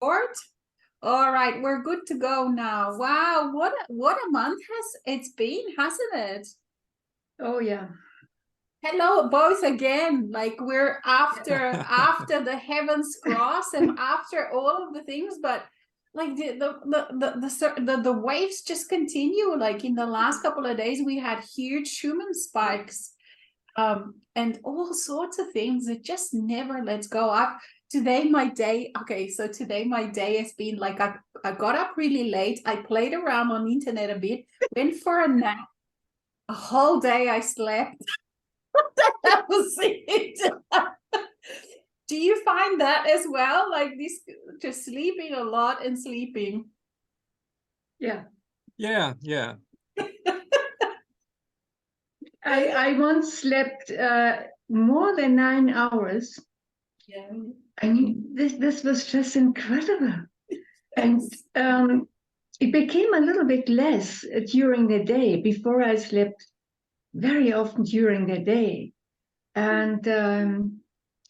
Record. All right, we're good to go now. Wow, what a month has it's been, hasn't it? Oh yeah. Hello, both again. Like we're after the heavens cross and after all of the things, but like the waves just continue. Like in the last couple of days, we had huge human spikes, and all sorts of things. It just never lets go. Today my day, okay, so today my day has been like I got up really late. I played around on the internet a bit, went for a nap. A whole day I slept. That was it. Do you find that as well? Like this, just sleeping a lot and sleeping. Yeah. Yeah. I once slept more than 9 hours. Yeah. I mean, this was just incredible. And it became a little bit less during the day. Before I slept very often during the day. And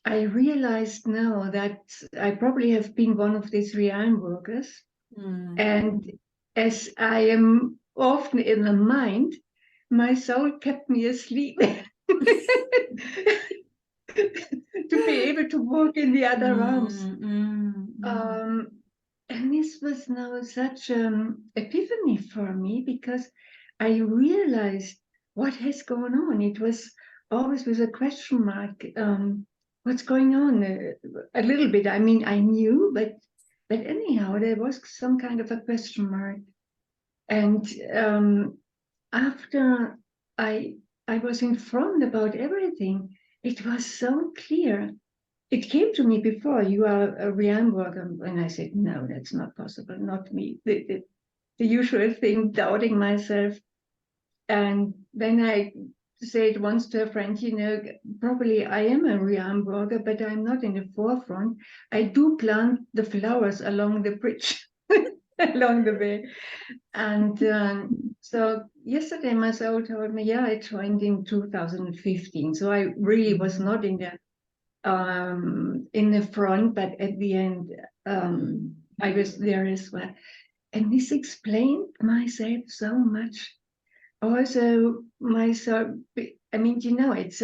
I realized now that I probably have been one of these realm workers. And as I am often in the mind, my soul kept me asleep to be able to walk in the other realms. And this was now such an epiphany for me because I realized what has gone on. It was always with a question mark. What's going on? A little bit. I mean, I knew, but anyhow, there was some kind of a question mark. And after I was informed about everything, it was so clear. It came to me before, you are a realm worker, and I said, no, that's not possible, not me. The usual thing, doubting myself. And then I said once to a friend, probably I am a realm worker, but I'm not in the forefront. I do plant the flowers along the bridge, along the way. And so yesterday my soul told me, yeah, I joined in 2015. So I really was not in the front, but at the end, I was there as well. And this explained myself so much. Also, myself, I mean, it's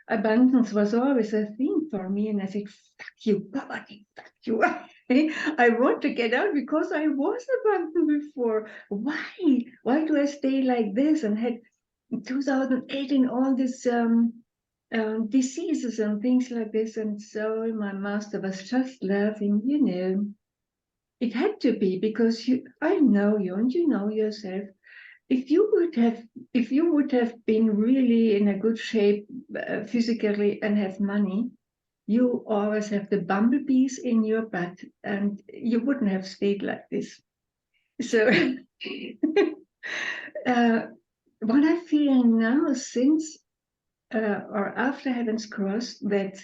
abundance was always a theme for me. And I said, fuck you, poverty, fuck you. I want to get out because I was abundant before. Why? Why do I stay like this? And had in 2018 all this diseases and things like this. And so my master was just laughing, it had to be because I know you and you know yourself. If you would have been really in a good shape physically and have money, you always have the bumblebees in your butt and you wouldn't have stayed like this. So what I feel now since or after Heaven's Cross, that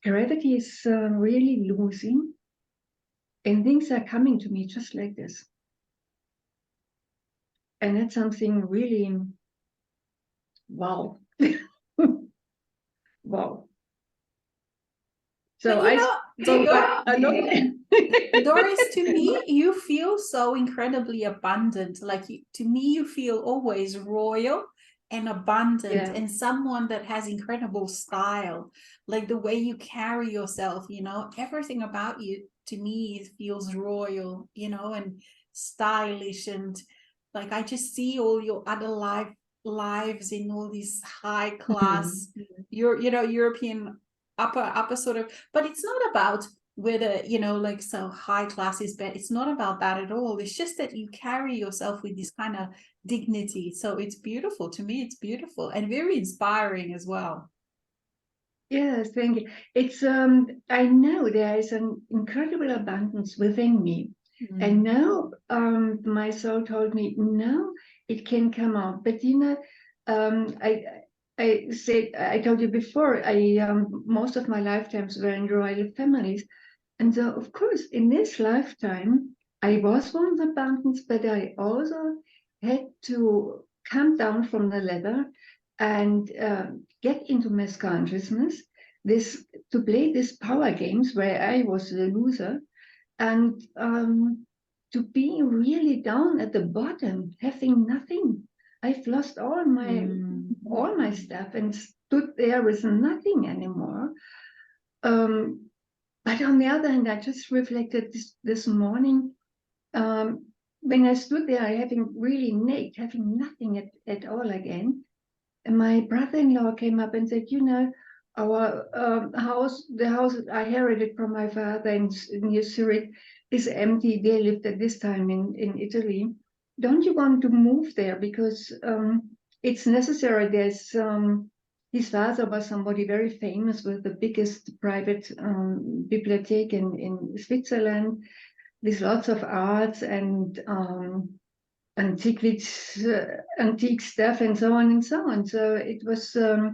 gravity is really losing and things are coming to me just like this. And that's something really, wow. Wow. So Doris, to me, you feel so incredibly abundant. Like to me, you feel always royal and abundant, and someone that has incredible style. Like the way you carry yourself, everything about you to me feels royal, and stylish, and like I just see all your other lives in all these high class, European upper sort of, but it's not about whether like so high class is bad. It's not about that at all. It's just that you carry yourself with this kind of dignity. So it's beautiful. To me, it's beautiful and very inspiring as well. Yes, thank you. It's I know there is an incredible abundance within me. And now my soul told me, no, it can come out. But I said, I told you before, most of my lifetimes were in royal families. And so, of course, in this lifetime, I was one of the abundance, but I also had to come down from the ladder and get into mass consciousness, to play these power games where I was the loser. and to be really down at the bottom, having nothing. I've lost all my stuff and stood there with nothing anymore. But on the other hand, I just reflected this morning, when I stood there, having really naked, having nothing at all again. And my brother-in-law came up and said, our house, the house I inherited from my father in near Zurich, is empty. They lived at this time in Italy. Don't you want to move there? Because it's necessary. There's his father was somebody very famous with the biggest private bibliothèque in Switzerland. There's lots of arts and antique stuff and so on and so on. So it was the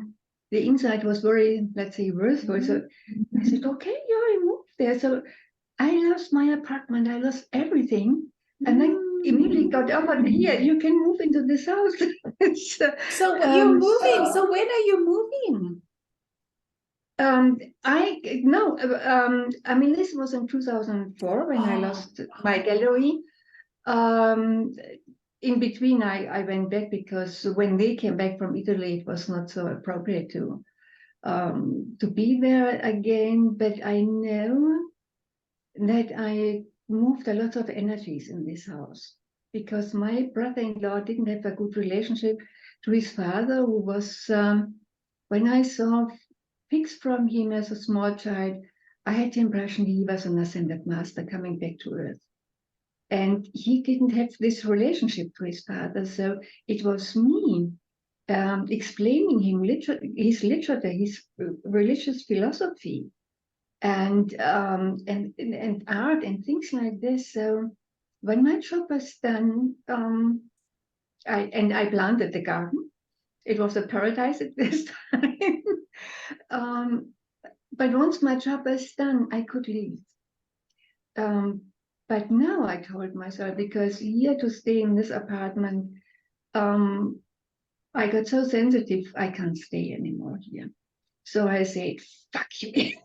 inside was very, let's say, worthwhile. So I said, okay, yeah, I moved there. So I lost my apartment, I lost everything, and then immediately got up and here you can move into this house. So you're moving. So when are you moving? I mean, this was in 2004 when I lost my gallery. In between, I went back because when they came back from Italy, it was not so appropriate to be there again. But I know that I moved a lot of energies in this house because my brother-in-law didn't have a good relationship to his father, who was, when I saw pics from him as a small child, I had the impression he was an ascended master coming back to Earth. And he didn't have this relationship to his father, so it was me explaining him his literature, his religious philosophy, and art and things like this. So when my job was done, I planted the garden. It was a paradise at this time. But once my job was done, I could leave. But now I told myself, because here to stay in this apartment, I got so sensitive, I can't stay anymore here. So I said, fuck you.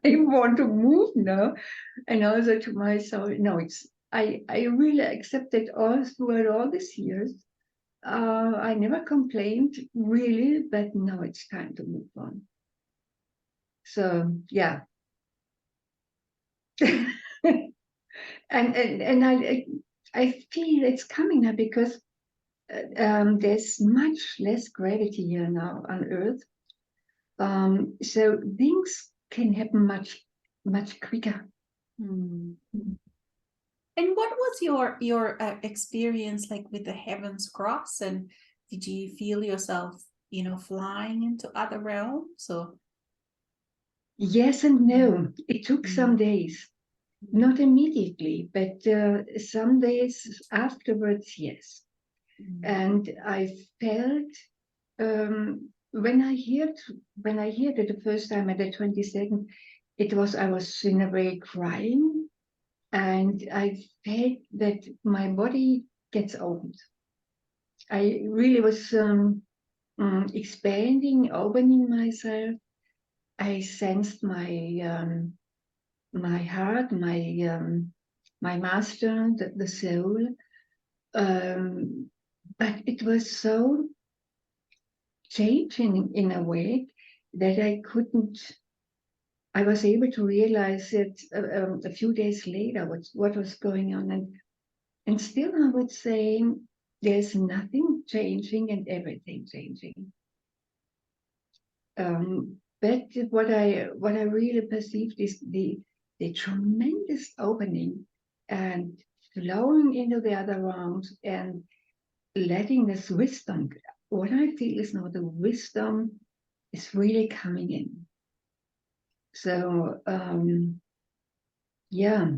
I want to move now. And also to my soul, no, I really accepted all throughout all these years. I never complained really, but now it's time to move on. So yeah. and I feel it's coming now because there's much less gravity here now on Earth. So things can happen much quicker. And what was your experience like with the Heaven's Cross? And did you feel yourself, flying into other realms? Or yes and no. It took some days, not immediately, but some days afterwards, yes. And I felt when I heard it the first time at the 22nd, I was in a way crying, and I felt that my body gets opened. I really was expanding, opening myself. I sensed my my heart, my master, the soul. But it was so changing in a way that I was able to realize it a few days later, what was going on. And still I would say there's nothing changing and everything changing. But what I really perceived is the tremendous opening and flowing into the other realms and letting this wisdom. What I feel is now the wisdom is really coming in. So yeah.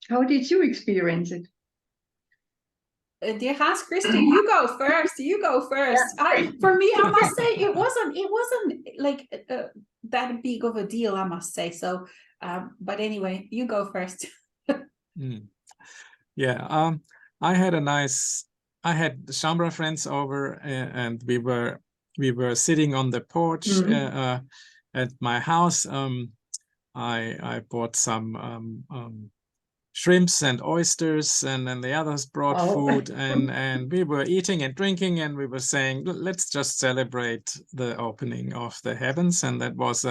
How did you experience it? Dear Hans Christian, you go first. You go first. Yeah. For me, I must say it wasn't like that big of a deal, I must say. So, but anyway, you go first. Yeah, I had Shaumbra friends over, and we were sitting on the porch at my house. I bought some shrimps and oysters, and then the others brought food, and we were eating and drinking, and we were saying, let's just celebrate the opening of the heavens. And that was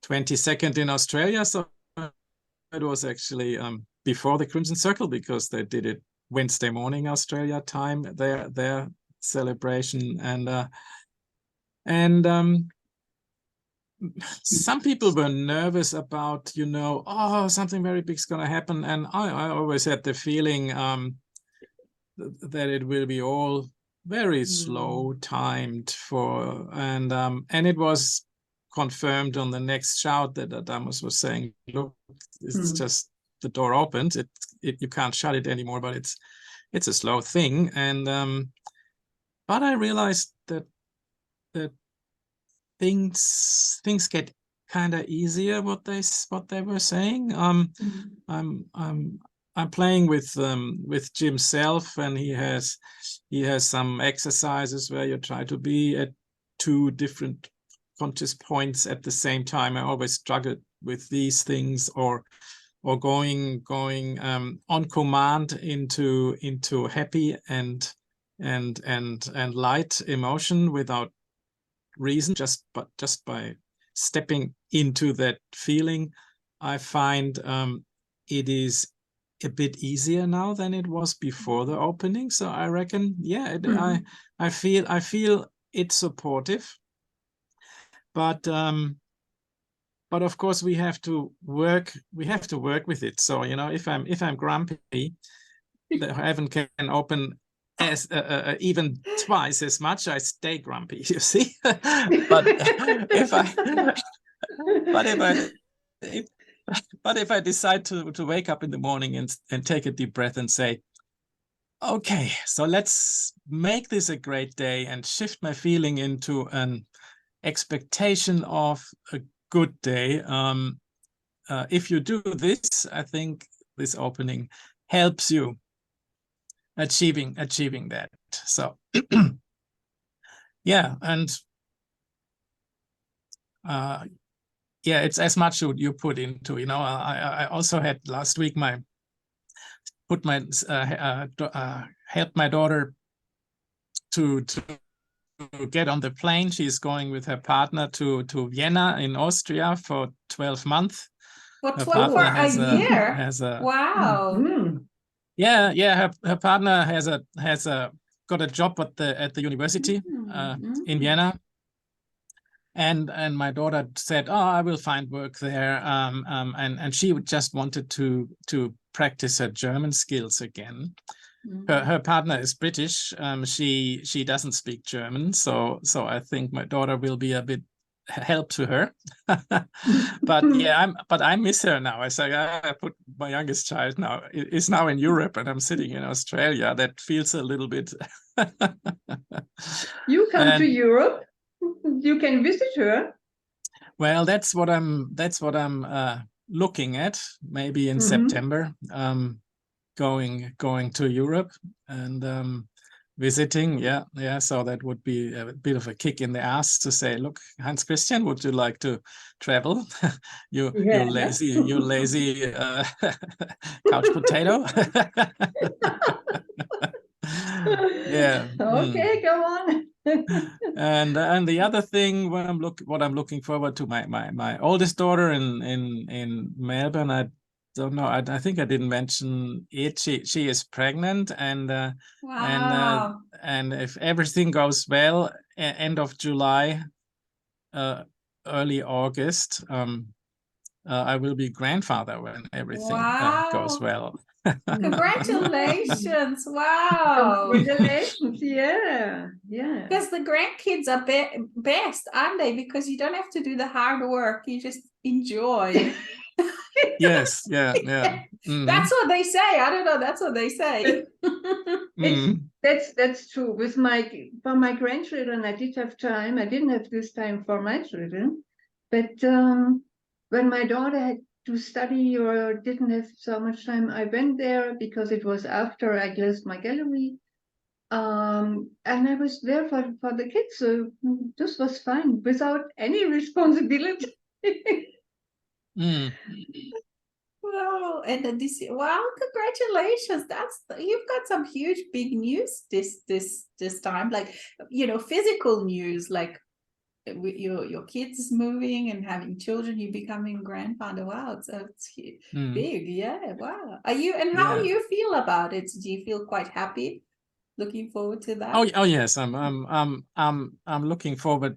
22nd in Australia, so it was actually before the Crimson Circle, because they did it Wednesday morning Australia time, their celebration. And some people were nervous about, oh, something very big's going to happen. And I always had the feeling that it will be all very slow timed and it was confirmed on the next shout that Adamus was saying, look, it's just the door opened. You can't shut it anymore, but it's a slow thing. And but I realized that things get kind of easier, what they were saying. I'm playing with Jim Self, and he has some exercises where you try to be at 2 different conscious points at the same time. I always struggled with these things, or going on command into happy and light emotion without reason, just by stepping into that feeling. I find it is a bit easier now than it was before the opening. So I reckon, I feel it's supportive, but of course we have to work with it. So if I'm grumpy, the heaven can open as even twice as much. I stay grumpy, you see. But if I decide to wake up in the morning and take a deep breath and say, okay, so let's make this a great day, and shift my feeling into an expectation of a good day. If you do this, I think this opening helps you achieving that. So yeah, and it's as much you put into, I also had last week helped my daughter to get on the plane. She's going with her partner to Vienna in Austria for 12 months. For 12 for a year? Wow. Yeah. Her partner has got a job at the university in Vienna. And my daughter said, "Oh, I will find work there." And she just wanted to practice her German skills again. Her partner is British. She doesn't speak German, so I think my daughter will be a bit help to her. But I miss her now. I put my youngest child now is now in Europe, and I'm sitting in Australia. That feels a little bit. You come to Europe. You can visit her. Well, that's what I'm looking at. Maybe in September, going to Europe and visiting. Yeah. So that would be a bit of a kick in the ass to say, look, Hans Christian, would you like to travel? you lazy couch potato. Yeah. Okay, go on. And the other thing, what I'm looking forward to, my oldest daughter in Melbourne. I don't know. I think I didn't mention it. She is pregnant, and wow. And if everything goes well, end of July, early August, I will be grandfather when everything goes well. Congratulations. Wow. Congratulations. Yeah. Because the grandkids are best, aren't they? Because you don't have to do the hard work. You just enjoy. Yes. Yeah. That's what they say. I don't know. That's what they say. That's true. For my grandchildren, I did have time. I didn't have this time for my children. But when my daughter had to study or didn't have so much time, I went there because it was after I closed my gallery. And I was there for the kids. So this was fine without any responsibility. Wow, and then wow, congratulations. You've got some huge big news this time, like, physical news, like your kids moving and having children, you becoming grandfather. Wow, it's big. Yeah, wow. How do you feel about it? Do you feel quite happy? Looking forward to that? Oh yes, I'm looking forward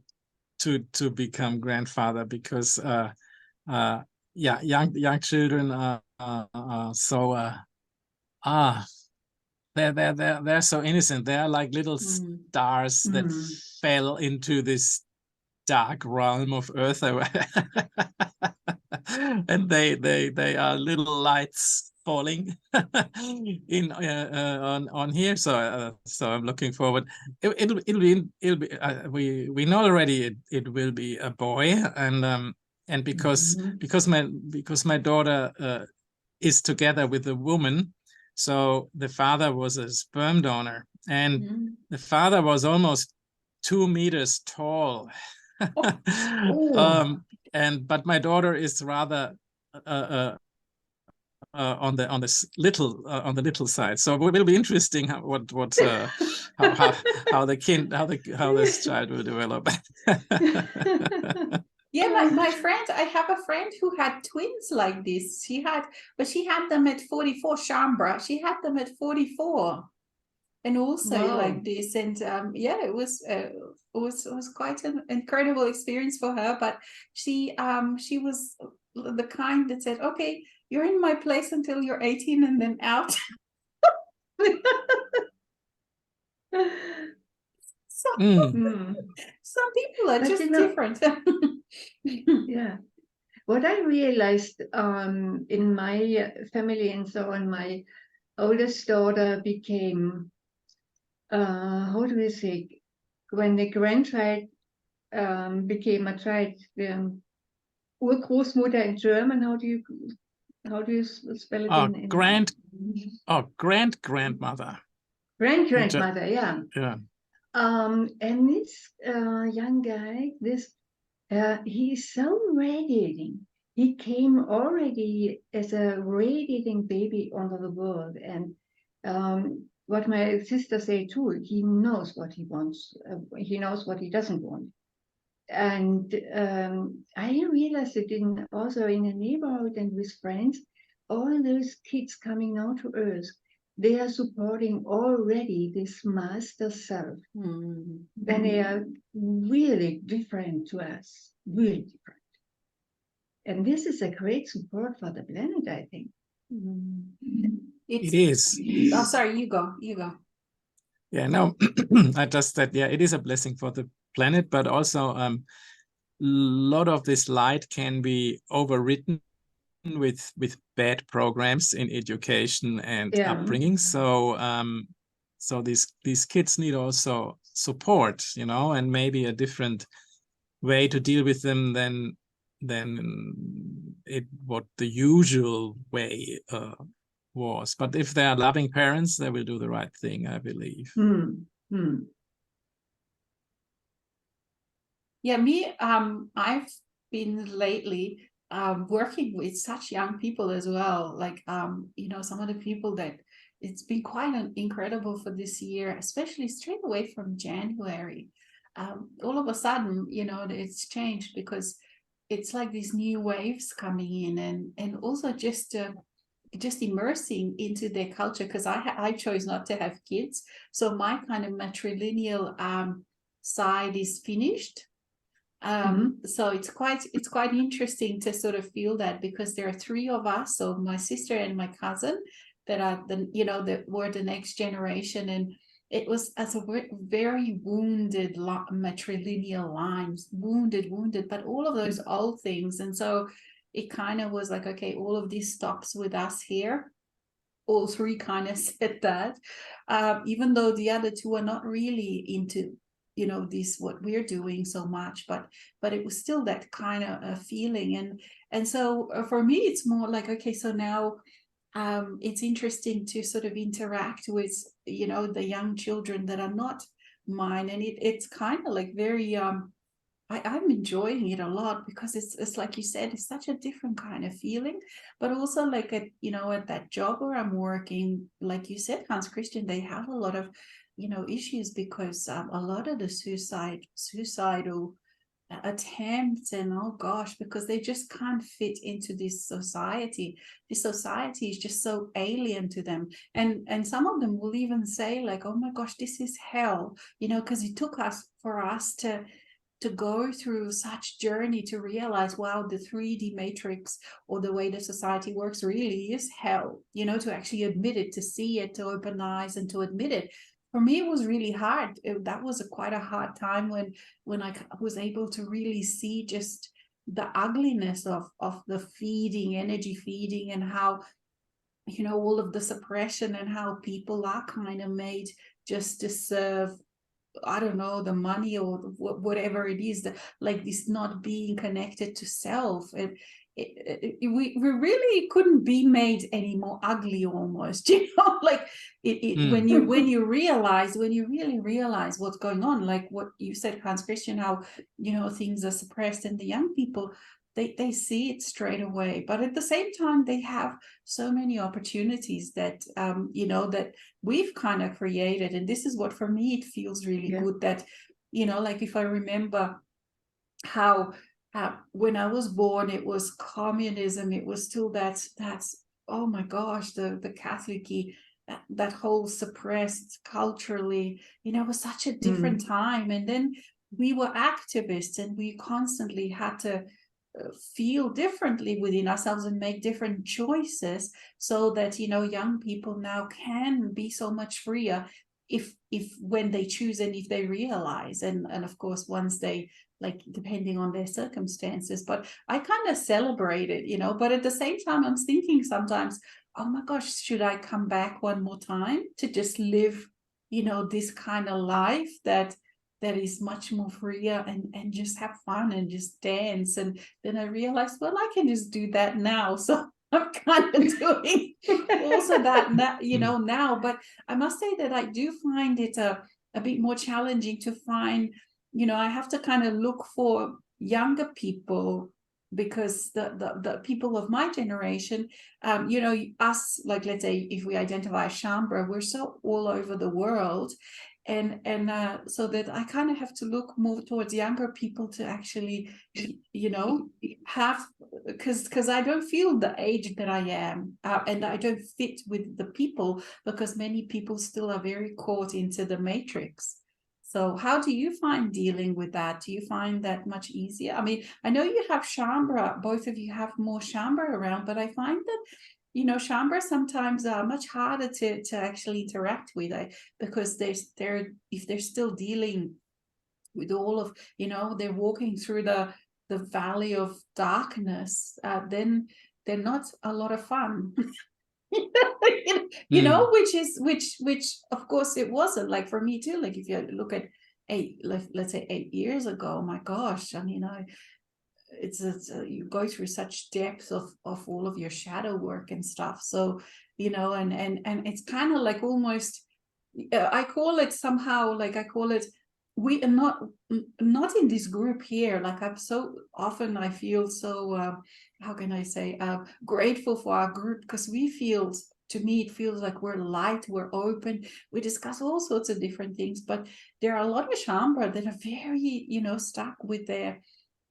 to become grandfather, because yeah, young children are so they're so innocent. They're like little stars that fell into this dark realm of Earth, and they are little lights falling in on here. So I'm looking forward. It'll be we know already it will be a boy, and because my daughter is together with a woman, so the father was a sperm donor, and the father was almost 2 meters tall. But my daughter is rather on the little side, so it will be interesting how this child will develop. Yeah, my friend, I have a friend who had twins like this. She had them at 44, Shambra. She had them at 44. And also like this, and yeah, it was quite an incredible experience for her. But she was the kind that said, okay, you're in my place until you're 18 and then out. Some people are just different. Yeah. What I realized in my family and so on, my oldest daughter became, how do we say, when the grandchild became a child, Urgroßmutter in German, how do you spell it in grandmother. Grandmother, yeah. Yeah. And this young guy, he's so radiating. He came already as a radiating baby onto the world. And what my sister say too, he knows what he wants. He knows what he doesn't want. And I realized it also in the neighborhood and with friends, all those kids coming now to Earth, they are supporting already this master self. And they are really different to us, really different. And this is a great support for the planet, I think. It is. Oh, sorry, you go. Yeah, no, I just said, yeah, it is a blessing for the planet, but also a lot of this light can be overwritten with bad programs in education and upbringing. So so these kids need also support, and maybe a different way to deal with them than what the usual way was. But if they are loving parents, they will do the right thing, I believe. Yeah, me, I've been lately working with such young people as well. Like, some of the people that it's been quite incredible for this year, especially straight away from January. All of a sudden, it's changed because it's like these new waves coming in, and also just immersing into their culture, because I chose not to have kids, so my kind of matrilineal side is finished. So it's quite interesting to sort of feel that, because there are 3 of us, so my sister and my cousin, that are that were the next generation, and it was as a very wounded matrilineal lines, wounded, but all of those old things. And so it kind of was like, okay, all of this stops with us here. All 3 kind of said that, even though the other 2 are not really into this what we're doing so much, but it was still that kind of a feeling. And so for me it's more like, okay, so now it's interesting to sort of interact with the young children that are not mine, and it's kind of like very I'm enjoying it a lot, because it's like you said, it's such a different kind of feeling. But also, like, at at that job where I'm working, like you said, Hans Christian, they have a lot of issues, because a lot of the suicidal attempts, and oh gosh, because they just can't fit into this society. This society is just so alien to them, and some of them will even say, like, oh my gosh, this is hell, because it took for us to go through such journey to realize, wow, the 3D matrix, or the way the society works, really is hell, to actually admit it, to see it, to open eyes and to admit it. For me, it was really hard. That was quite a hard time when I was able to really see just the ugliness of the energy feeding, and how, all of the suppression, and how people are kind of made just to serve, I don't know, the money, or whatever it is, that, like, this not being connected to self. And we really couldn't be made any more ugly, almost, like when you really realize what's going on, like what you said, Hans Christian, how things are suppressed, and the young people, they see it straight away. But at the same time, they have so many opportunities that that we've kind of created. And this is what, for me, it feels really good, that like, if I remember how when I was born, it was communism, it was still that's oh my gosh, the Catholic-y, that whole suppressed culturally, it was such a different time. And then we were activists, and we constantly had to feel differently within ourselves and make different choices, so that young people now can be so much freer, if when they choose, and if they realize, and of course, once they, like, depending on their circumstances. But I kind of celebrate it, but at the same time, I'm thinking sometimes, oh my gosh, should I come back one more time to just live this kind of life that is much more freer, and just have fun and just dance. And then I realized, well, I can just do that now. So I'm kind of doing also that now, now. But I must say that I do find it a bit more challenging to find, I have to kind of look for younger people, because the people of my generation, us, like, let's say, if we identify as Shaumbra, we're so all over the world. And so that I kind of have to look more towards younger people to actually, have, because I don't feel the age that I am, and I don't fit with the people, because many people still are very caught into the matrix. So how do you find dealing with that? Do you find that much easier? I mean, I know you have Shaumbra, both of you have more Shaumbra around, but I find that Shaumbra sometimes are much harder to actually interact with, because if they're still dealing with all of, they're walking through the valley of darkness, then they're not a lot of fun. Which of course it wasn't, like, for me too. Like, if you look at let's say 8 years ago, oh my gosh, I mean, it's you go through such depth of all of your shadow work and stuff. So and it's kind of like, almost, I call it somehow, like, I call it, we are not in this group here. Like, I'm so often, I feel so how can I say, grateful for our group, because to me, it feels like we're light, we're open, we discuss all sorts of different things. But there are a lot of Shaumbra that are very stuck with their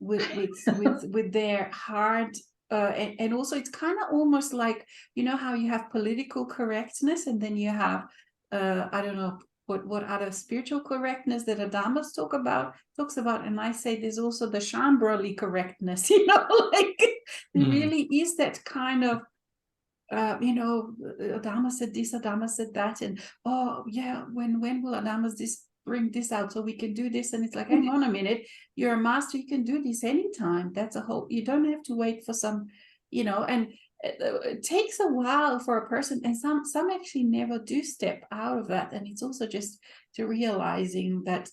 with their hard and also, it's kind of almost like, how you have political correctness, and then you have I don't know what other spiritual correctness that Adamus talks about, and I say there's also the Shaumbra correctness, like there really is that kind of Adamus said this, Adamus said that, and oh yeah, when will Adamus bring this out so we can do this? And it's like, hang on a minute, you're a master, you can do this anytime. That's a whole, you don't have to wait for some, and it takes a while for a person, and some actually never do step out of that. And it's also just to realizing that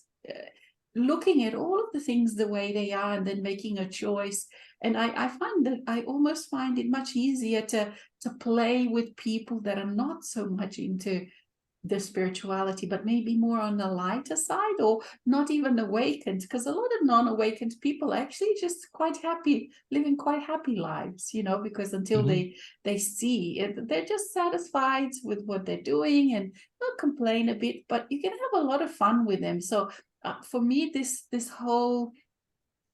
looking at all of the things the way they are, and then making a choice. And I find that I almost find it much easier to play with people that are not so much into the spirituality, but maybe more on the lighter side, or not even awakened, because a lot of non-awakened people are actually just quite happy, living quite happy lives, you know, because until they see it, they're just satisfied with what they're doing and not complain a bit, but you can have a lot of fun with them. So for me, this whole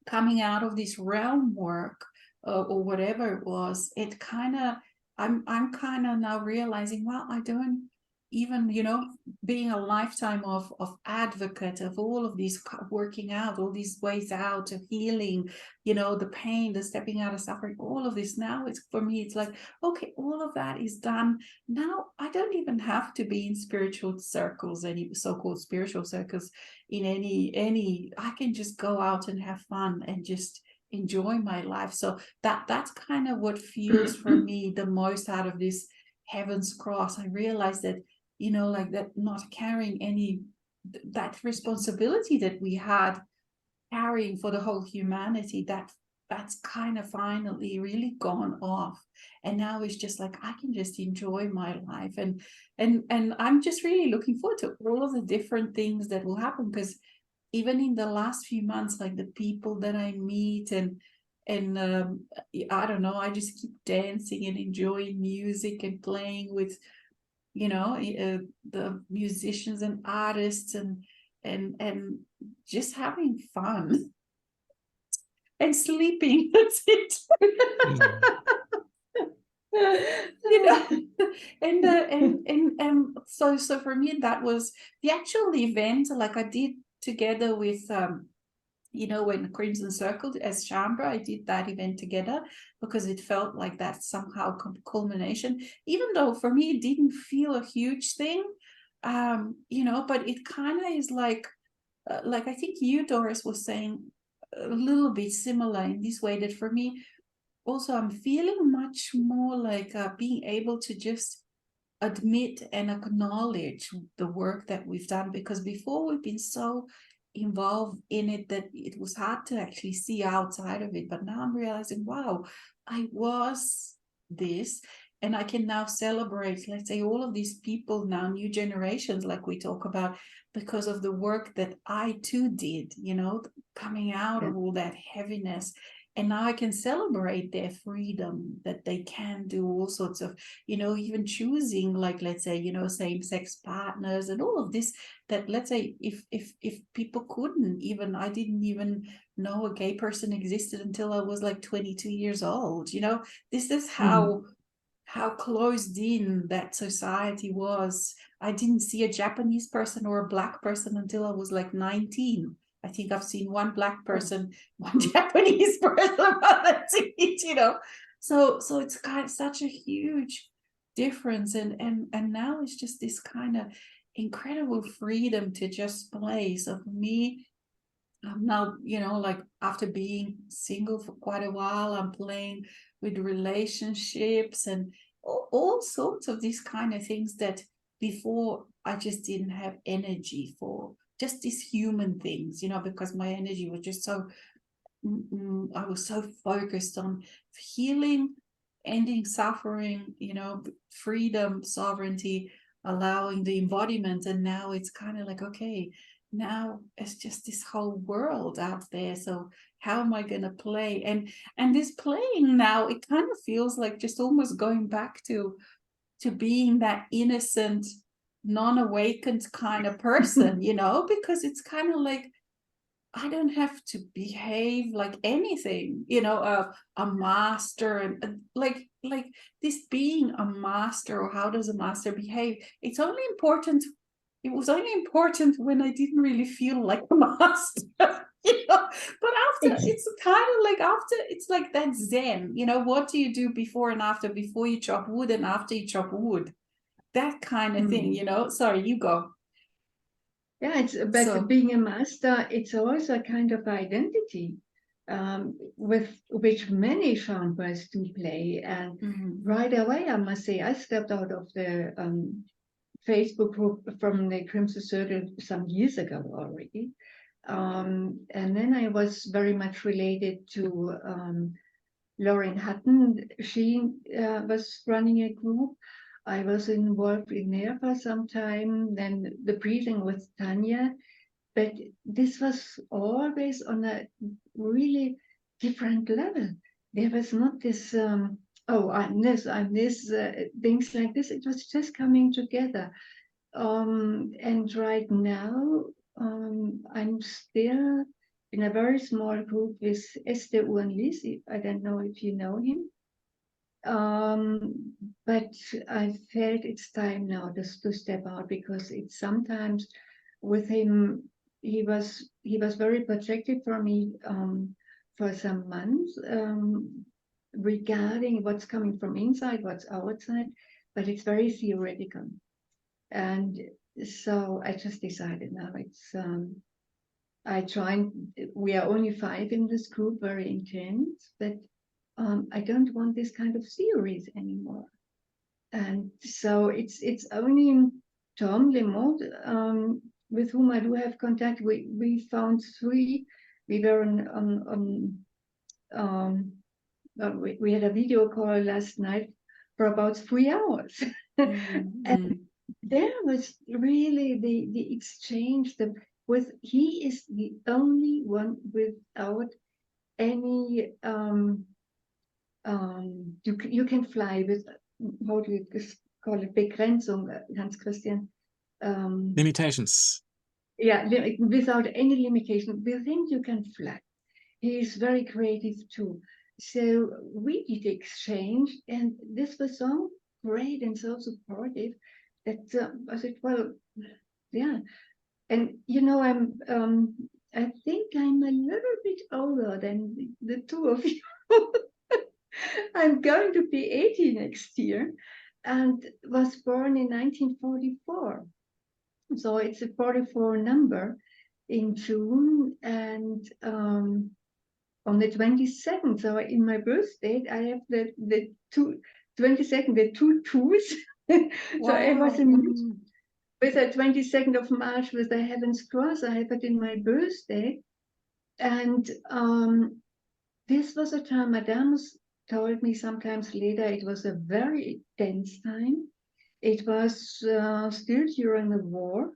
coming out of this realm work or whatever it was, it kind of, I'm kind of now realizing, well, I don't even, you know, being a lifetime of advocate of all of these, working out all these ways out of healing, you know, the pain, the stepping out of suffering, all of this. Now it's, for me, it's like, okay, all of that is done. Now I don't even have to be in spiritual circles, any so-called spiritual circles, in any, I can just go out and have fun and just enjoy my life. So that's kind of what feels for me the most out of this Heaven's Cross. I realized that, you know, like that, not carrying any, that responsibility that we had carrying for the whole humanity, that's kind of finally really gone off. And now it's just like, I can just enjoy my life. And I'm just really looking forward to all of the different things that will happen, because even in the last few months, like the people that I meet and I don't know, I just keep dancing and enjoying music and playing with, you know, the musicians and artists and just having fun and sleeping. That's it. You know, and so for me, that was the actual event. Like I did together with you know, when Crimson Circle as Shaumbra, I did that event together because it felt like that somehow culmination, even though for me it didn't feel a huge thing, you know, but it kind of is like I think you, Doris, was saying a little bit similar in this way, that for me also I'm feeling much more like being able to just admit and acknowledge the work that we've done, because before we've been so involved in it that it was hard to actually see outside of it. But now I'm realizing, wow, I was this, and I can now celebrate, let's say, all of these people now, new generations, like we talk about, because of the work that I too did, you know, coming out of all that heaviness. And now I can celebrate their freedom, that they can do all sorts of, you know, even choosing, like, let's say, you know, same-sex partners and all of this, that, let's say, if people couldn't even, I didn't even know a gay person existed until I was like 22 years old, you know, this is how closed in that society was. I didn't see a Japanese person or a Black person until I was like 19. I think I've seen one Black person, one Japanese person, that's it, you know. So it's kind of such a huge difference, and now it's just this kind of incredible freedom to just play. So for me, I'm now, you know, like after being single for quite a while, I'm playing with relationships and all sorts of these kind of things that before I just didn't have energy for. Just these human things, you know, because my energy was just so, I was so focused on healing, ending suffering, you know, freedom, sovereignty, allowing the embodiment. And now it's kind of like, okay, now it's just this whole world out there. So how am I going to play? And this playing now, it kind of feels like just almost going back to being that innocent, non-awakened kind of person, you know, because it's kind of like I don't have to behave like anything, you know, a master, and like this being a master, or how does a master behave? It's only important. It was only important when I didn't really feel like a master, you know. But after, it's kind of like after, it's like that Zen, you know. What do you do before and after? Before you chop wood and after you chop wood. That kind of thing, you know. Sorry, you go. Yeah, but being a master, it's also a kind of identity with which many Shaumbras do play. And right away, I must say, I stepped out of the Facebook group from the Crimson Circle some years ago already. And then I was very much related to Lauren Hutton. She was running a group. I was involved in there for some time, then the breathing with Tanya, but this was always on a really different level. There was not this, oh, I'm this, things like this. It was just coming together. And right now, I'm still in a very small group with Esther Uanlis. I don't know if you know him. But I felt it's time now just to step out, because it's sometimes with him, he was very protective for me for some months regarding what's coming from inside, what's outside, but it's very theoretical. And so I just decided now it's we are only 5 in this group, very intense, but I don't want this kind of theories anymore. And so it's only Tom Lemont, with whom I do have contact. We found 3. We were we had a video call last night for about 3 hours. And there was really the exchange he is the only one without any you can fly with, how do you call it, Begrenzung, Hans Christian? Limitations. Yeah, without any limitation. We think you can fly. He is very creative too. So we did exchange, and this was so great and so supportive that I said, well, yeah. And I think I'm a little bit older than the 2 of you. I'm going to be 80 next year, and was born in 1944. So it's a 44 number in June, and on the 22nd, so in my birth date, I have the 22nd, the 2 twos. So I was with the 22nd of March with the Heaven's Cross. I have it in my birthday. And this was a time, Madame told me sometimes later, it was a very tense time. It was still during the war,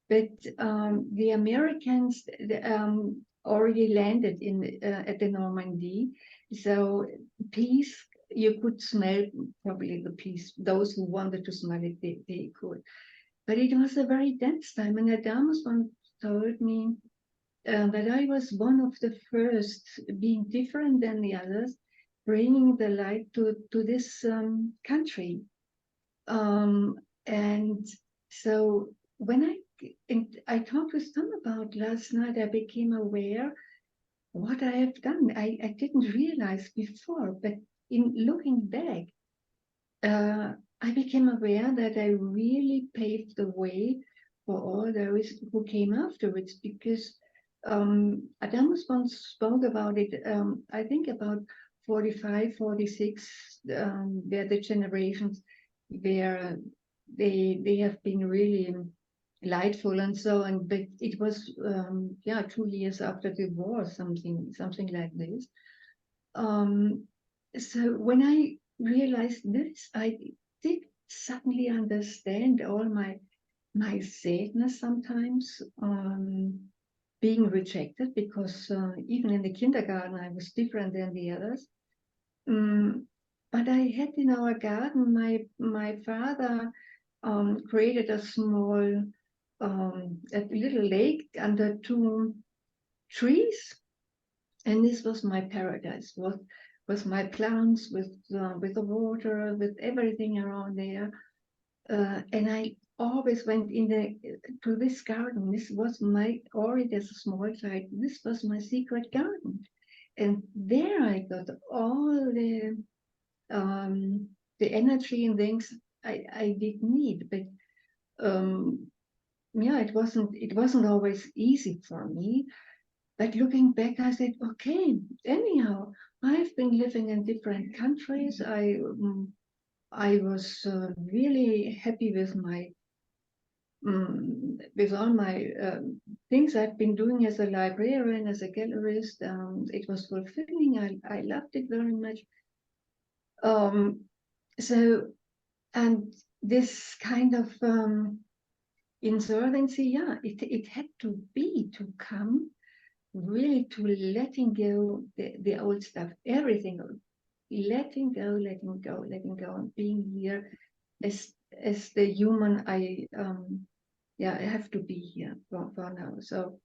but the Americans already landed at the Normandy. So peace, you could smell probably the peace. Those who wanted to smell it, they could. But it was a very tense time, and Madame once told me that I was one of the first, being different than the others, bringing the light to this country. And so when I talked with Tom about last night, I became aware what I have done. I didn't realize before, but in looking back, I became aware that I really paved the way for all those who came afterwards, because Adamus once spoke about it, I think about 45, 46, where the generations where they have been really lightful and so on, but it was 2 years after the war, something like this. So when I realized this, I did suddenly understand all my sadness sometimes, being rejected, because even in the kindergarten I was different than the others. But I had in our garden, my father created a small, a little lake under 2 trees, and this was my paradise. Was my plants with the water, with everything around there, and I always went to this garden. This was already as a small child, this was my secret garden, and there I got all the energy and things I did need. But it wasn't always easy for me. But looking back, I said, okay, anyhow, I've been living in different countries. I was really happy with with all my things I've been doing as a librarian, as a gallerist. It was fulfilling. I loved it very much. So And this kind of insolvency, it had to come really to letting go the old stuff, everything, letting go, and being here as the human I have to be here for now. So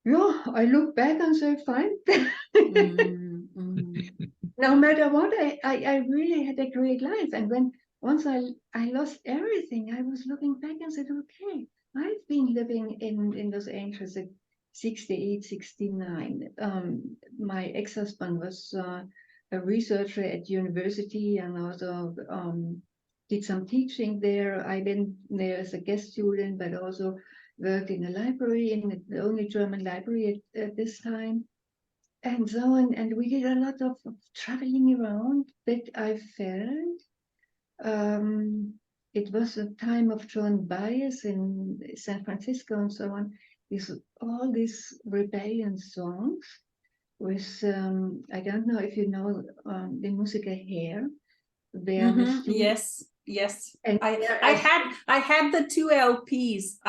yeah, I look back and say fine. No matter what, I really had a great life. And once I lost everything, I was looking back and said, okay, I've been living in Los Angeles at 68, 69. My ex-husband was a researcher at university and also did some teaching there. I went there as a guest student, but also worked in a library, in the only German library at this time. And so on, and we did a lot of traveling around, but I felt it was a time of Joan Baez in San Francisco and so on, with all these rebellion songs with, I don't know if you know the Musiker Hair. Yes. And I had the 2 LPs.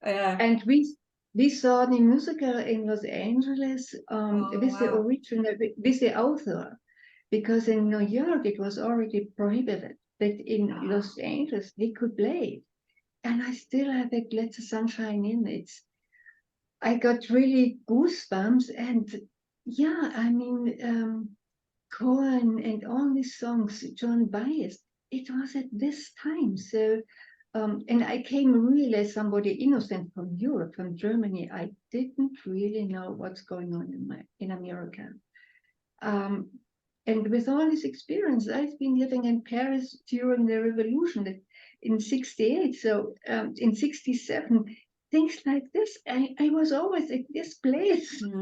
And we saw the musical in Los Angeles with the original, with the author, because in New York it was already prohibited, but in Los Angeles they could play it. And I still have it, Let the Sunshine In. I got really goosebumps, and I mean, Cohen and all these songs, Joan Baez, it was at this time. So and I came really as somebody innocent from Europe, from Germany. I didn't really know what's going on in America. And with all this experience, I've been living in Paris during the revolution in 68. So in 67, things like this. I was always at this place. We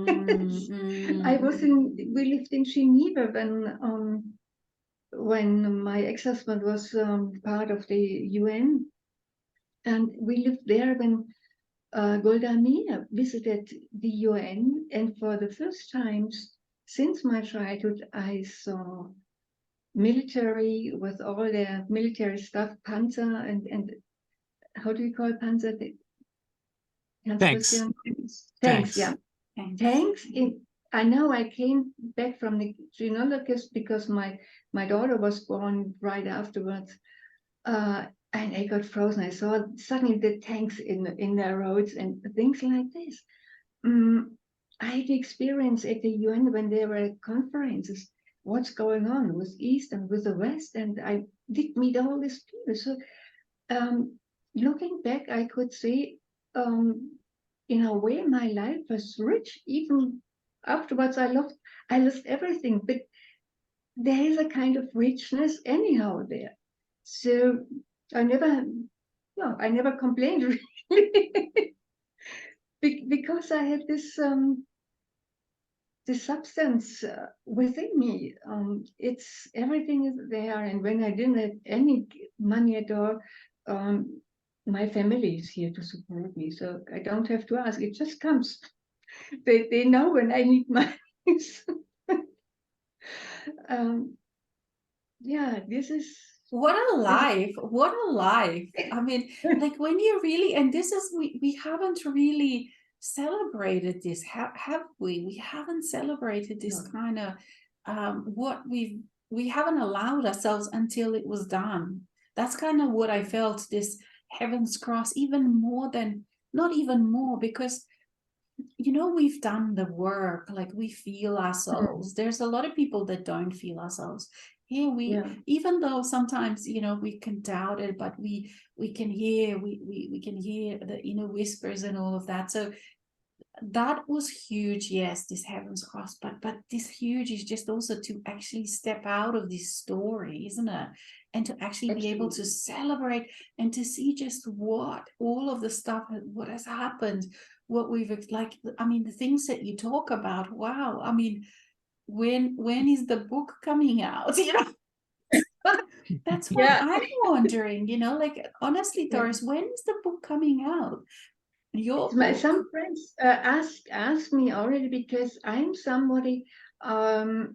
lived in Geneva when my ex-husband was part of the UN. And we lived there when Golda Meir visited the UN. And for the first time since my childhood, I saw military with all their military stuff, Panzer and how do you call Panzer? Tanks. Tanks, yeah. Tanks. I know I came back from the genealogist because my daughter was born right afterwards. And I got frozen. I saw suddenly the tanks in the roads and things like this. I had experience at the UN when there were conferences, what's going on with East and with the West, and I did meet all these people. So looking back, I could say, in a way, my life was rich. Even afterwards, I lost everything, but there is a kind of richness anyhow there. So I never complained really, because I had this substance within me. It's everything is there, and when I didn't have any money at all, my family is here to support me, so I don't have to ask. It just comes. They know when I need money. This is. What a life. I mean, like when you really, and this is, we haven't really celebrated this, have we? We haven't celebrated this kind of, what we haven't allowed ourselves until it was done. That's kind of what I felt, this Heaven's Cross, even more than, not even more, because we've done the work, like we feel ourselves. There's a lot of people that don't feel ourselves. Here even though sometimes we can doubt it, but we can hear we can hear the whispers and all of that. So that was huge. Yes, this Heaven's Cross, but this huge is just also to actually step out of this story, isn't it? And to actually be able to celebrate and to see just what all of the stuff, what has happened, what we've, like, I mean, the things that you talk about. Wow. I mean, when is the book coming out? That's what I'm wondering, like, honestly, Doris, when is the book coming out? Some friends ask me already, because I'm somebody, I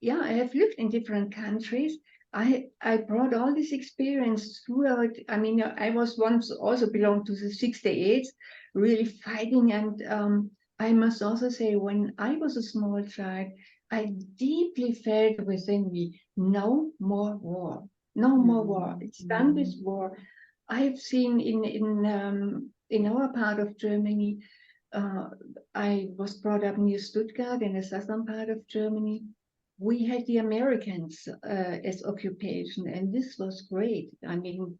have lived in different countries. I brought all this experience throughout. I mean, I was once also belonged to the 68, really fighting. And I must also say, when I was a small child, I deeply felt within me, no more war, no more war. It's done with war. I've seen in our part of Germany, I was brought up near Stuttgart in the southern part of Germany. We had the Americans as occupation, and this was great. I mean,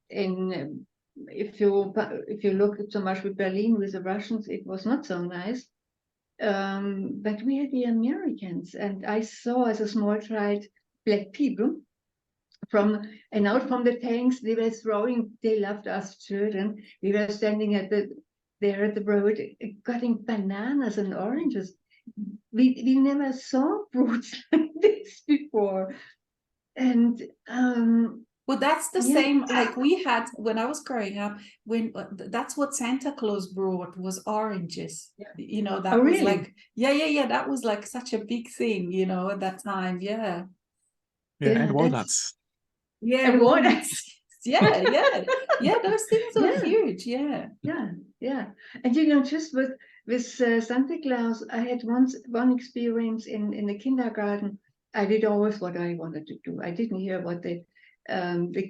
if you look at so much with Berlin with the Russians, it was not so nice. But we had the Americans, and I saw as a small child black people out from the tanks. They were throwing. They loved us children. We were standing there at the road, cutting bananas and oranges. We never saw fruits like this before. And well, that's the same like we had when I was growing up. When that's what Santa Claus brought was oranges. You know, that was really? like yeah. That was like such a big thing, you know, at that time. Yeah. And walnuts. Yeah, walnuts. Yeah. Those things are huge. Yeah. And you know, just with Santa Claus, I had one experience in the kindergarten. I did always what I wanted to do. I didn't hear what the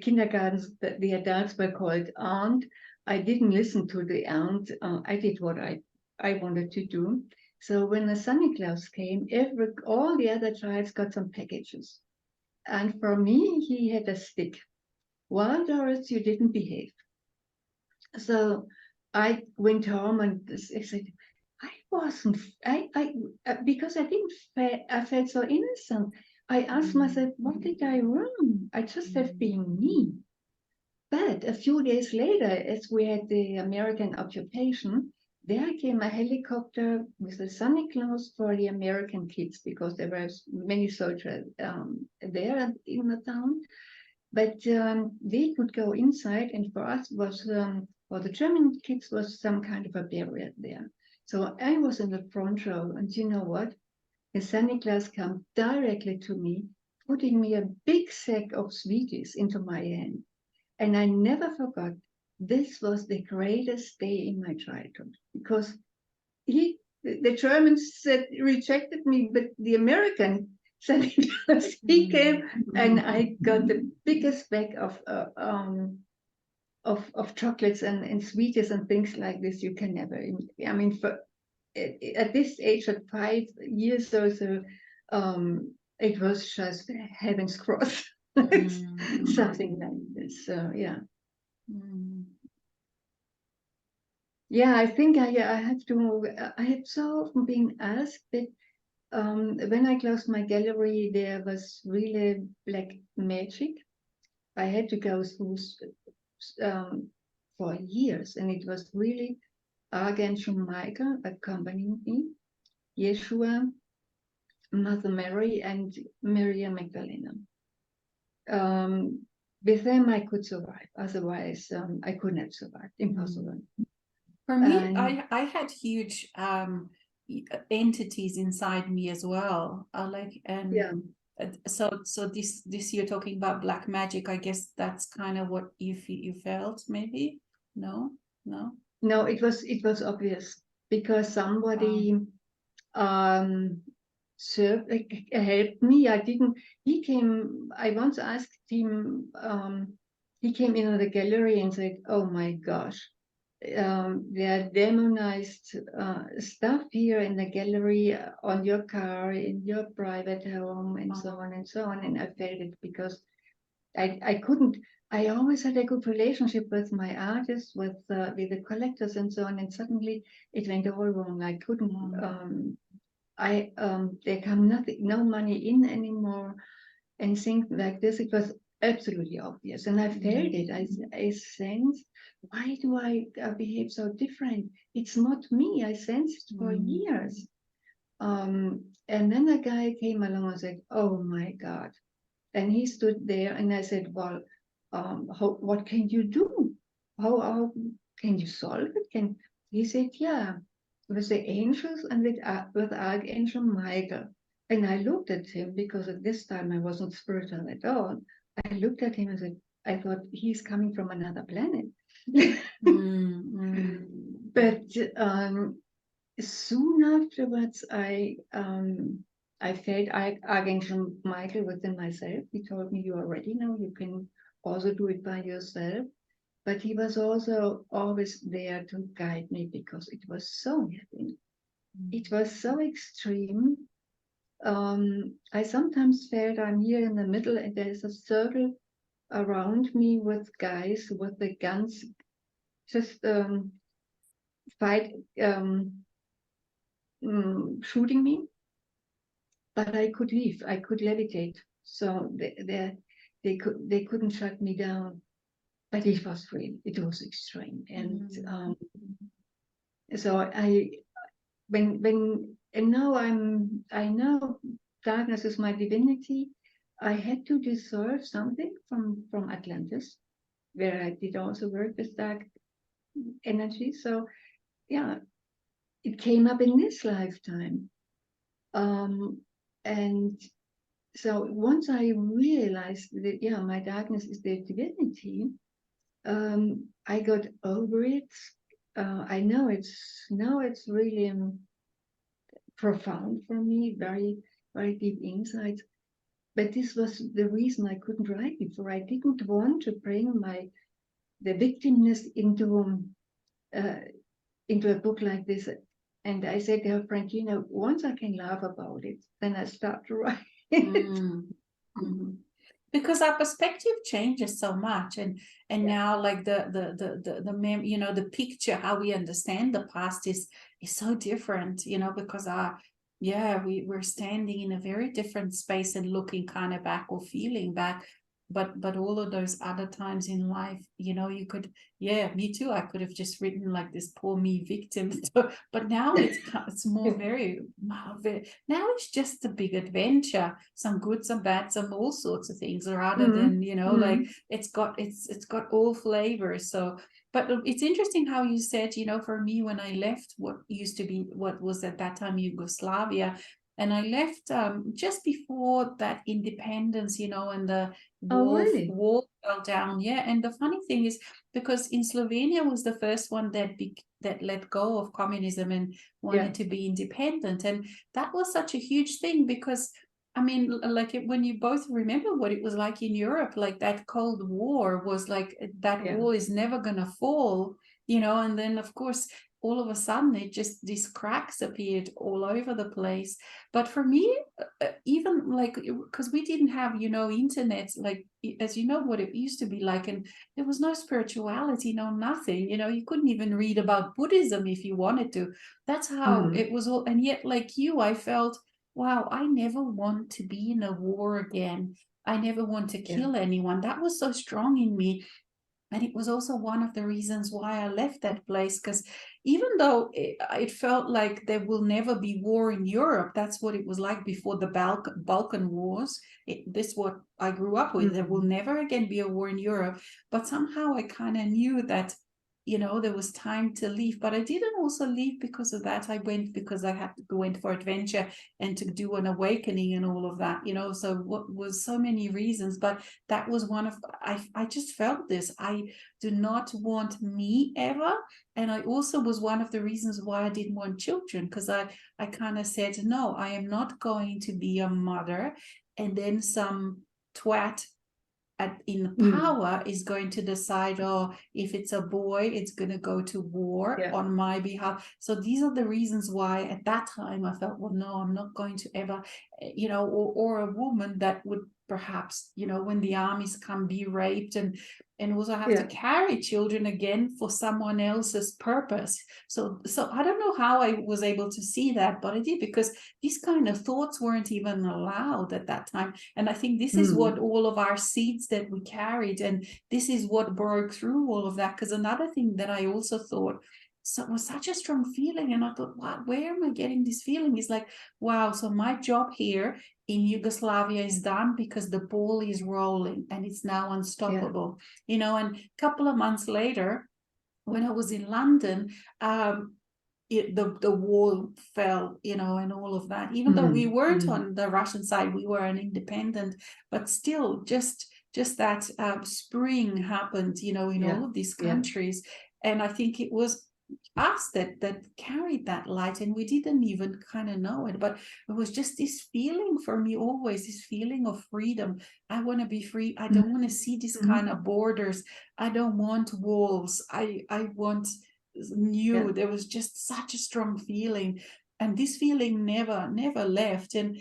kindergartens, the adults were called aunt. I didn't listen to the aunt. I did what I wanted to do. So when the Santa Claus came, all the other childs got some packages. And for me, he had a stick. Well, Doris, you didn't behave. So I went home and I said, because I felt so innocent. I asked myself, what did I wrong? I just have been me. But a few days later, as we had the American occupation, there came a helicopter with a Santa Claus for the American kids, because there were many soldiers there in the town. But they could go inside, and for us for the German kids was some kind of a barrier there. So I was in the front row, and you know what? The Santa Claus came directly to me, putting me a big sack of sweeties into my hand. And I never forgot, this was the greatest day in my childhood, because the Germans rejected me, but the American Santa Claus, he came, and I got the biggest bag of chocolates and sweeties and things like this you can never. I mean, at this age, at 5 years or so, it was just heaven's cross, something like this. So yeah. Yeah, I think I have to. I have so often been asked that when I closed my gallery, there was really black magic. I had to go through for years, and it was really Archangel Michael accompanying me, Yeshua, Mother Mary, and Maria Magdalena. With them, I could survive. Otherwise, I could not survive. Impossible. For me, I had huge entities inside me as well. So this you're talking about black magic. I guess that's kind of what you felt, maybe. No. It was obvious, because somebody helped me. I once asked him. He came into the gallery and said, "Oh my gosh, there are demonized stuff here in the gallery, on your car, in your private home, and so on and so on." And I felt it, because I couldn't. I always had a good relationship with my artists, with the collectors and so on, and suddenly it went all wrong. I couldn't. There come nothing, no money in anymore, and things like this. It was absolutely obvious, and I felt it. I sensed, why do I behave so different? It's not me. I sensed it for years. And then a guy came along and said, "Oh my God." And he stood there, and I said, "Well, what can you do? How can you solve it?" He said, "Yeah, with the angels and with Archangel Michael." And I looked at him, because at this time I wasn't spiritual at all. I looked at him and said, I thought he's coming from another planet. But soon afterwards, I felt Archangel Michael within myself. He told me, you already know, you can also do it by yourself. But he was also always there to guide me, because it was so heavy. It was so extreme. I sometimes felt I'm here in the middle and there's a circle around me with guys with the guns, just shooting me. But I could leave. I could levitate. So they couldn't shut me down. But it was extreme. And so I know darkness is my divinity. I had to dissolve something from Atlantis, where I did also work with dark energy. So yeah, it came up in this lifetime. And so once I realized that, yeah, my darkness is the divinity, I got over it. I know it's really profound for me, very, very deep insight. But this was the reason I couldn't write before. I didn't want to bring the victimness into a book like this. And I said to her, Frank, once I can laugh about it, then I start to write. Because our perspective changes so much, and now, like the picture, how we understand the past is so different, because we're standing in a very different space and looking kind of back or feeling back. But all of those other times in life, you could, me too, I could have just written like this poor me victim. But now it's more now it's just a big adventure, some good, some bad, some all sorts of things, rather than like it's got all flavors. So, but it's interesting how you said, for me, when I left what was at that time Yugoslavia, and I left just before that independence, and the wall fell down. Yeah, and the funny thing is, because in Slovenia was the first one that let go of communism and wanted to be independent, and that was such a huge thing, because I mean, like when you both remember what it was like in Europe, like that Cold War was like that wall is never gonna fall, and then of course all of a sudden these cracks appeared all over the place. But for me, even like, because we didn't have internet, like, as you know what it used to be like, and there was no spirituality, no nothing, you couldn't even read about Buddhism if you wanted to. That's how it was all. And yet, like you, I felt, wow, I never want to be in a war again. I never want to kill anyone. That was so strong in me. And it was also one of the reasons why I left that place, because even though it felt like there will never be war in Europe, that's what it was like before the Balkan Wars. This is what I grew up with. There will never again be a war in Europe. But somehow I kind of knew that, there was time to leave. But I didn't also leave because of that. I went because I had to go in for adventure and to do an awakening and all of that, so what was so many reasons. But that was one of, I just felt this. I do not want me ever. And I also was one of the reasons why I didn't want children, because I kind of said, no, I am not going to be a mother, and then some twat in power is going to decide, if it's a boy, it's going to go to war on my behalf. So these are the reasons why at that time I felt, well, no, I'm not going to ever, or a woman that would perhaps, when the armies come, be raped and also have to carry children again for someone else's purpose. So I don't know how I was able to see that, but I did, because these kind of thoughts weren't even allowed at that time. And I think this is what all of our seeds that we carried, and this is what broke through all of that. Because another thing that I also thought, so it was such a strong feeling, and I thought, wow, where am I getting this feeling? It's like, wow, so my job here in Yugoslavia is done, because the ball is rolling and it's now unstoppable. And a couple of months later, when I was in London, the wall fell, you know, and all of that. Even though we weren't on the Russian side, we were an independent, but still, just that spring happened, you know, in all of these countries. And I think it was us that carried that light, and we didn't even kind of know it, but it was just this feeling for me, always this feeling of freedom. I want to be free. I don't want to see this kind of borders. I don't want walls. I want new. There was just such a strong feeling, and this feeling never left. And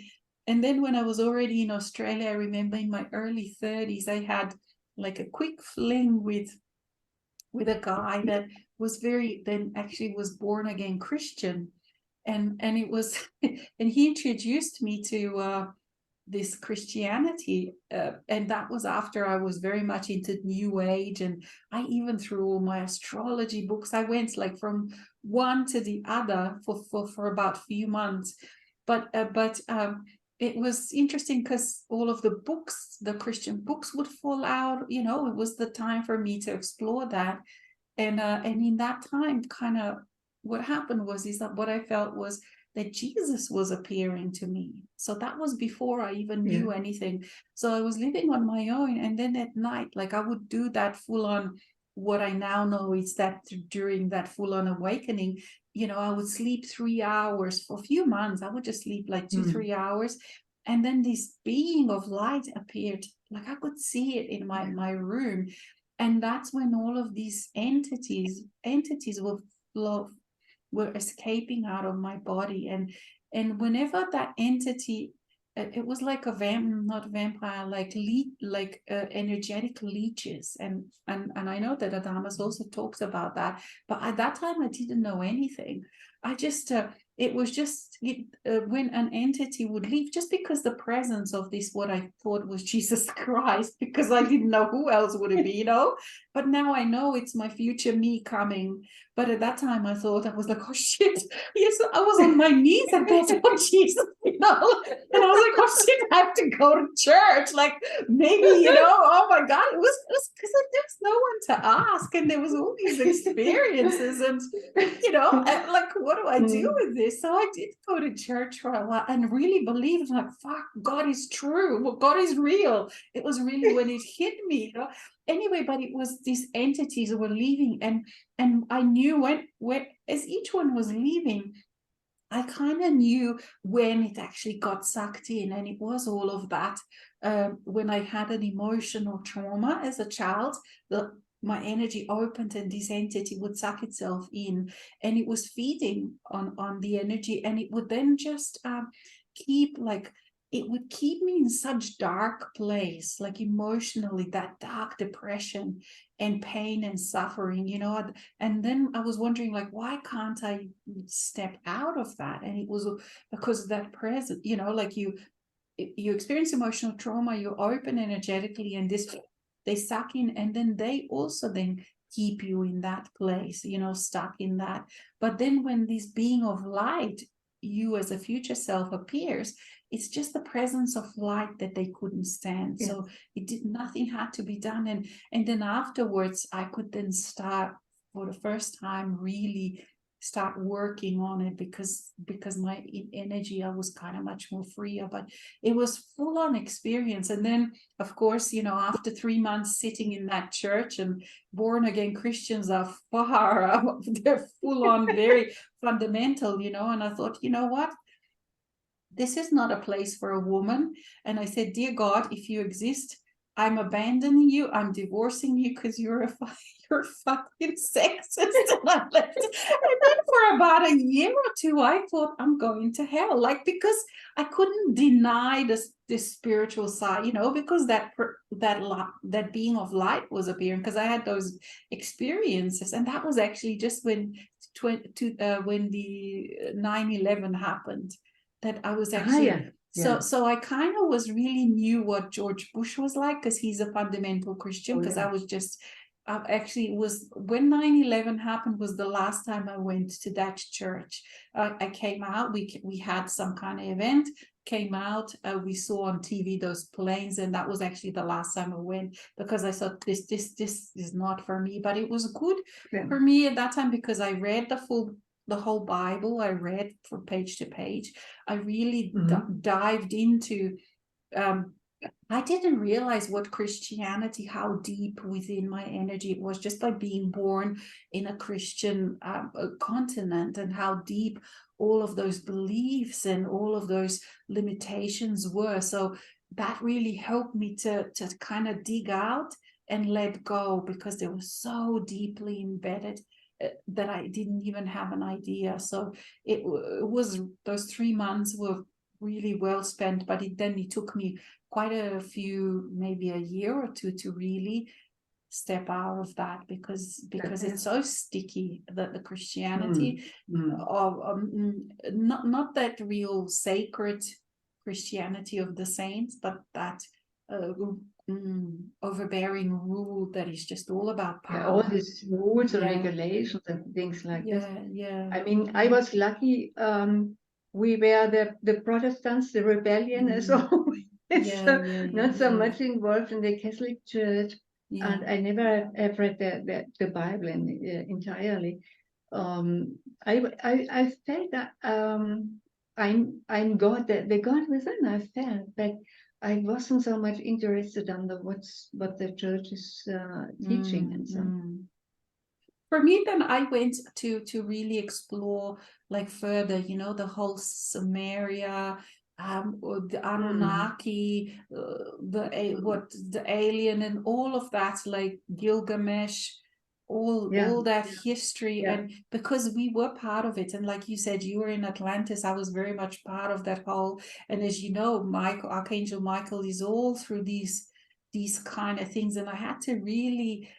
then when I was already in Australia, I remember in my early 30s, I had like a quick fling with a guy that was then actually was born again Christian, and it was and he introduced me to this Christianity, and that was after I was very much into New Age, and I even through all my astrology books, I went like from one to the other for about a few months, but it was interesting because all of the books, the Christian books, would fall out. You know, it was the time for me to explore that, and in that time, kind of what happened was that what I felt was that Jesus was appearing to me. So that was before I even knew anything. So I was living on my own, and then at night, like I would do that full on. What I now know is that during that full on awakening, you know, I would sleep 3 hours for a few months. I would just sleep like 2-3 hours. And then this being of light appeared, like I could see it in my room. And that's when all of these entities were escaping out of my body. And whenever that entity, it was like not vampire, like energetic leeches, and I know that Adamus also talks about that, but at that time I didn't know anything. I just it was just when an entity would leave, just because the presence of this, what I thought was Jesus Christ, because I didn't know who else would it be, you know. But now I know it's my future me coming. But at that time I thought, I was like, oh shit, yes, I was on my knees and begged, oh Jesus, you know. And I was like, oh shit, I have to go to church, like maybe, you know. Oh my God, it was because there was no one to ask, and there was all these experiences, and you know, like, what do I do with this? So I did go to church for a while and really believed, like, fuck, God is true. Well, God is real. It was really when it hit me, you know. Anyway, but it was these entities were leaving, and I knew when as each one was leaving, I kind of knew when it actually got sucked in, and it was all of that. When I had an emotional trauma as a child, my energy opened and this entity would suck itself in, and it was feeding on the energy, and it would then just keep like, it would keep me in such dark place, like emotionally, that dark depression and pain and suffering, you know. And then I was wondering, like, why can't I step out of that? And it was because that present, you know, like you experience emotional trauma, you're open energetically, and they suck in, and then they also then keep you in that place, you know, stuck in that. But then when this being of light, you as a future self, appears, it's just the presence of light that they couldn't stand. Yes. So nothing had to be done. And then afterwards, I could then start for the first time really start working on it, because my energy, I was kind of much more freer, but it was full on experience. And then of course, you know, after 3 months sitting in that church, and born again Christians are far, they're full on very fundamental, you know. And I thought, you know what, this is not a place for a woman. And I said, dear God, if you exist, I'm abandoning you. I'm divorcing you because you're fucking sexist. And I left. And then for about a year or two, I thought, I'm going to hell, like, because I couldn't deny this spiritual side, you know, because that being of light was appearing, because I had those experiences. And that was actually just when the 9/11 happened, that I was actually So I kind of was really knew what George Bush was like, because he's a fundamental Christian, because I was just actually, it was when 9/11 happened was the last time I went to that church. I came out, we had some kind of event, came out, we saw on TV those planes, and that was actually the last time I went, because I thought this is not for me. But it was good for me at that time, because I read the the whole Bible. I read from page to page. I really dived into. I didn't realize what Christianity, how deep within my energy it was, just by being born in a Christian continent, and how deep all of those beliefs and all of those limitations were. So that really helped me to kind of dig out and let go, because they were so deeply embedded that I didn't even have an idea. So it was, those 3 months were really well spent, but then it took me quite a few, maybe a year or two, to really step out of that, because it's so sticky, that the Christianity of not that real sacred Christianity of the saints, but that overbearing rule that is just all about power. All these rules and regulations and things like this. I mean, I was lucky. We were the Protestants, the rebellion as always. Not so much involved in the Catholic Church, and I never have read the Bible entirely. I felt that I'm God, the God within. I felt that I wasn't so much interested on what the church is teaching and so. For me, then I went to really explore like further, you know, the whole Samaria, or the Anunnaki, the alien, and all of that, like Gilgamesh, all that history. And because we were part of it, and like you said, you were in Atlantis, I was very much part of that whole. And as you know, Archangel Michael is all through these kind of things, and I had to really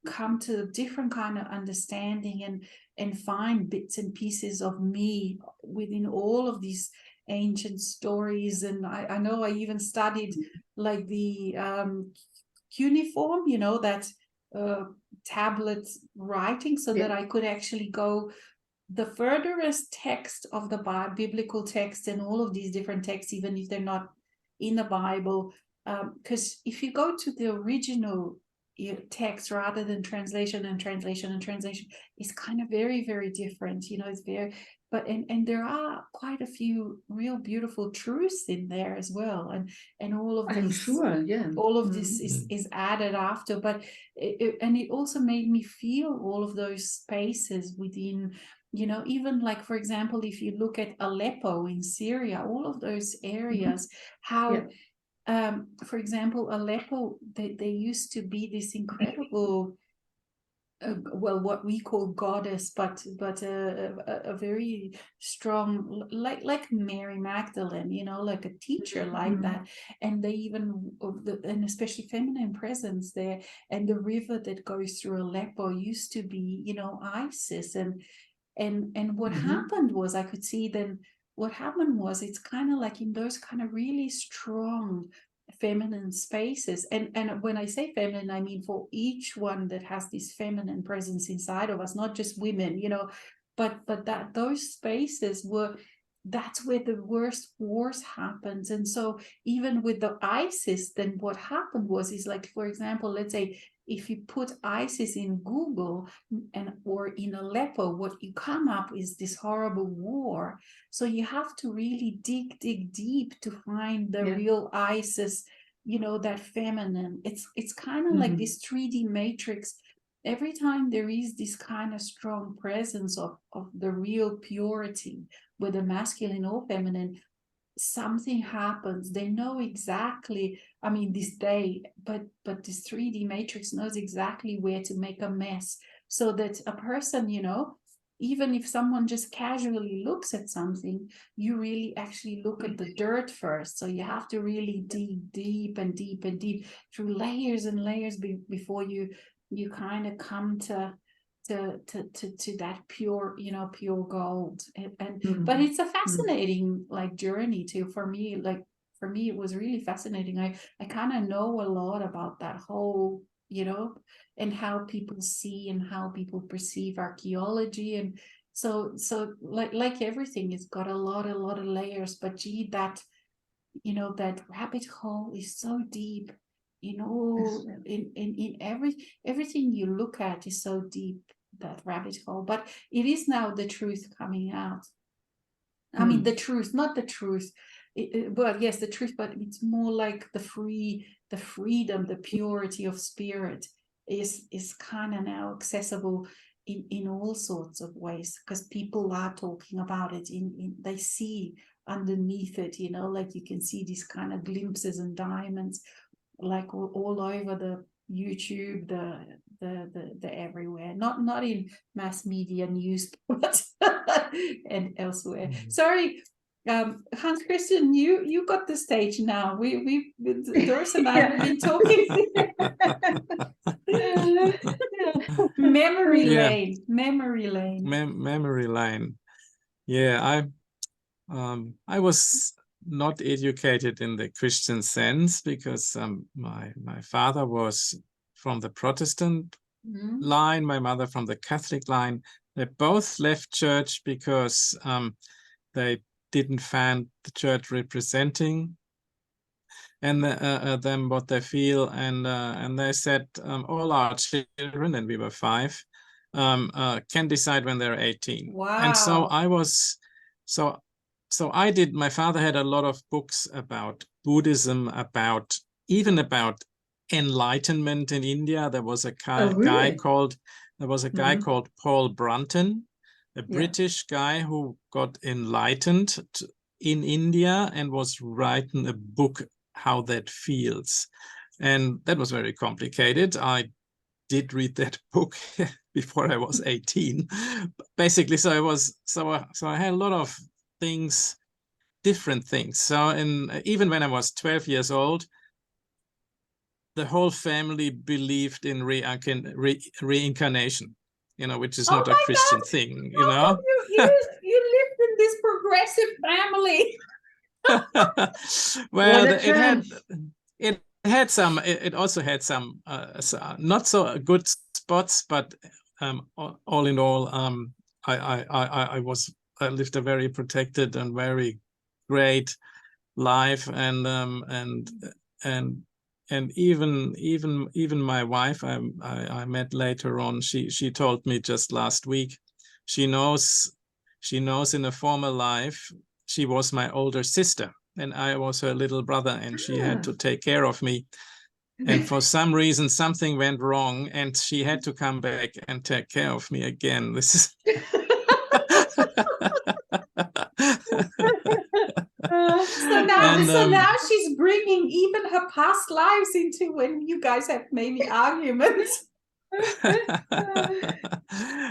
come to a different kind of understanding and find bits and pieces of me within all of these ancient stories. And I know I even studied like the cuneiform, you know, that tablet writing, so that I could actually go the furthest text of the biblical text and all of these different texts, even if they're not in the Bible, because if you go to the original text rather than translation is kind of very, very different, you know. It's very, but and there are quite a few real beautiful truths in there as well, and all of this, all of this is added after. But it also made me feel all of those spaces within, you know, even like, for example, if you look at Aleppo in Syria, all of those areas, how for example, Aleppo, they used to be this incredible, well, what we call goddess, but a very strong, like Mary Magdalene, you know, like a teacher like that. And they even, and especially feminine presence there. And the river that goes through Aleppo used to be, you know, Isis. And what happened was, I could see then, what happened was, it's kind of like in those kind of really strong feminine spaces, and when I say feminine, I mean for each one that has this feminine presence inside of us, not just women, you know, but that those spaces were, that's where the worst wars happens. And so even with the ISIS, then what happened was, is like, for example, let's say if you put ISIS in Google or in Aleppo, what you come up is this horrible war. So you have to really dig deep to find the real ISIS, you know, that feminine. It's kind of like this 3D matrix. Every time there is this kind of strong presence of the real purity, whether masculine or feminine, something happens. They know exactly, I mean, this day, but this 3D matrix knows exactly where to make a mess, so that a person, you know, even if someone just casually looks at something, you really actually look at the dirt first. So you have to really dig deep and deep and deep through layers and layers before you kind of come to that pure, you know, pure gold. And but it's a fascinating like journey too for me. Like for me, it was really fascinating. I kind of know a lot about that whole, you know, and how people see and how people perceive archaeology. And so like everything, it's got a lot of layers. But gee, that, you know, that rabbit hole is so deep, you know, in everything you look at is so deep, rabbit hole. But it is now the truth coming out. I mean, the truth, not the truth. Well, yes, the truth, but it's more like the freedom, the purity of spirit is kind of now accessible in all sorts of ways, because people are talking about it. They see underneath it, you know, like you can see these kind of glimpses and diamonds, like all over the YouTube, the everywhere, not in mass media news, but and elsewhere. Sorry, Hans Christian, you got the stage now. We Doris and I have been talking. Memory lane. Memory lane. Yeah, I was not educated in the Christian sense, because my father was from the Protestant line, my mother from the Catholic line. They both left church because they didn't find the church representing and them what they feel, and they said all our children, and we were 5, can decide when they're 18. Wow. And so I was so I did. My father had a lot of books about Buddhism, even about enlightenment in India. There was a guy called Paul Brunton, a British guy who got enlightened in India and was writing a book how that feels, and that was very complicated. I did read that book before I was 18, basically. So I had a lot of things, different things. So even when I was 12 years old, the whole family believed in reincarnation, you know, which is not a Christian thing, you know. You lived in this progressive family. Well, it also had some not so good spots, but all in all, I lived a very protected and very great life, and even my wife I met later on, she told me just last week, she knows in a former life she was my older sister and I was her little brother, and she had to take care of me. And for some reason, something went wrong, and she had to come back and take care of me again. This is. So now she's bringing even her past lives into when you guys have maybe arguments.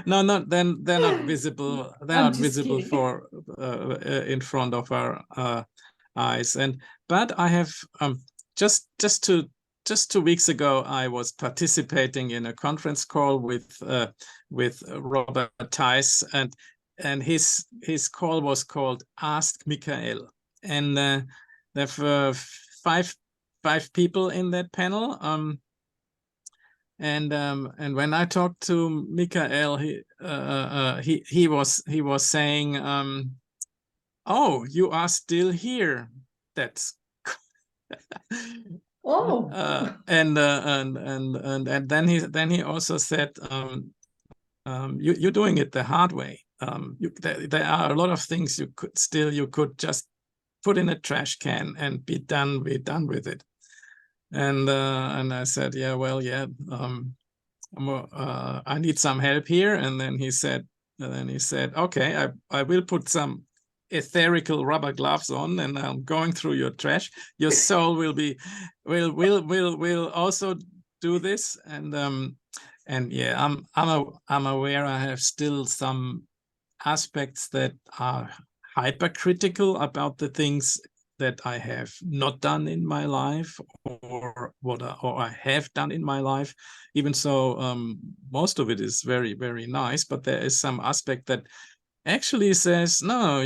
No, they're not visible. They're not visible kidding. for in front of our eyes. But I have just 2 weeks ago, I was participating in a conference call with Robert Theis, and his call was called Ask Michael, and there were 5 people in that panel. And when I talked to Michael, he was saying, "Oh, you are still here. That's." And then he also said, "You're doing it the hard way. There are a lot of things you could just put in a trash can and be done with it." And I said, "Yeah, well, yeah, I need some help here." And then he said, "Okay, I will put some etherical rubber gloves on, and I'm going through your trash. Your soul will also do this." And yeah, I'm aware I have still some aspects that are hypercritical about the things that I have not done in my life, or I have done in my life. Even so, most of it is very, very nice, but there is some aspect that actually says, no,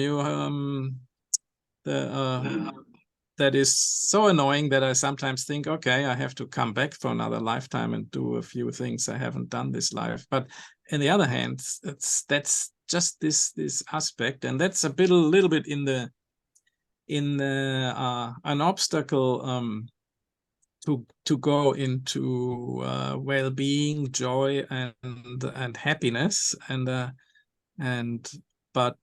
that is so annoying that I sometimes think, okay, I have to come back for another lifetime and do a few things I haven't done this life. But on the other hand, that's just this aspect, and that's a little bit in an obstacle to go into well-being, joy, and happiness, but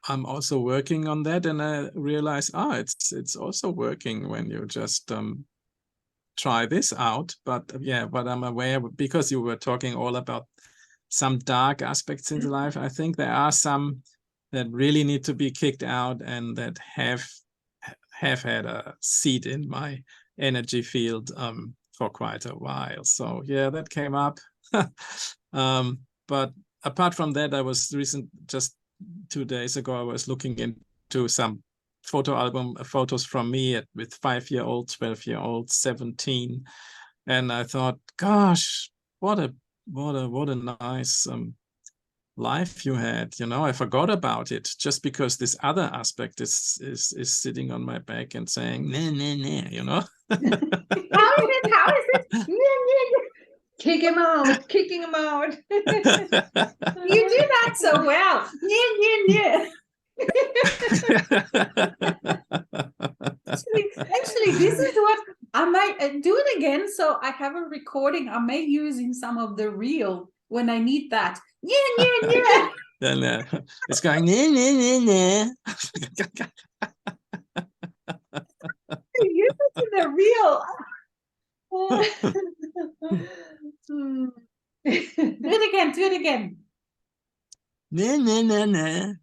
I'm also working on that, and I realize it's also working when you just try this out. But yeah, but I'm aware, because you were talking all about some dark aspects in the life, I think there are some that really need to be kicked out, and that have had a seat in my energy field for quite a while. So yeah, that came up. But apart from that, I was just 2 days ago, I was looking into some photo album photos from me with 5-year-old, 12-year-old, 17, and I thought, gosh, what a nice life you had. I forgot about it just because this other aspect is sitting on my back and saying nah, nah, nah, How is it? Kicking him out. You do that so well. Actually, this is what I might do it again. So I have a recording I may use in some of the reel when I need that. Then it's going nah. Use it in the reel. Do it again. Nah.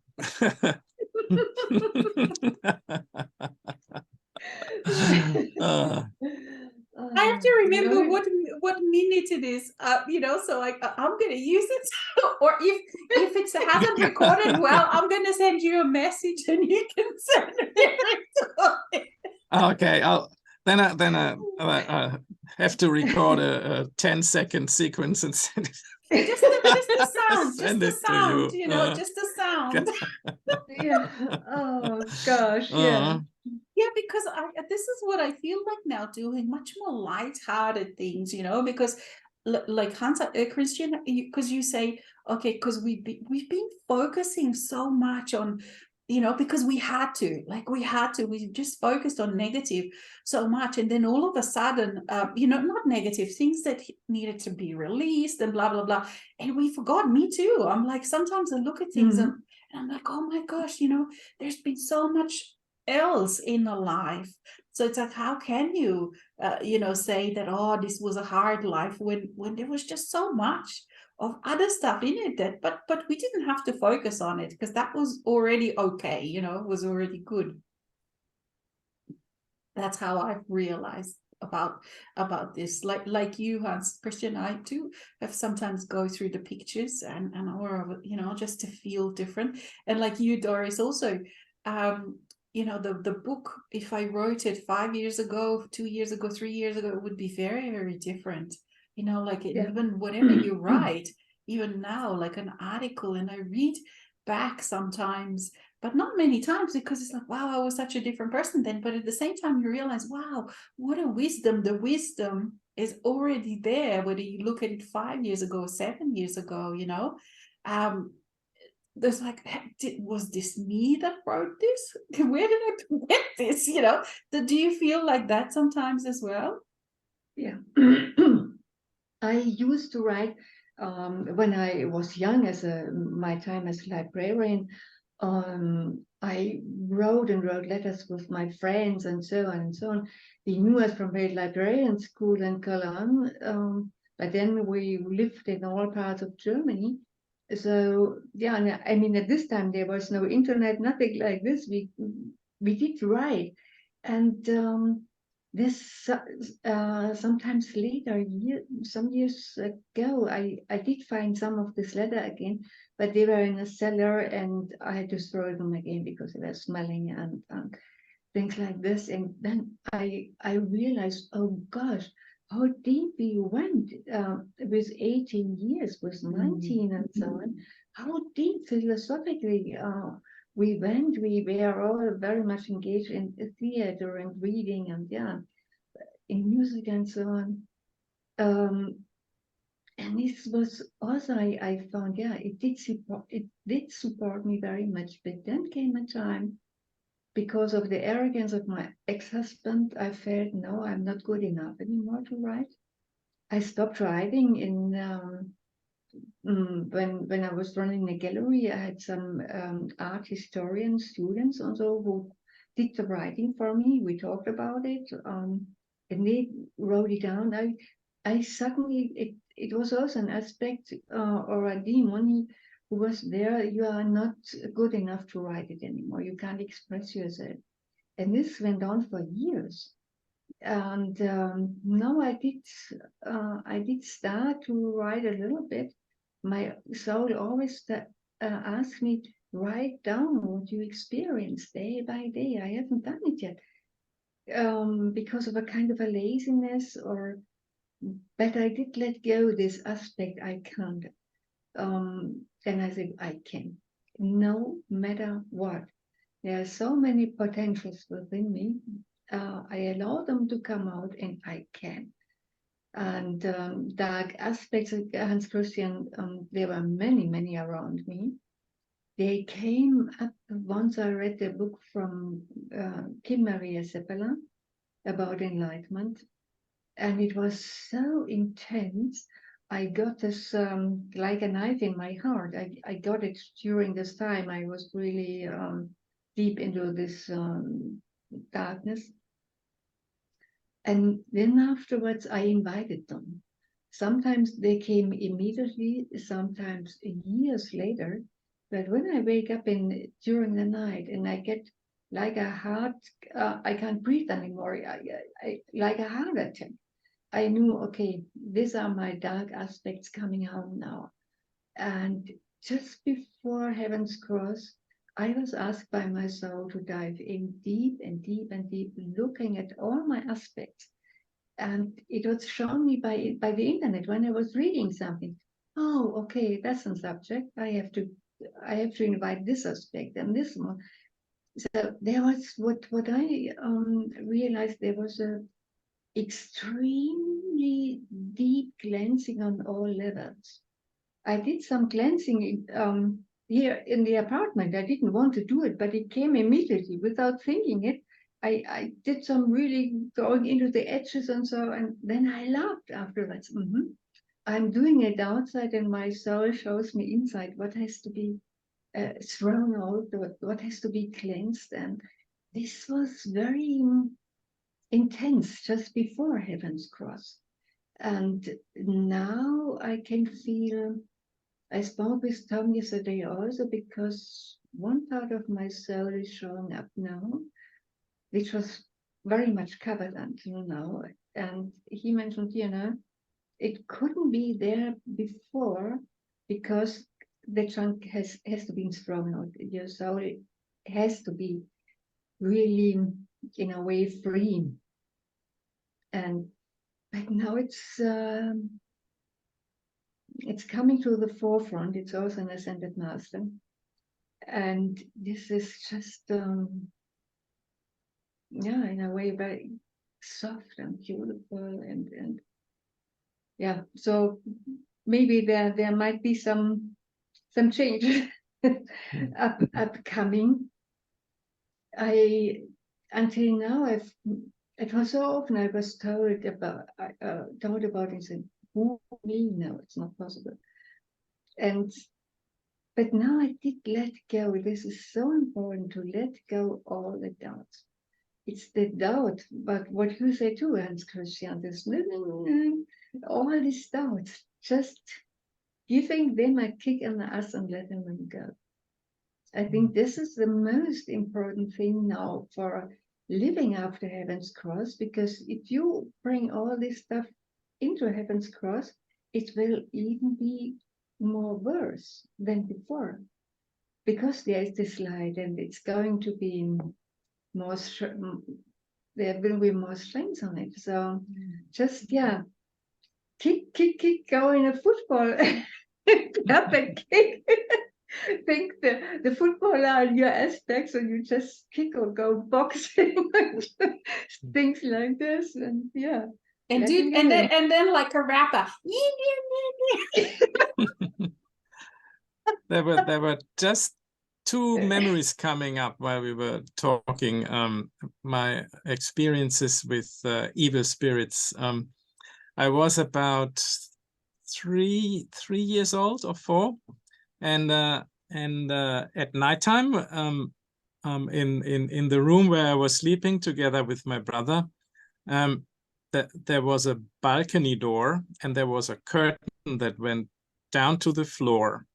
I have to remember what minute it is, so I'm gonna use it. Or if it hasn't recorded well, I'm gonna send you a message and you can send it. Okay, I have to record a 10-second sequence and send it. Just the sound, Send just the it to sound, you. just the sound. Yeah. Oh gosh. Yeah. Yeah, because this is what I feel like now, doing much more light-hearted things, because like Hans, Christian, because you say, okay, because we've been focusing so much on, because we just focused on negative so much, and then all of a sudden, not negative things that needed to be released and blah blah blah, and we forgot. Me too. I'm like, sometimes I look at things and I'm like, oh my gosh, there's been so much else in a life. So it's like, how can you say that, oh, this was a hard life, when there was just so much of other stuff in it, that but we didn't have to focus on it, because that was already okay, was already good. That's how I've realized about this, like you, Hans Christian. I too have sometimes go through the pictures and or just to feel different, and like you, Doris, also the book, if I wrote it 5 years ago, 2 years ago, 3 years ago, it would be very, very different. Even whatever you write, even now, like an article, and I read back sometimes, but not many times, because it's like, wow, I was such a different person then. But at the same time, you realize, wow, what a wisdom. The wisdom is already there, whether you look at it 5 years ago, 7 years ago, there's like, was this me that wrote this? Where did I get this? Do you feel like that sometimes as well? Yeah. I used to write when I was young, my time as a librarian. I wrote letters with my friends and so on and so on. We knew us from the librarian school in Cologne, but then we lived in all parts of Germany. So yeah, I mean, at this time there was no internet, nothing like this. We did write, and this sometimes later, some years ago, I did find some of this letter again, but they were in a cellar, and I had to throw them again because they were smelling and things like this. And then I realized, oh gosh, how deep we went with 18 years, with 19 and so on. How deep philosophically we went. We were all very much engaged in theater and reading and in music and so on. And this was also, I found, it did support me very much. But then came a time because of the arrogance of my ex-husband, I felt, no, I'm not good enough anymore to write. I stopped writing when I was running a gallery. I had some art historian students also who did the writing for me. We talked about it, and they wrote it down. I suddenly, it was also an aspect or a demon who was there. You are not good enough to write it anymore. You can't express yourself. And this went on for years. And now I did start to write a little bit. My soul always asked me, write down what you experience day by day. I haven't done it yet because of a kind of a laziness, but I did let go this aspect. I can't. And I said, I can, no matter what. There are so many potentials within me. I allow them to come out, and I can. And dark aspects of Hans Christian, there were many, many around me. They came up once I read a book from Kim Maria Seppala about enlightenment, and it was so intense. I got this like a knife in my heart. I got it during this time. I was really deep into this darkness. And then afterwards, I invited them. Sometimes they came immediately, sometimes years later. But when I wake up during the night and I get like a heart, I can't breathe anymore, like a heart attack. I knew, okay, these are my dark aspects coming out now. And just before Heaven's Cross, I was asked by my soul to dive in deep and deep and deep, looking at all my aspects. And it was shown me by the internet when I was reading something. Oh, okay, that's a subject. I have to invite this aspect and this one. So there was what I realized, there was a extremely deep cleansing on all levels. I did some cleansing here in the apartment. I didn't want to do it, but it came immediately without thinking it. I did some really going into the edges and so, and then I laughed afterwards. I'm doing it outside, and my soul shows me inside what has to be thrown out, what has to be cleansed. And this was very intense just before Heaven's Cross. And now I can feel, I spoke with Tom yesterday also, because one part of my soul is showing up now, which was very much covered until now. And he mentioned, it couldn't be there before because the chunk has to be thrown out. Your soul has to be really, in a way, free. But now it's coming to the forefront. It's also an ascended master. And this is just, in a way, very soft and beautiful. And yeah, so maybe there might be some change upcoming. Until now, it was so often I was told about it and said, who me? No, it's not possible. But now I did let go. This is so important, to let go all the doubts. It's the doubt, but what you say too, Hans Christian, this all these doubts, just giving them a kick in the ass and letting them go. I think this is the most important thing now for living after Heaven's Cross, because if you bring all this stuff into Heaven's Cross, it will even be more worse than before, because there is this light, and it's going to be more, there will be more strength on it. So just, kick, go in a football. Have a kick. Think the footballer are your aspects, and you just kick or go boxing, things like this, and and do and then like a rapper. There were just two memories coming up while we were talking. My experiences with evil spirits. I was about three years old or 4, and at nighttime, in the room where I was sleeping together with my brother, there was a balcony door, and there was a curtain that went down to the floor,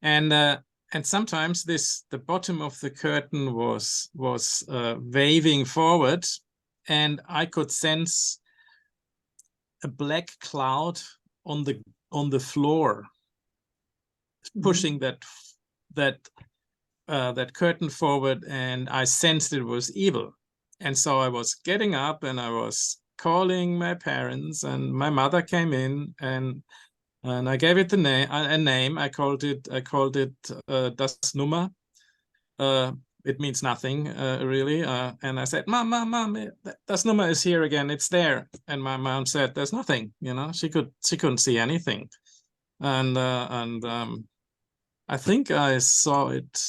and sometimes the bottom of the curtain was waving forward, and I could sense a black cloud on the floor, pushing that curtain forward, and I sensed it was evil. And so I was getting up and I was calling my parents, and my mother came in, and I gave it a name. I called it Das Nummer. It means nothing, really. And I said, Mom, Das Nummer is here again. It's there. And my mom said, there's nothing. She couldn't see anything. And I think I saw it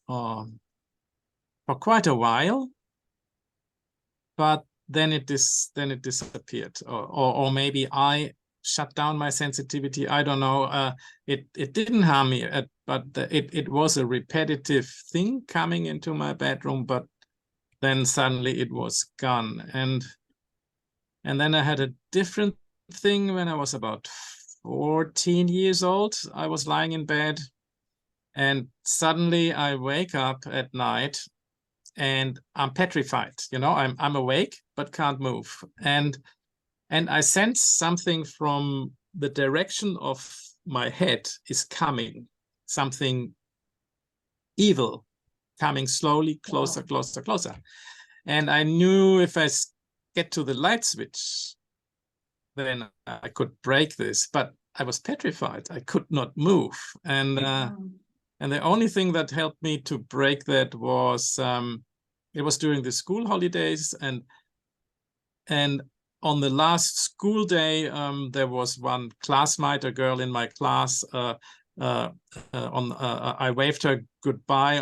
for quite a while, but then it disappeared, or maybe I shut down my sensitivity. I don't know. It didn't harm me, but it was a repetitive thing coming into my bedroom. But then suddenly it was gone, and then I had a different thing when I was about 14 years old. I was lying in bed, and suddenly I wake up at night, and I'm petrified. I'm awake but can't move, and I sense something from the direction of my head is coming, something evil, coming slowly closer, closer, closer. And I knew if I get to the light switch, then I could break this, but I was petrified. I could not move. And the only thing that helped me to break that was, it was during the school holidays, and on the last school day, there was one classmate, a girl in my class. I waved her goodbye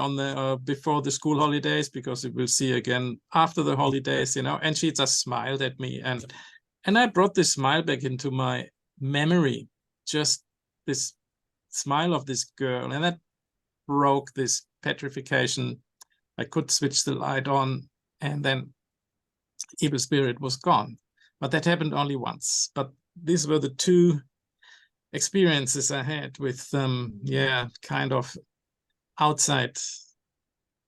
before the school holidays, because we will see again after the holidays, and she just smiled at me, and I brought this smile back into my memory, just this smile of this girl, and that broke this petrification. I could switch the light on, and then evil spirit was gone. But that happened only once. But these were the two experiences I had with kind of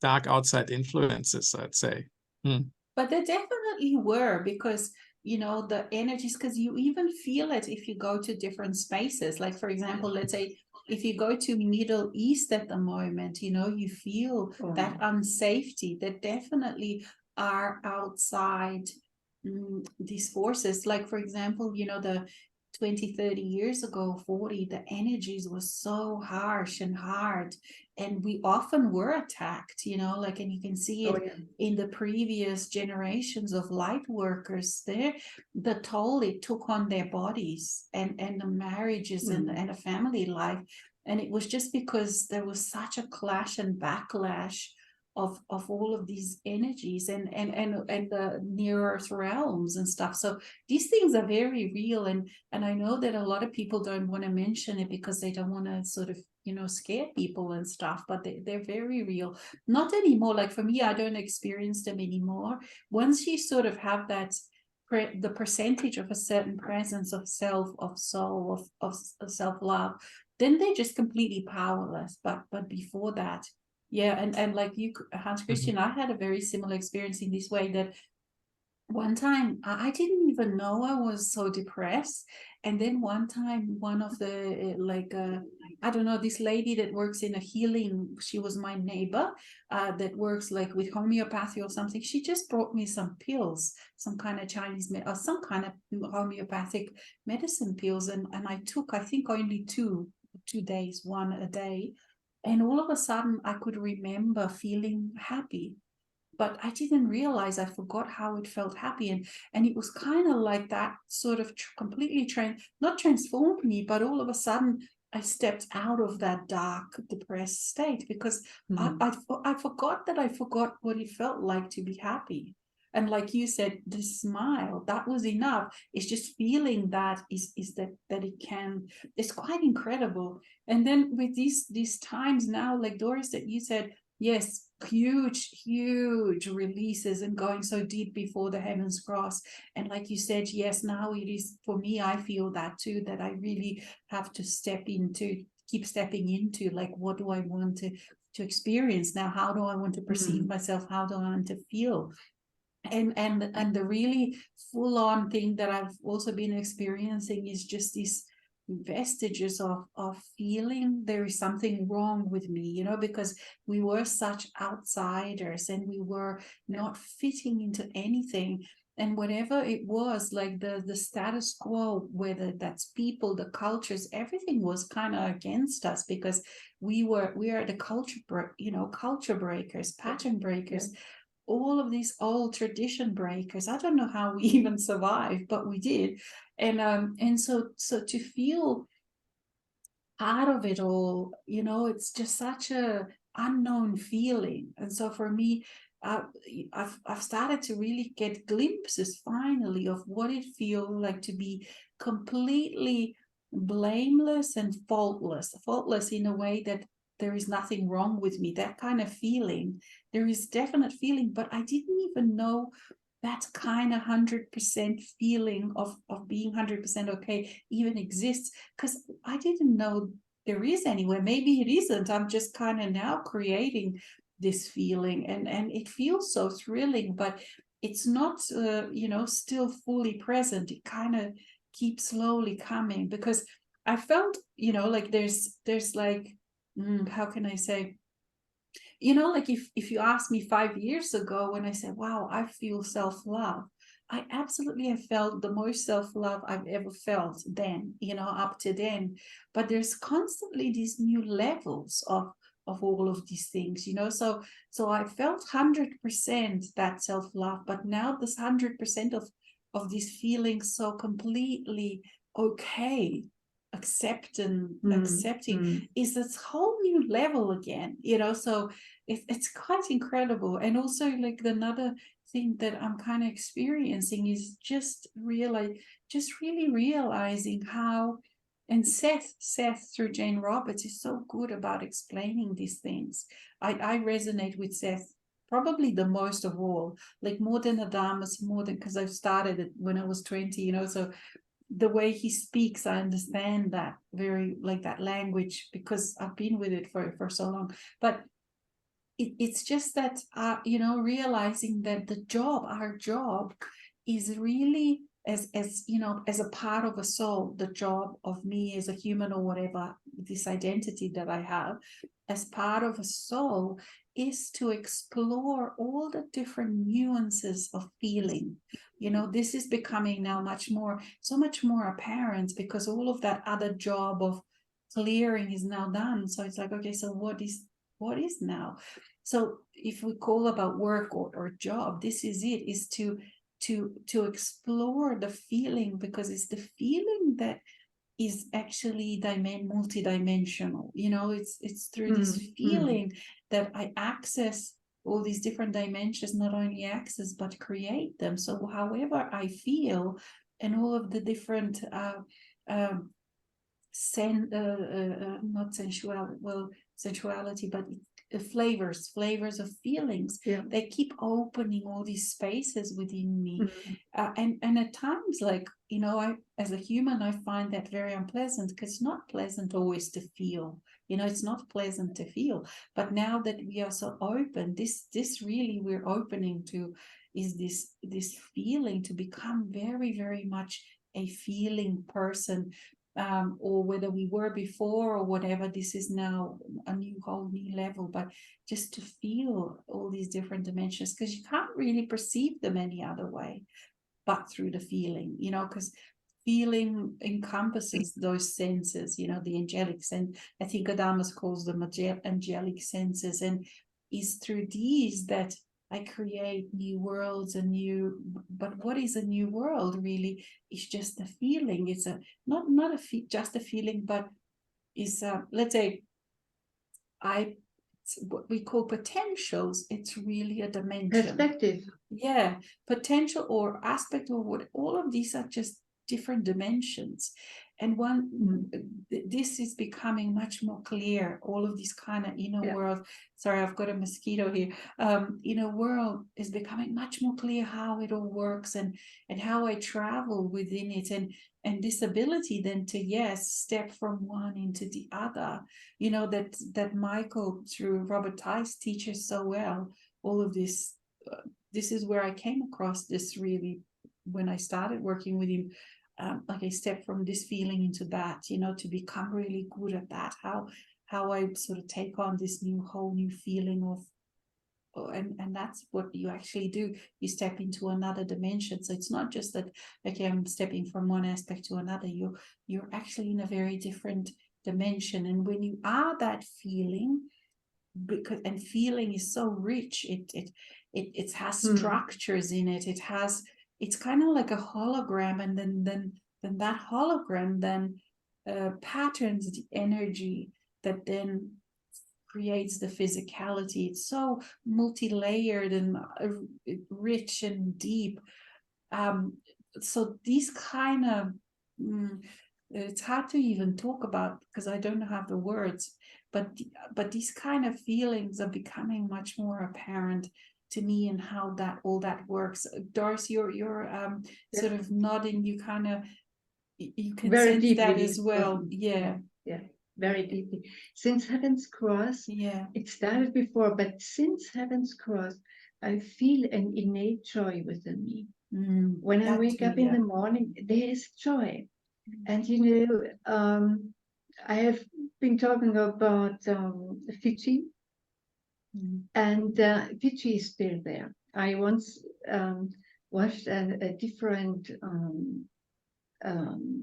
dark outside influences, I'd say. But there definitely were, because the energies, because you even feel it if you go to different spaces. Like, for example, let's say if you go to Middle East at the moment, you feel that unsafety. That definitely are outside these forces. Like, for example, the 20, 30 years ago, 40, the energies were so harsh and hard, and we often were attacked, and you can see it in the previous generations of light workers there, the toll it took on their bodies and the marriages and a family life. And it was just because there was such a clash and backlash of all of these energies and the near earth realms and stuff. So these things are very real, and I know that a lot of people don't want to mention it because they don't want to sort of scare people and stuff, but they're very real. Not anymore. Like, for me, I don't experience them anymore. Once you sort of have that the percentage of a certain presence of self, of soul, of self-love, then they're just completely powerless. But before that, and like you, Hans Christian, I had a very similar experience in this way, that one time I didn't even know I was so depressed. And then one time, one of the I don't know, this lady that works in a healing, she was my neighbor, that works like with homeopathy or something. She just brought me some pills, some kind of Chinese or some kind of homeopathic medicine pills, and I took, I think, only two days, one a day. And all of a sudden, I could remember feeling happy, but I didn't realize, I forgot how it felt happy. And it was kind of like that sort of completely not transformed me, but all of a sudden, I stepped out of that dark, depressed state, because I forgot that I forgot what it felt like to be happy. And like you said, the smile, that was enough. It's just feeling that is that it can, it's quite incredible. And then with these times now, like Doris, that you said, yes, huge releases and going so deep before the heavens cross. And like you said, yes, now it is, for me, I feel that too, that I really have to keep stepping into, like, what do I want to experience now? How do I want to perceive myself? How do I want to feel? And the really full-on thing that I've also been experiencing is just these vestiges of feeling there is something wrong with me, you know, because we were such outsiders and we were not fitting into anything. And whatever it was, like the status quo, whether that's people, the cultures, everything was kind of against us, because we are the culture breakers, pattern breakers. All of these old tradition breakers. I don't know how we even survived, but we did. And so to feel part of it all, you know, it's just such a unknown feeling. And so for me, I've started to really get glimpses finally of what it feels like to be completely blameless and faultless in a way that there is nothing wrong with me. That kind of feeling, there is definite feeling, but I didn't even know that kind of 100% feeling of being 100% okay even exists, because I didn't know there is anywhere. Maybe it isn't. I'm just kind of now creating this feeling, and it feels so thrilling, but it's not still fully present. It kind of keeps slowly coming, because I felt, like there's like, how can I say, like if you asked me 5 years ago, when I said, wow, I feel self-love, I absolutely have felt the most self-love I've ever felt then, up to then. But there's constantly these new levels of all of these things, so I felt 100% that self-love, but now this 100% of these feelings so completely okay, accepting is this whole new level again, so it's quite incredible. And also, like, another thing that I'm kind of experiencing is just really realizing how, and Seth through Jane Roberts is so good about explaining these things. I resonate with Seth probably the most of all, like more than Adamus, more than, because I've started it when I was 20, so the way he speaks, I understand that very, like, that language, because I've been with it for so long. But it's just that, realizing that our job is really, as as a part of a soul, the job of me as a human, or whatever, this identity that I have as part of a soul, is to explore all the different nuances of feeling. This is becoming now so much more apparent, because all of that other job of clearing is now done. So it's like, okay, so what is now? So if we call about work or job, this is it, is to explore the feeling, because it's the feeling that is actually multidimensional. It's through this feeling that I access all these different dimensions, not only access but create them. So however I feel, and all of the different not sensuality, but flavors of feelings, they keep opening all these spaces within me. And at times, like, I, as a human, I find that very unpleasant, because it's not pleasant always to feel. It's not pleasant to feel. But now that we are so open, this really we're opening to, is this feeling, to become very, very much a feeling person. Or whether we were before or whatever, this is now a whole new level. But just to feel all these different dimensions, because you can't really perceive them any other way but through the feeling, because feeling encompasses those senses, the angelic sense. I think Adamus calls them angelic senses, and is through these that I create new worlds but what is a new world really? It's just a feeling. It's not just a feeling, but let's say, what we call potentials. It's really a dimension. Perspective. Yeah, potential or aspect, or what, all of these are just different dimensions. And this is becoming much more clear. All of these kind of inner world. Sorry, I've got a mosquito here. Inner world is becoming much more clear how it all works, and how I travel within it, and this ability then to step from one into the other. That Michael through Robert Tice teaches so well. All of this. This is where I came across this really when I started working with him. Like I stepped from this feeling into that, to become really good at that. How I sort of take on this whole new feeling of, and that's what you actually do. You step into another dimension. So it's not just that, okay, I'm stepping from one aspect to another. You're actually in a very different dimension. And when you are that feeling, and feeling is so rich, it has structures in it. It's kind of like a hologram, and then that hologram then patterns the energy that then creates the physicality. It's so multi-layered and rich and deep. So these kind of it's hard to even talk about because I don't have the words, but these kind of feelings are becoming much more apparent to me, and how that all that works. Doris, you're sort of nodding. You kind of you can very sense deeply that as well. Yeah, very deeply. Since Heaven's Cross, it started before, but since Heaven's Cross, I feel an innate joy within me. When I wake up in the morning, there is joy. And I have been talking about Fiji, and Fiji is still there. I once watched a different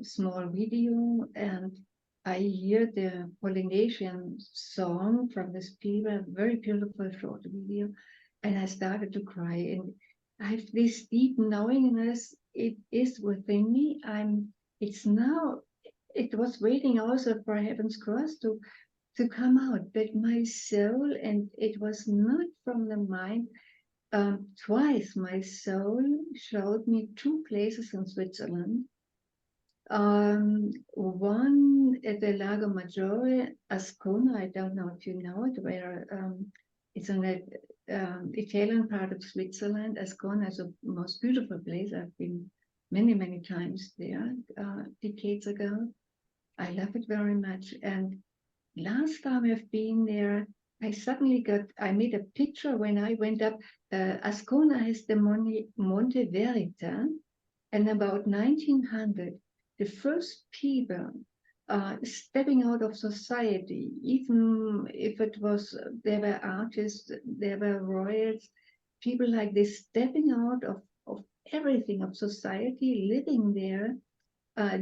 small video, and I hear the Polynesian song from the speaker, very beautiful short video, and I started to cry. And I have this deep knowingness, it is within me. It was waiting also for Heaven's Cross to come out, but my soul, and it was not from the mind. Twice my soul showed me two places in Switzerland. One at the Lago Maggiore, Ascona. I don't know if you know it, where it's in the Italian part of Switzerland. Ascona is the most beautiful place. I've been many times there decades ago. I love it very much. And last time I've been there, I made a picture when I went up. Ascona has the Monte Verita, and about 1900, the first people stepping out of society, even if there were artists, there were royals, people like this stepping out of everything of society, living there,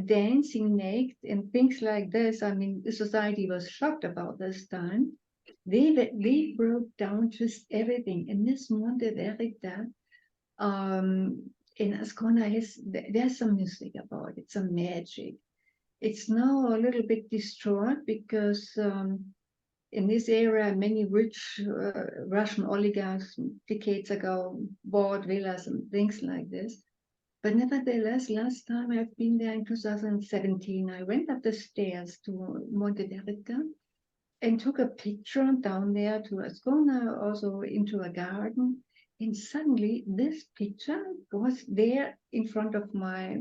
dancing naked and things like this. I mean, the society was shocked about this time. They broke down just everything. And this Monte Verita, in Ascona, there's some music about it, some magic. It's now a little bit destroyed because in this area, many rich Russian oligarchs decades ago bought villas and things like this. But nevertheless, last time I've been there in 2017, I went up the stairs to Monte Verita and took a picture down there to Ascona, also into a garden. And suddenly this picture was there in front of my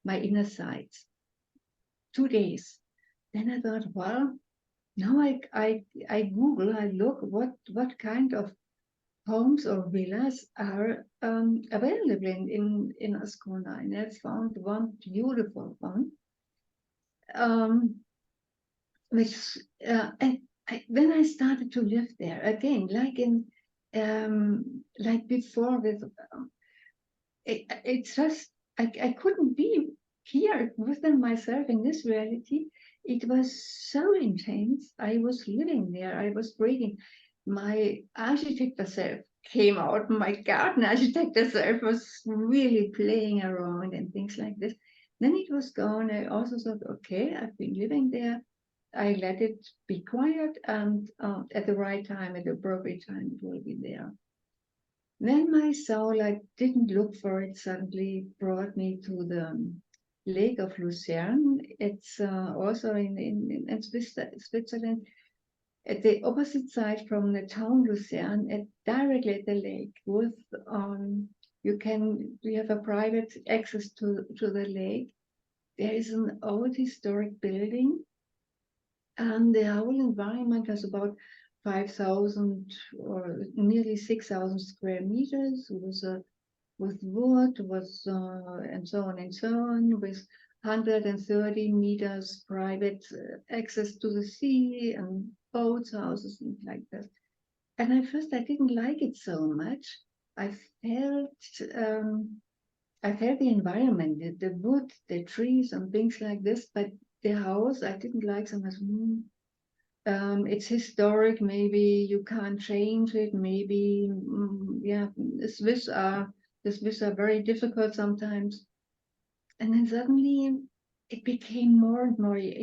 inner sights. 2 days. Then I thought, well, now I Google, I look what kind of homes or villas are available in Ascona, and I found one beautiful one, then I started to live there again, like before. With it's just I couldn't be here within myself in this reality. It was so intense. I was living there. I was breathing. My architect self came out. My garden architect self was really playing around and things like this. Then it was gone. I also thought, okay, I've been living there I let it be quiet, and at the right time, at the appropriate time, it will be there. Then my soul, I didn't look for it, suddenly brought me to the Lake of Lucerne. It's also in Switzerland, at the opposite side from the town Lucerne, directly at the lake. With you have a private access to the lake. There is an old historic building, and the whole environment has about 5,000 or nearly 6,000 square meters with wood, and so on and so on, with 130 meters private access to the sea and boats, houses, things like that. And at first, I didn't like it so much. I felt the environment, the wood, the trees, and things like this, but the house I didn't like so much. It's historic. Maybe you can't change it. Maybe the Swiss are very difficult sometimes. And then suddenly it became more and more. I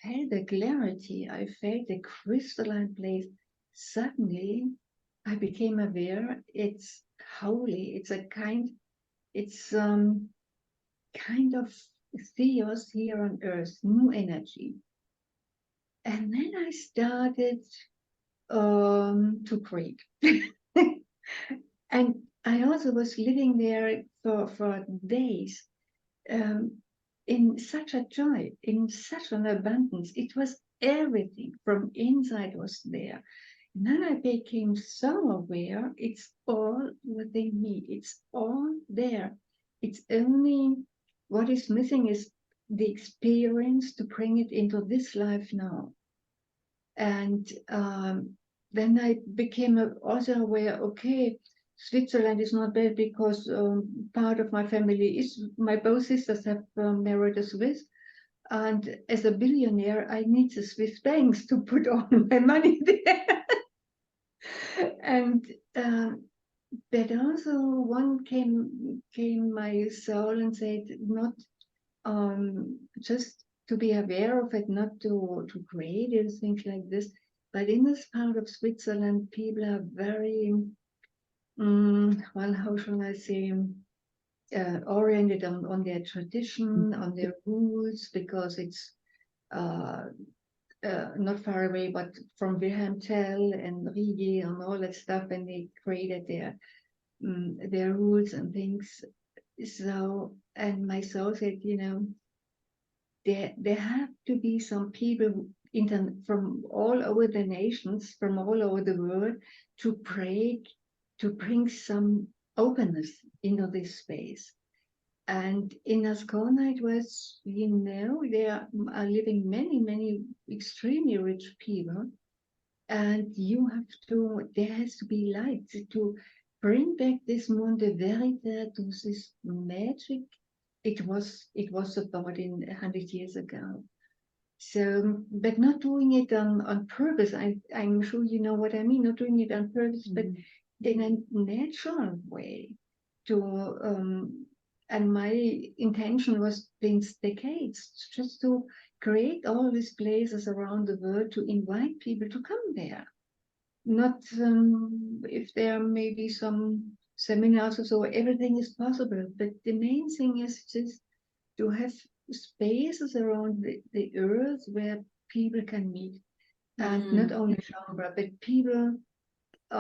felt the clarity. I felt the crystalline place. Suddenly, I became aware it's holy. It's kind of theos here on earth, new energy. And then I started to create. And I also was living there for days in such a joy, in such an abundance. It was everything from inside was there. And then I became so aware it's all within me. It's all there. It's only what is missing is the experience to bring it into this life now. And then I became also aware, okay, Switzerland is not bad because part of my family my both sisters have married a Swiss. And as a billionaire, I need the Swiss banks to put all my money there. And but also one came my soul and said, not just to be aware of it, not to create it, things like this. But in this part of Switzerland, people are very, well, how shall I say, oriented on their tradition, on their rules, because it's not far away, but from Wilhelm Tell and Rigi and all that stuff, and they created their rules and things. So, and my soul said, there have to be some people from all over the nations, from all over the world, to bring some openness into this space. And in Ascona, it was, there are living many, many extremely rich people. And there has to be light to bring back this Monde Verite, to this magic. It was about 100 years ago. So, but not doing it on purpose. I'm sure you know what I mean. Not doing it on purpose, but in a natural way. And my intention was since decades just to create all these places around the world to invite people to come there. Not if there may be some seminars or so, everything is possible. But the main thing is just to have spaces around the earth where people can meet. And not only Shaumbra, but people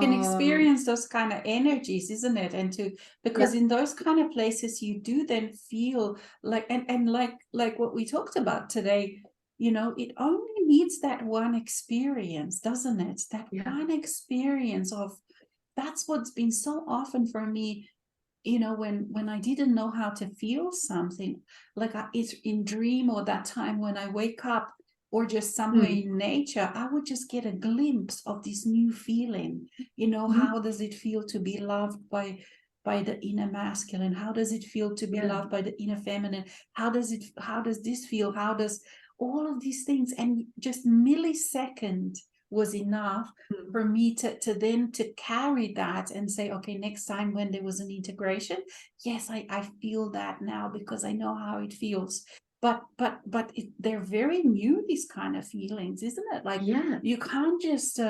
can experience those kind of energies, isn't it? And because in those kind of places you do then feel like, and like what we talked about today, it only needs that one experience, doesn't it? That one experience of, that's what's been so often for me, when I didn't know how to feel something, like it's in dream, or that time when I wake up, or just somewhere in nature, I would just get a glimpse of this new feeling. How does it feel to be loved by the inner masculine? How does it feel to be loved by the inner feminine? How does this feel? How does all of these things? And just millisecond was enough for me to then to carry that and say, okay, next time when there was an integration, yes, I feel that now because I know how it feels. they're very new, these kind of feelings, isn't it? Like, Yeah. you can't just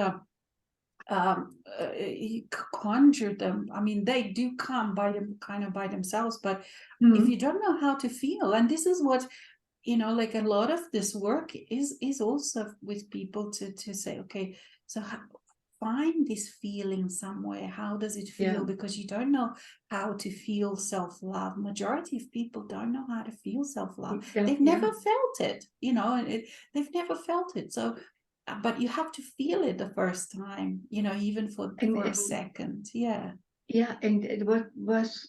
conjure them. I mean, they do come by themselves, but if you don't know how to feel, and this is what, like a lot of this work is also with people to say, okay, so find this feeling somewhere. How does it feel? Yeah. Because you don't know how to feel self-love. Majority of people don't know how to feel self-love. They've never felt it, they've nenever felt it. So, but you have to feel it the first time, even for a second. Yeah. Yeah, and what was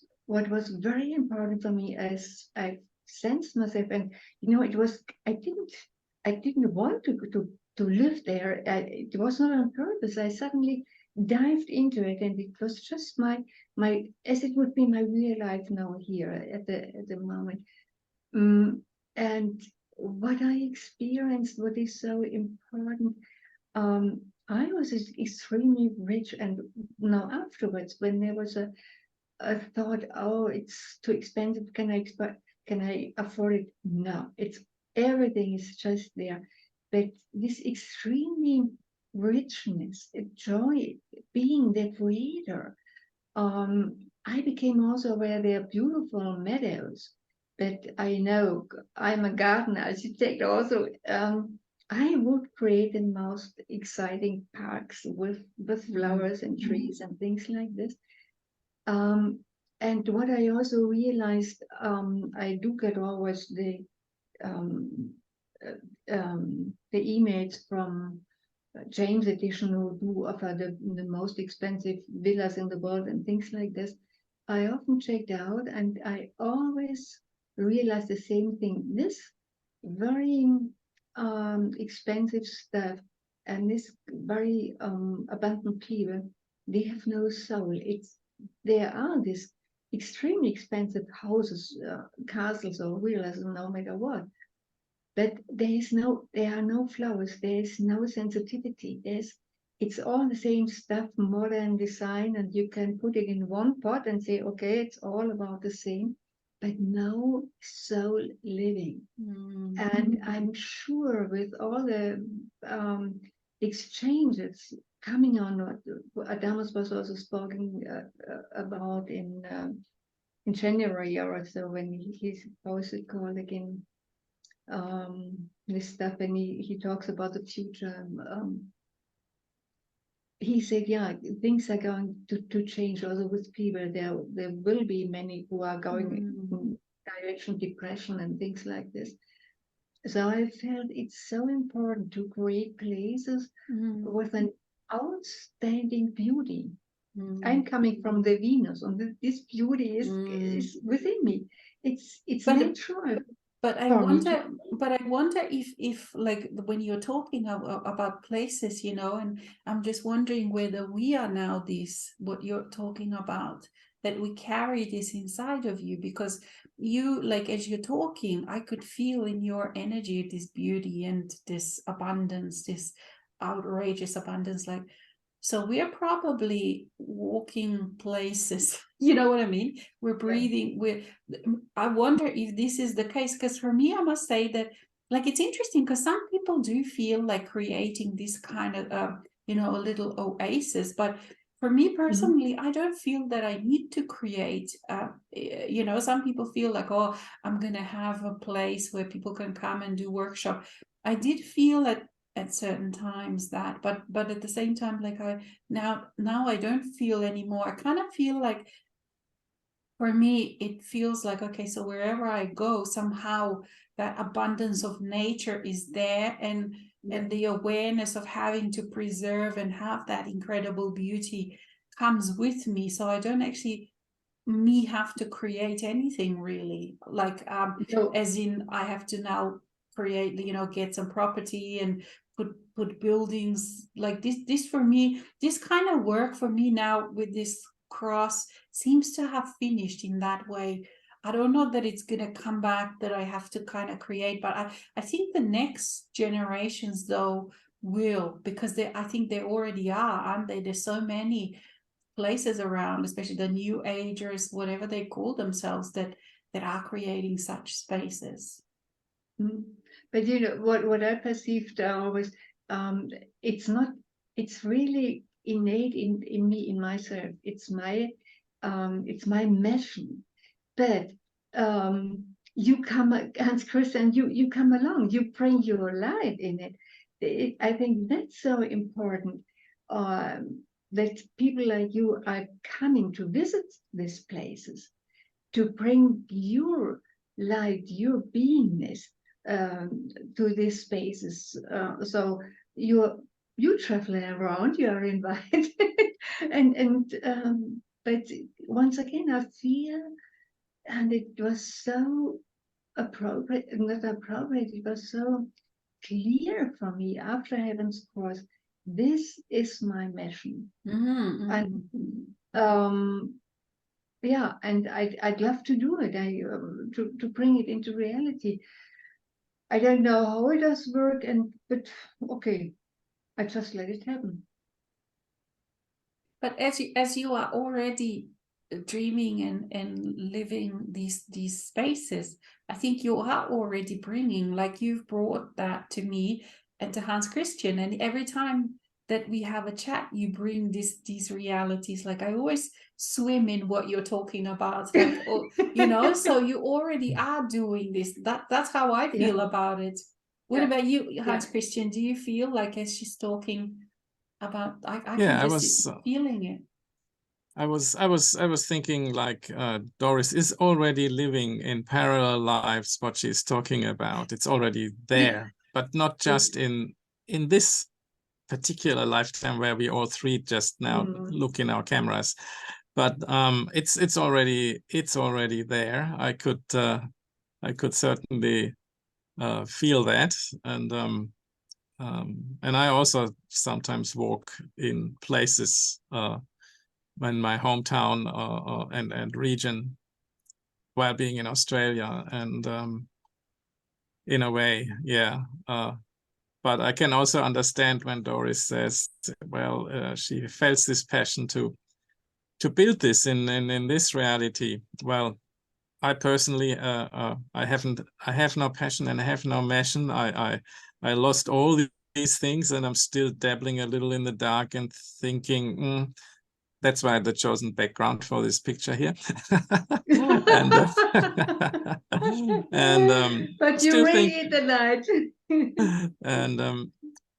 very important for me as I sensed myself, and it was I didn't want to live there. It was not on purpose. I suddenly dived into it, and it was just my as it would be my real life now here at the moment. And what I experienced, what is so important, I was extremely rich, and now afterwards, when there was a thought, oh, it's too expensive, can I afford it? No, it's everything is just there. But this extremely richness, joy, being the creator, I became also aware there are beautiful meadows. But I know I'm a gardener architect also. I would create the most exciting parks with flowers and trees and things like this. And what I also realized, I do get always the emails from James Edition, who do offer the most expensive villas in the world and things like this. I often checked out, and I always realized the same thing. This very expensive stuff and this very abundant people, they have no soul. There are these extremely expensive houses, castles or villas, no matter what. But there are no flowers. There is no sensitivity. It's all the same stuff, modern design, and you can put it in one pot and say, okay, it's all about the same, but no soul living. And I'm sure with all the exchanges coming on, what Adamus was also speaking about in January or so, when he's posted called again this stuff, and he talks about the future. He said, yeah, things are going to change also with people. There will be many who are going in direction depression and things like this. So I felt it's so important to create places with an outstanding beauty. I'm coming from the Venus, and this beauty is within me. It's natural. But I wonder if like when you're talking about places, and I'm just wondering whether we are now what you're talking about, that we carry this inside of you, because you, like, as you're talking, I could feel in your energy this beauty and this abundance, this outrageous abundance, like. So we're probably walking places, you know what I mean? We're breathing. I wonder if this is the case, because for me, I must say that, like, it's interesting because some people do feel like creating this kind of, a little oasis. But for me personally, I don't feel that I need to create, some people feel like, oh, I'm going to have a place where people can come and do workshop. I did feel that at certain times that, but at the same time, like now I don't feel anymore. I kind of feel like, for me, it feels like, okay, so wherever I go, somehow that abundance of nature is there, and the awareness of having to preserve and have that incredible beauty comes with me. So I don't actually have to create anything really, like as in I have to now create, get some property and put buildings like this for me. This kind of work for me now with this cross seems to have finished in that way. I don't know that it's gonna come back, that I have to kind of create, but I think the next generations though will, because I think they already are, aren't they? There's so many places around, especially the new agers, whatever they call themselves, that are creating such spaces. But you know what I perceived always, it's really innate in me, in myself. It's my mission. But you come, Hans Christian, you come along, you bring your life in it. I think that's so important. That people like you are coming to visit these places, to bring your light, your beingness to these spaces. So you traveling around, you are invited, and but once again, I feel, and it was so appropriate, not appropriate. It was so clear for me after Heaven's Course. This is my mission, and yeah, and I'd love to do it. To bring it into reality. I don't know how it does work, but okay, I just let it happen. But as you are already dreaming and living these spaces, I think you are already bringing, like you've brought that to me and to Hans Christian, and every time that we have a chat, you bring these realities. Like I always swim in what you're talking about, like, you know. So you already are doing this. That's how I feel about it. What about you, Hans Christian? Do you feel like as she's talking about, I can just feeling it? I was thinking like Doris is already living in parallel lives. What she's talking about, it's already there, but not just in this particular lifetime where we all three just now look in our cameras, but it's already there. I could certainly feel that, and I also sometimes walk in places in my hometown and region while being in Australia, and in a way, but I can also understand when Doris says, well, she felt this passion to build this in this reality. Well, I personally, I have no passion and I have no mission. I lost all these things, and I'm still dabbling a little in the dark and thinking, that's why the chosen background for this picture here. and but you radiate the light. And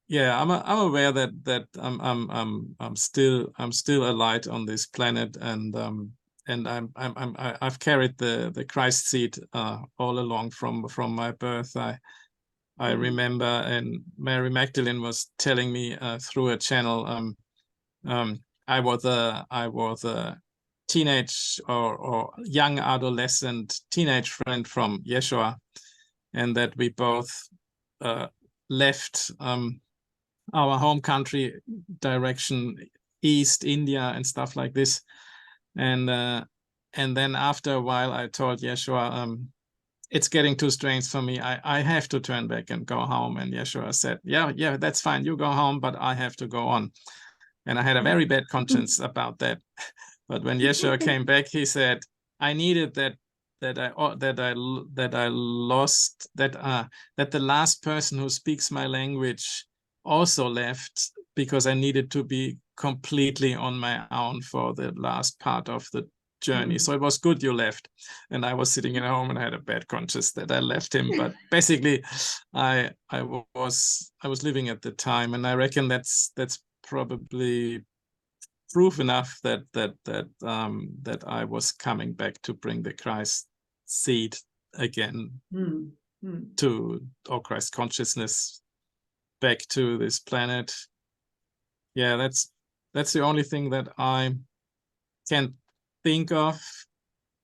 yeah, I'm aware that I'm still a light on this planet, and I've carried the Christ seed all along from my birth. I remember, and Mary Magdalene was telling me through a channel, I was a teenage or young adolescent teenage friend from Yeshua, and that we both left our home country direction East India and stuff like this, and then after a while I told Yeshua, it's getting too strange for me. I have to turn back and go home. And Yeshua said, yeah, that's fine. You go home, but I have to go on. And I had a very bad conscience about that. But when Yeshua came back, he said, I needed that I lost, that the last person who speaks my language also left, because I needed to be completely on my own for the last part of the journey. So it was good you left. And I was sitting at home and I had a bad conscience that I left him. But basically I was living at the time, and I reckon that's probably proof enough that I was coming back to bring the Christ seed again to, or Christ consciousness back to this planet. Yeah, that's the only thing that I can think of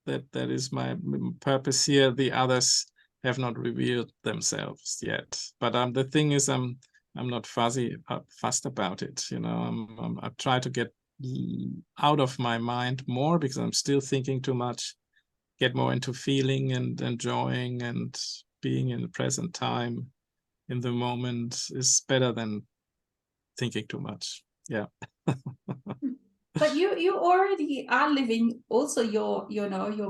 that is my purpose here. The others have not revealed themselves yet, but the thing is, I'm not fussed about it, you know. I try to get out of my mind more, because I'm still thinking too much. Get more into feeling and enjoying and being in the present time, in the moment, is better than thinking too much. Yeah. But you already are living also your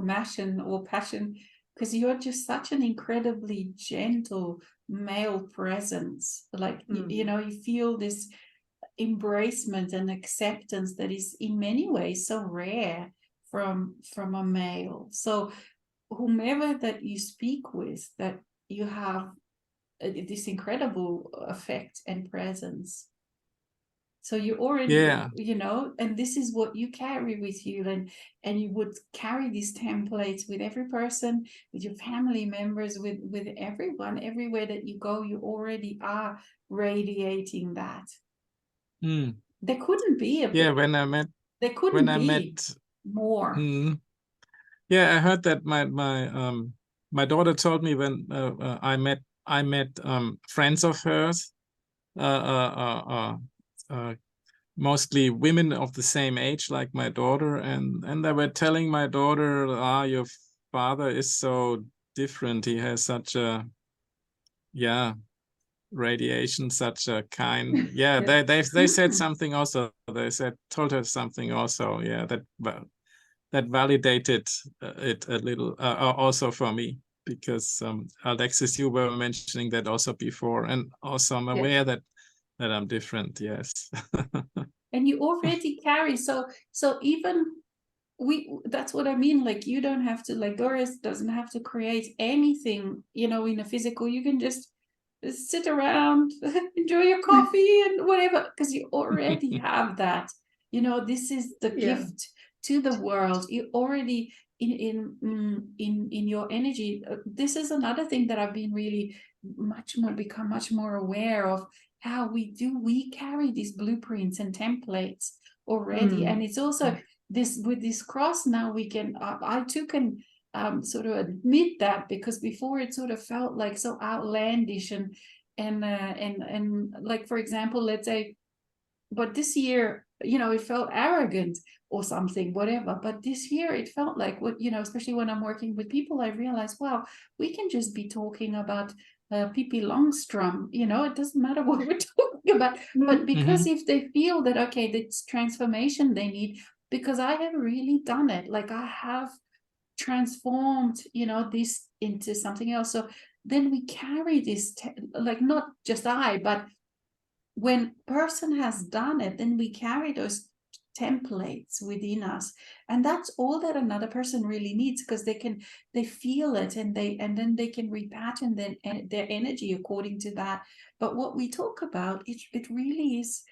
mission or passion because you're just such an incredibly gentle male presence. Like, you know, you feel this embracement and acceptance that is in many ways so rare from a male. So whomever that you speak with, that you have this incredible effect and presence. So you already, you know, and this is what you carry with you, and you would carry these templates with every person, with your family members, with everyone, everywhere that you go, you already are radiating that. There couldn't be a yeah. When I met, there couldn't be more. Yeah, I heard that my daughter told me when I met friends of hers, mostly women of the same age like my daughter, and they were telling my daughter, your father is so different. He has such a radiation, such a kind. Yeah, they said something also. They told her something also. Yeah, that validated it a little also for me, because Alexis, you were mentioning that also before, and also I'm aware that I'm different. Yes. And you already carry, so even that's what I mean, like you don't have to, like Doris doesn't have to create anything, you know, in a physical. You can just sit around, enjoy your coffee and whatever, because you already have that, you know. This is the gift to the world. You already in your energy. This is another thing that I've been really become much more aware of, how we carry these blueprints and templates already. And it's also this, with this cross now, we can I too can sort of admit that, because before it sort of felt like so outlandish and like, for example, let's say, but this year, you know, it felt arrogant or something, whatever. But this year it felt like, what, you know, especially when I'm working with people, I realize, wow, we can just be talking about Pippi Longstrom, you know, it doesn't matter what we're talking about. But because if they feel that, okay, that's transformation they need, because I have really done it, like I have transformed, you know, this into something else. So then we carry this, like not just I, but when person has done it, then we carry those templates within us, and that's all that another person really needs, because they feel it, and then they can repattern their energy according to that. But what we talk about, it really is,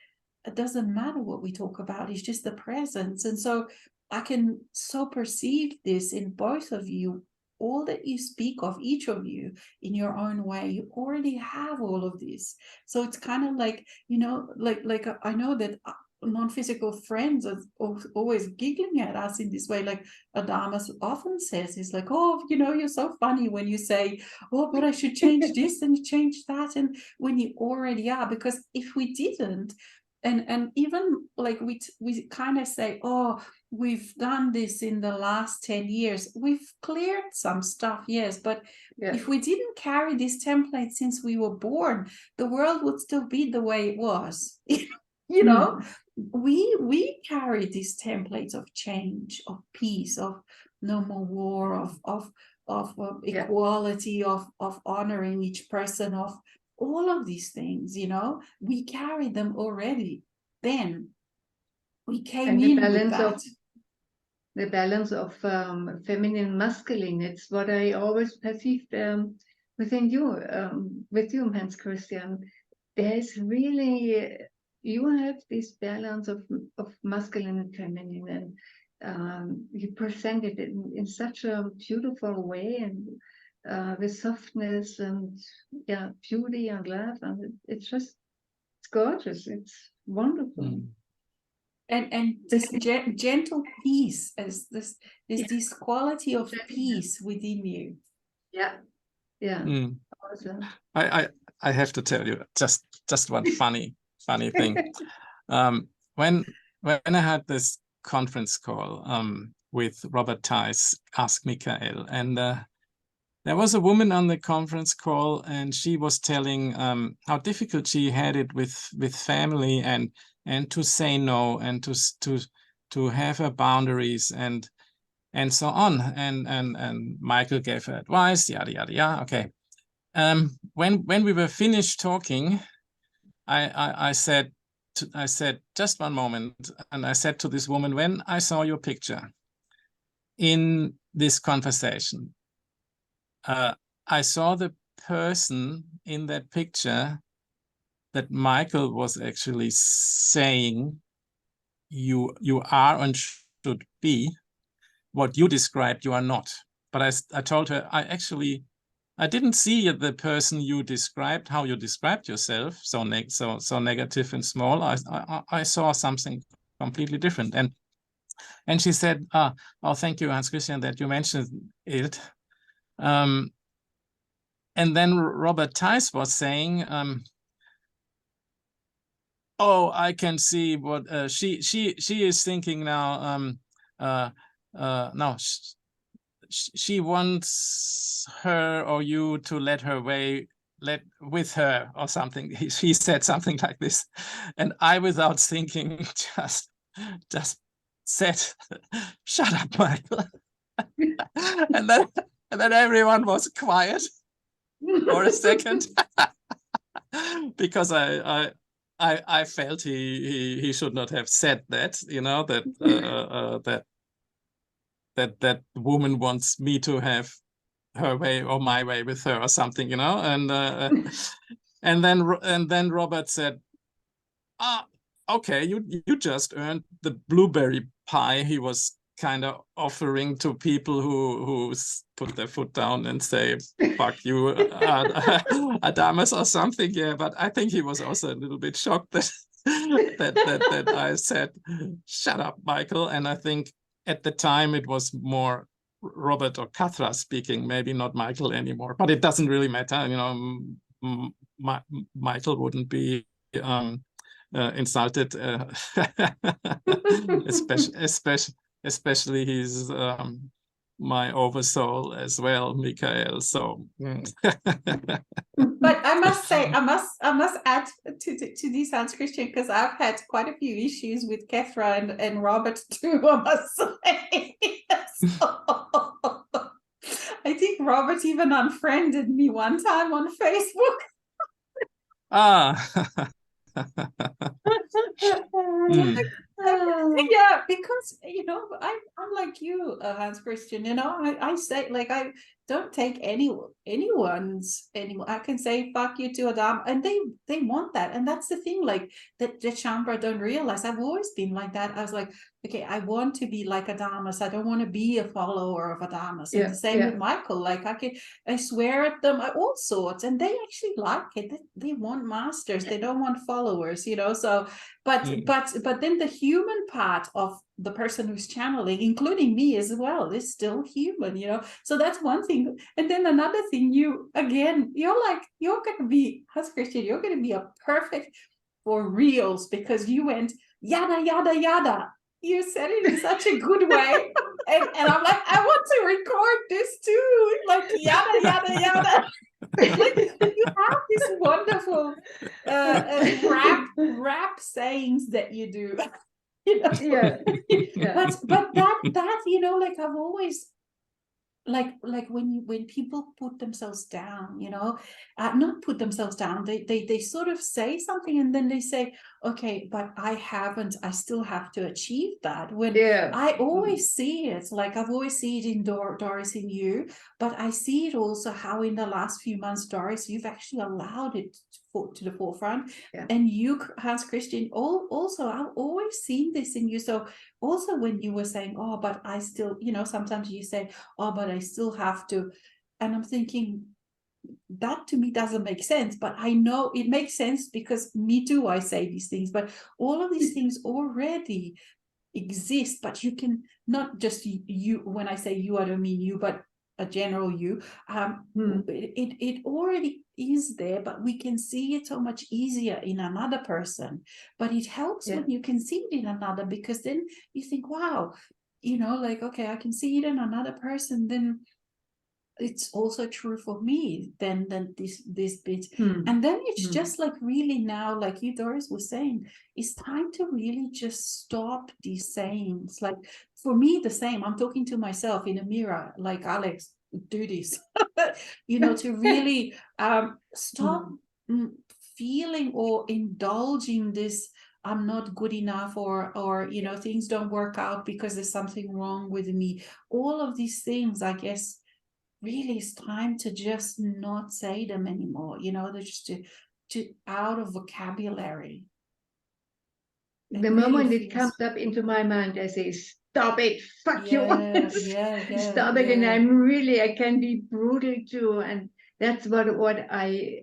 it doesn't matter what we talk about, it's just the presence. And so I can so perceive this in both of you. All that you speak of, each of you in your own way, you already have all of this. So it's kind of like, you know, like I know that non-physical friends are always giggling at us in this way. Like Adamus often says, he's like, oh, you know, you're so funny when you say, oh, but I should change this and change that, and when you already are. Because if we didn't, and even like we kind of say, oh, we've done this in the last 10 years, we've cleared some stuff, yes, but if we didn't carry this template since we were born, the world would still be the way it was. You know, we carry these templates of change, of peace, of no more war, of equality, of honoring each person, of all of these things, you know, we carry them already. Then we came in with that. The balance of feminine, masculine. It's what I always perceived within you, with you, Hans Christian. There's really, you have this balance of masculine and feminine, and you present it in such a beautiful way, and with softness and beauty and love, and it's gorgeous. It's wonderful. And this gentle peace, as this quality of peace within you. Awesome. I have to tell you just one funny thing. When I had this conference call with Robert Theis, Ask Michael, and there was a woman on the conference call, and she was telling how difficult she had it with family and to say no, and to have her boundaries, and and so on. And Michael gave her advice, yada yada yada. Okay. When we were finished talking, I said just one moment, and I said to this woman, when I saw your picture in this conversation, I saw the person in that picture that Michael was actually saying you are and should be. What you described, you are not. But I told her, I didn't see the person you described, how you described yourself, so negative and small. I saw something completely different. And she said, oh, thank you, Hans Christian, that you mentioned it. And then Robert Theis was saying, oh, I can see what she is thinking now. No, she wants her or you to let with her or something. He said something like this, and I, without thinking, just said, "Shut up, Michael." and then everyone was quiet for a second because I felt he should not have said that, you know, that that woman wants me to have her way or my way with her or something, you know. And then Robert said, okay, you just earned the blueberry pie he was kind of offering to people who put their foot down and say fuck you, Adamus or something. Yeah, but I think he was also a little bit shocked that that I said shut up, Michael. And I think at the time it was more Robert or Kathra speaking, maybe not Michael anymore, but it doesn't really matter, you know. Michael wouldn't be insulted, especially he's my oversoul as well, Michael. So, but I must say, I must add to this, Hans Christian, because I've had quite a few issues with Kathra and Robert too. I must say. So, I think Robert even unfriended me one time on Facebook. Yeah, because you know I'm like you, Hans Christian. You know, I say, like, I don't take anyone's anymore. I can say fuck you to Adam, and they want that, and that's the thing. Like that the Shaumbra don't realize. I've always been like that. I was like, okay, I want to be like Adamus. I don't want to be a follower of Adamus. And the same with Michael. Like I swear at them, all sorts, and they actually like it. They want masters. They don't want followers. You know, so. But then the human part of the person who's channeling, including me as well, is still human, you know. So that's one thing. And then another thing, you're gonna be, Hans Christian, you're gonna be a perfect for reals, because you went yada yada yada. You said it in such a good way. And I'm like, I want to record this too. Like yada yada yada. Like you have this wonderful rap sayings that you do. You know? Yeah. But that you know, like I've always like when people put themselves down, you know, not put themselves down, they sort of say something and then they say, okay, but I still have to achieve that. When I always see it, like I've always seen it in Doris, in you, but I see it also how in the last few months, Doris, you've actually allowed it to the forefront. And you, Hans Christian, also I've always seen this in you. So also when you were saying, oh, but I still, you know, sometimes you say, oh, but I still have to, and I'm thinking that to me doesn't make sense, but I know it makes sense because me too, I say these things, but all of these things already exist. But you can not just you, when I say you, I don't mean you, but a general you, it already is there, but we can see it so much easier in another person. But it helps when you can see it in another, because then you think, wow, you know, like, okay, I can see it in another person, then it's also true for me then this bit. And then it's just like really now, like you, Doris, was saying, it's time to really just stop these sayings. Like for me, the same, I'm talking to myself in a mirror, like, Alex, do this, you know, to really stop feeling or indulging this I'm not good enough, or you know, things don't work out because there's something wrong with me. All of these things, I guess, really it's time to just not say them anymore. You know, they're just to out of vocabulary. The moment it comes up into my mind, I say, stop it, fuck you. Stop it. And I can be brutal too. And that's what I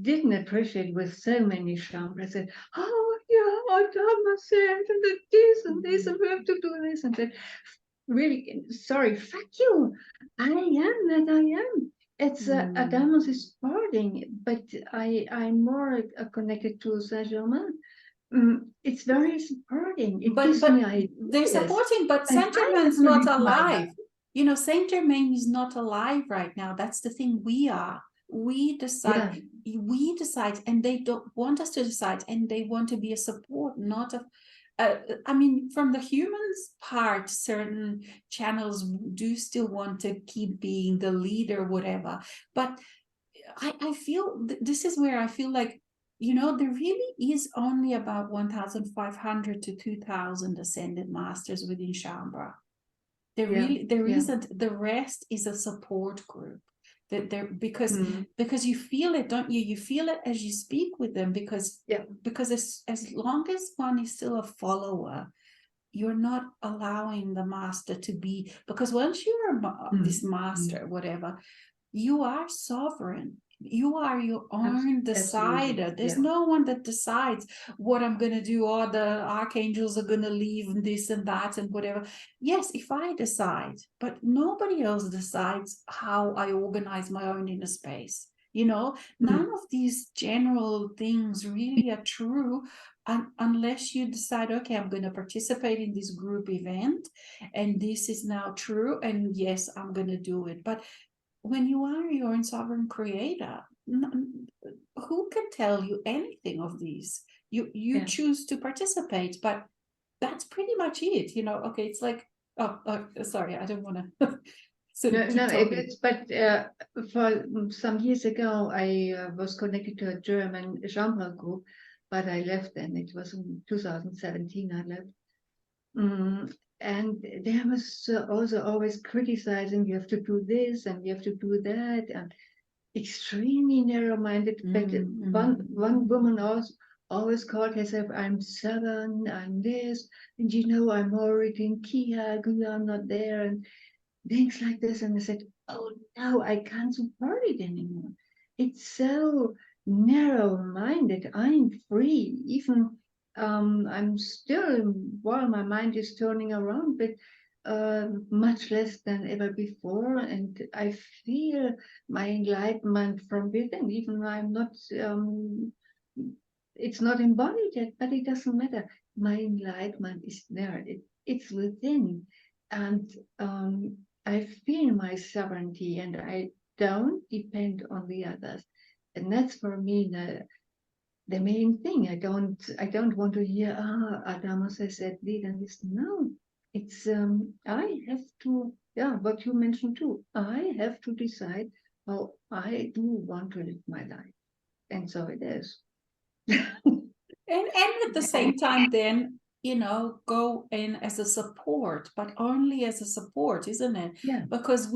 didn't appreciate with so many chambres. I said, oh yeah, Adama said, and this and this, and we have to do this. And then, really, sorry, fuck you. I am that I am. It's Adamos is sporting, but I'm more connected to Saint-Germain. It's very supporting. They're supporting, but Saint-Germain's not alive. You know, Saint-Germain is not alive right now. That's the thing. We are. We decide. Yeah. We decide, and they don't want us to decide, and they want to be a support, not a. I mean, from the humans' part, certain channels do still want to keep being the leader, whatever. But I feel this is where I feel like, you know, there really is only about 1,500 to 2,000 ascended masters within Shaumbra. There isn't. The rest is a support group. That there because you feel it, don't you? You feel it as you speak with them, because as long as one is still a follower, you're not allowing the master to be, because once you're this master, whatever, you are sovereign. You are your own decider. There's no one that decides what I'm going to do, or the archangels are going to leave and this and that and whatever. Yes, if I decide, but nobody else decides how I organize my own inner space. You know, none of these general things really are true unless you decide, okay, I'm going to participate in this group event, and this is now true, and yes, I'm going to do it. But when you are your own sovereign creator, who can tell you anything of these? You choose to participate, but that's pretty much it. You know, okay, it's like, sorry, I don't want to. For some years ago, I was connected to a German genre group, but I left, and it was in 2017 I left. And they was also always criticizing, you have to do this and you have to do that, and extremely narrow-minded. But one woman always called herself, I'm Southern, I'm this, and you know, I'm already in Kia, I'm not there, and things like this. And I said, oh no, I can't support it anymore. It's so narrow-minded. I'm free, even I'm still, while my mind is turning around, but much less than ever before. And I feel my enlightenment from within, even though I'm not, it's not embodied yet, but it doesn't matter. My enlightenment is there. It's within. And I feel my sovereignty, and I don't depend on the others. And that's for me the main thing. I don't want to hear, Adamos has said this and this. No, it's I have to, what you mentioned too. I have to decide how I do want to live my life, and so it is. and at the same time, then, you know, go in as a support, but only as a support, isn't it? Yeah. Because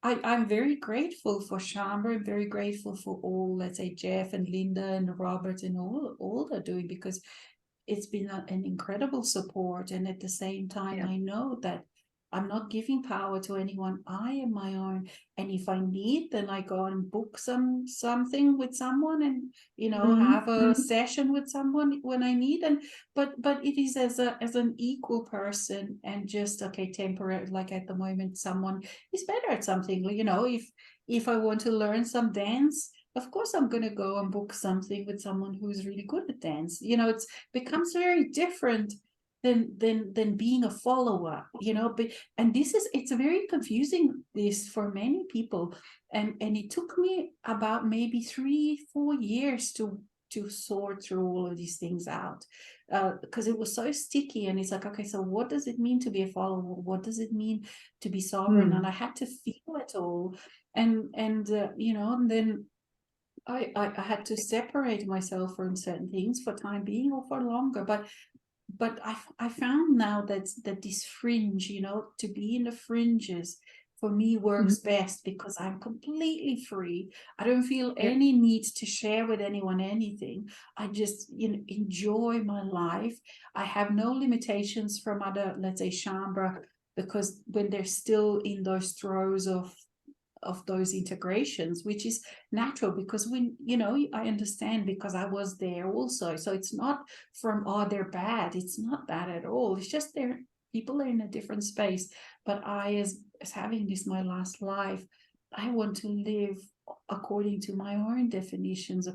I'm very grateful for Shaumbra. I'm very grateful for all, let's say, Jeff and Linda and Robert and all they're doing, because it's been an incredible support. And at the same time, I know that I'm not giving power to anyone. I am my own. And if I need, then I go and book something with someone, and, you know, have a session with someone when I need. And but it is as an equal person, and just, okay, temporary, like at the moment someone is better at something. You know, if I want to learn some dance, of course I'm going to go and book something with someone who's really good at dance. You know, it becomes very different than being a follower, you know. But and it's very confusing this for many people, and it took me about maybe 3-4 years to sort through all of these things out, because it was so sticky. And it's like, okay, so what does it mean to be a follower? What does it mean to be sovereign? And I had to feel it all, and you know, and then I had to separate myself from certain things for time being or for longer. But I found now that this fringe, you know, to be in the fringes for me works best, because I'm completely free. I don't feel any need to share with anyone anything. I just, you know, enjoy my life. I have no limitations from other, let's say, Shaumbra, because when they're still in those throes of those integrations, which is natural, because when, you know, I understand, because I was there also. So it's not from, oh, they're bad. It's not that at all. It's just people are in a different space. But I, as having this my last life, I want to live according to my own definitions.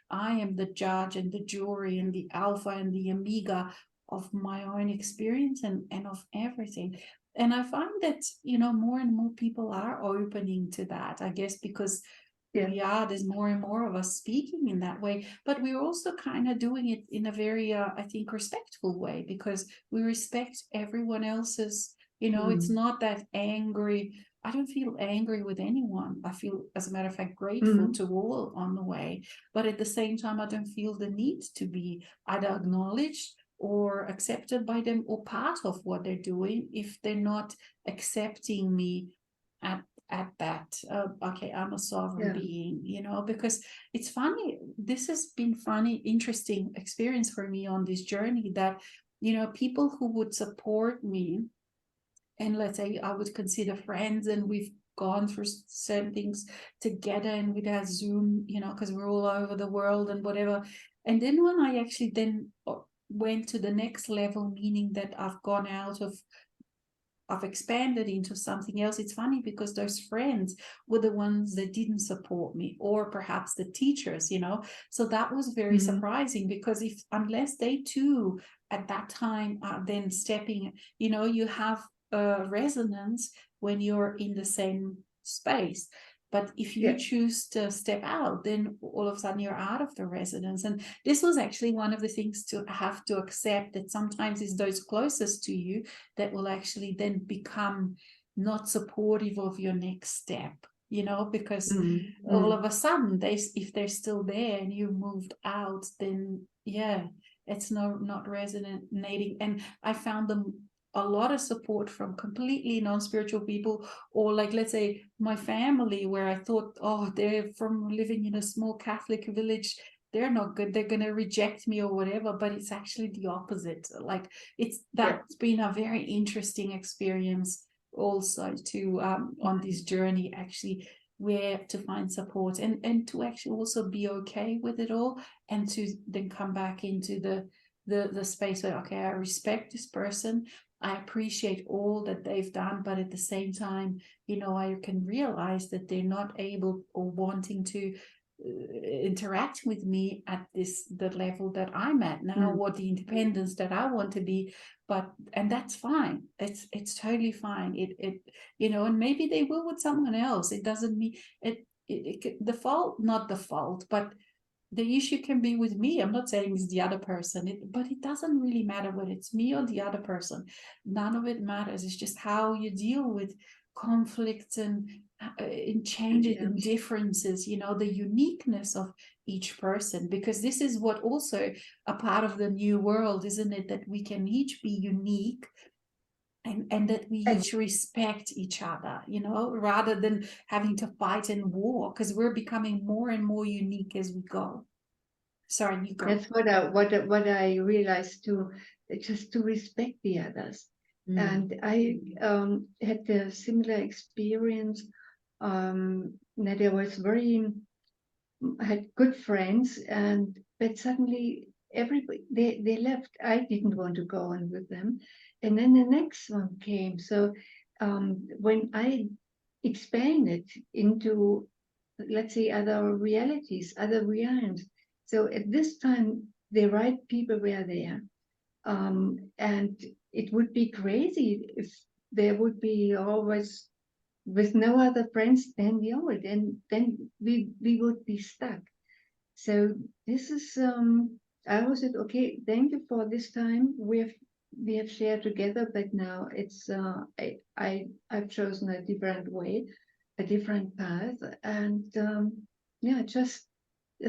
I am the judge and the jury and the alpha and the omega of my own experience and of everything. And I find that, you know, more and more people are opening to that, I guess, because there's more and more of us speaking in that way. But we're also kind of doing it in a very, I think, respectful way, because we respect everyone else's, you know, it's not that angry. I don't feel angry with anyone. I feel, as a matter of fact, grateful to all on the way. But at the same time, I don't feel the need to be either acknowledged or accepted by them or part of what they're doing if they're not accepting me at that. Okay, I'm a sovereign being, you know. Because it's funny, this has been funny, interesting experience for me on this journey, that, you know, people who would support me, and let's say I would consider friends, and we've gone through certain things together, and we'd have Zoom, you know, because we're all over the world and whatever. And then when I actually then went to the next level, meaning that I've gone out of, I've expanded into something else, it's funny, because those friends were the ones that didn't support me, or perhaps the teachers, you know. So that was very surprising, because unless they too at that time are then stepping, you know, you have a resonance when you're in the same space. But if you choose to step out, then all of a sudden you're out of the resonance. And this was actually one of the things to have to accept, that sometimes it's those closest to you that will actually then become not supportive of your next step, you know, because all of a sudden, if they're still there and you moved out, then it's not resonating. And I found them a lot of support from completely non-spiritual people, or like, let's say, my family, where I thought, oh, they're from living in a small Catholic village, they're not good, they're going to reject me or whatever. But it's actually the opposite. Like, that's been a very interesting experience also to on this journey, actually, where to find support and to actually also be okay with it all, and to then come back into the space where, okay, I respect this person, I appreciate all that they've done, but at the same time, you know, I can realize that they're not able or wanting to interact with me at the level that I'm at now, or the independence that I want to be. And that's fine. It's totally fine. It you know, and maybe they will with someone else. It doesn't mean the fault, not the fault, but the issue can be with me. I'm not saying it's the other person, but it doesn't really matter whether it's me or the other person. None of it matters. It's just how you deal with conflicts and in changes and differences, you know, the uniqueness of each person. Because this is what also a part of the new world, isn't it? That we can each be unique, and that we each respect each other, you know, rather than having to fight in war, because we're becoming more and more unique as we go. Sorry, you go. That's what I realized too, just to respect the others. And I had a similar experience that I had good friends, but suddenly everybody they left. I didn't want to go on with them, and then the next one came. So when I expanded into, let's say, other realities, other realms, so at this time the right people were there, And it would be crazy if there would be always with no other friends than the old, and then we would be stuck. So this is I always said, okay, thank you for this time we have shared together, but now it's I've chosen a different way, a different path, and yeah, just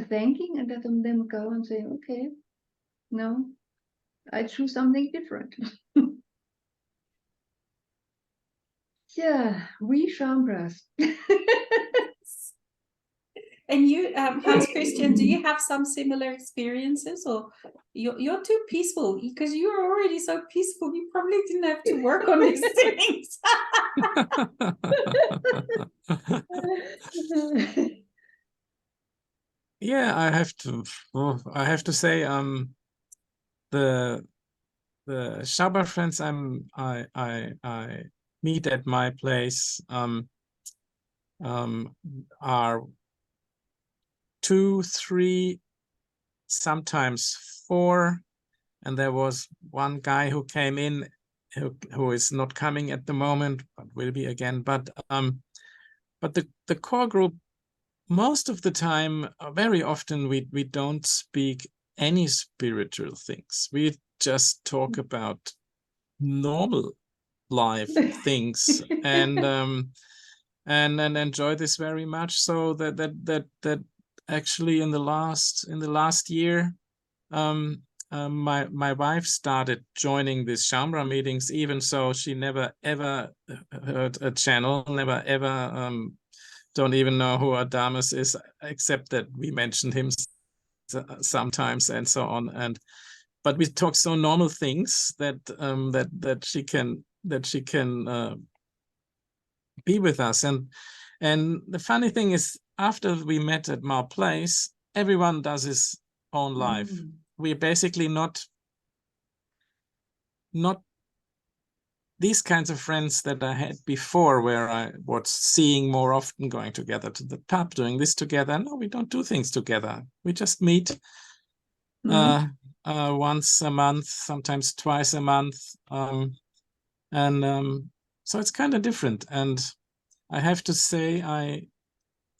thanking and letting them go and say, okay, no, I choose something different. Yeah, we chambras. And you, Hans Christian, do you have some similar experiences, or you're too peaceful because you're already so peaceful? You probably didn't have to work on these things. Yeah, I have to say, the Chambra friends I meet at my place are 2, 3, sometimes 4, and there was one guy who came in who is not coming at the moment, but will be again. But the core group, most of the time, very often we don't speak any spiritual things. We just talk about normal life things and enjoy this very much. So that actually in the last year, my wife started joining these Chambra meetings, even so she never ever heard a channel, never ever don't even know who Adamus is, except that we mentioned him sometimes and so on. But we talk so normal things that she can be with us. And the funny thing is, after we met at my place, everyone does his own life. We're basically not these kinds of friends that I had before, where I was seeing more often, going together to the pub, doing this together. No, we don't do things together. We just meet once a month, sometimes twice a month. So it's kind of different. And I have to say,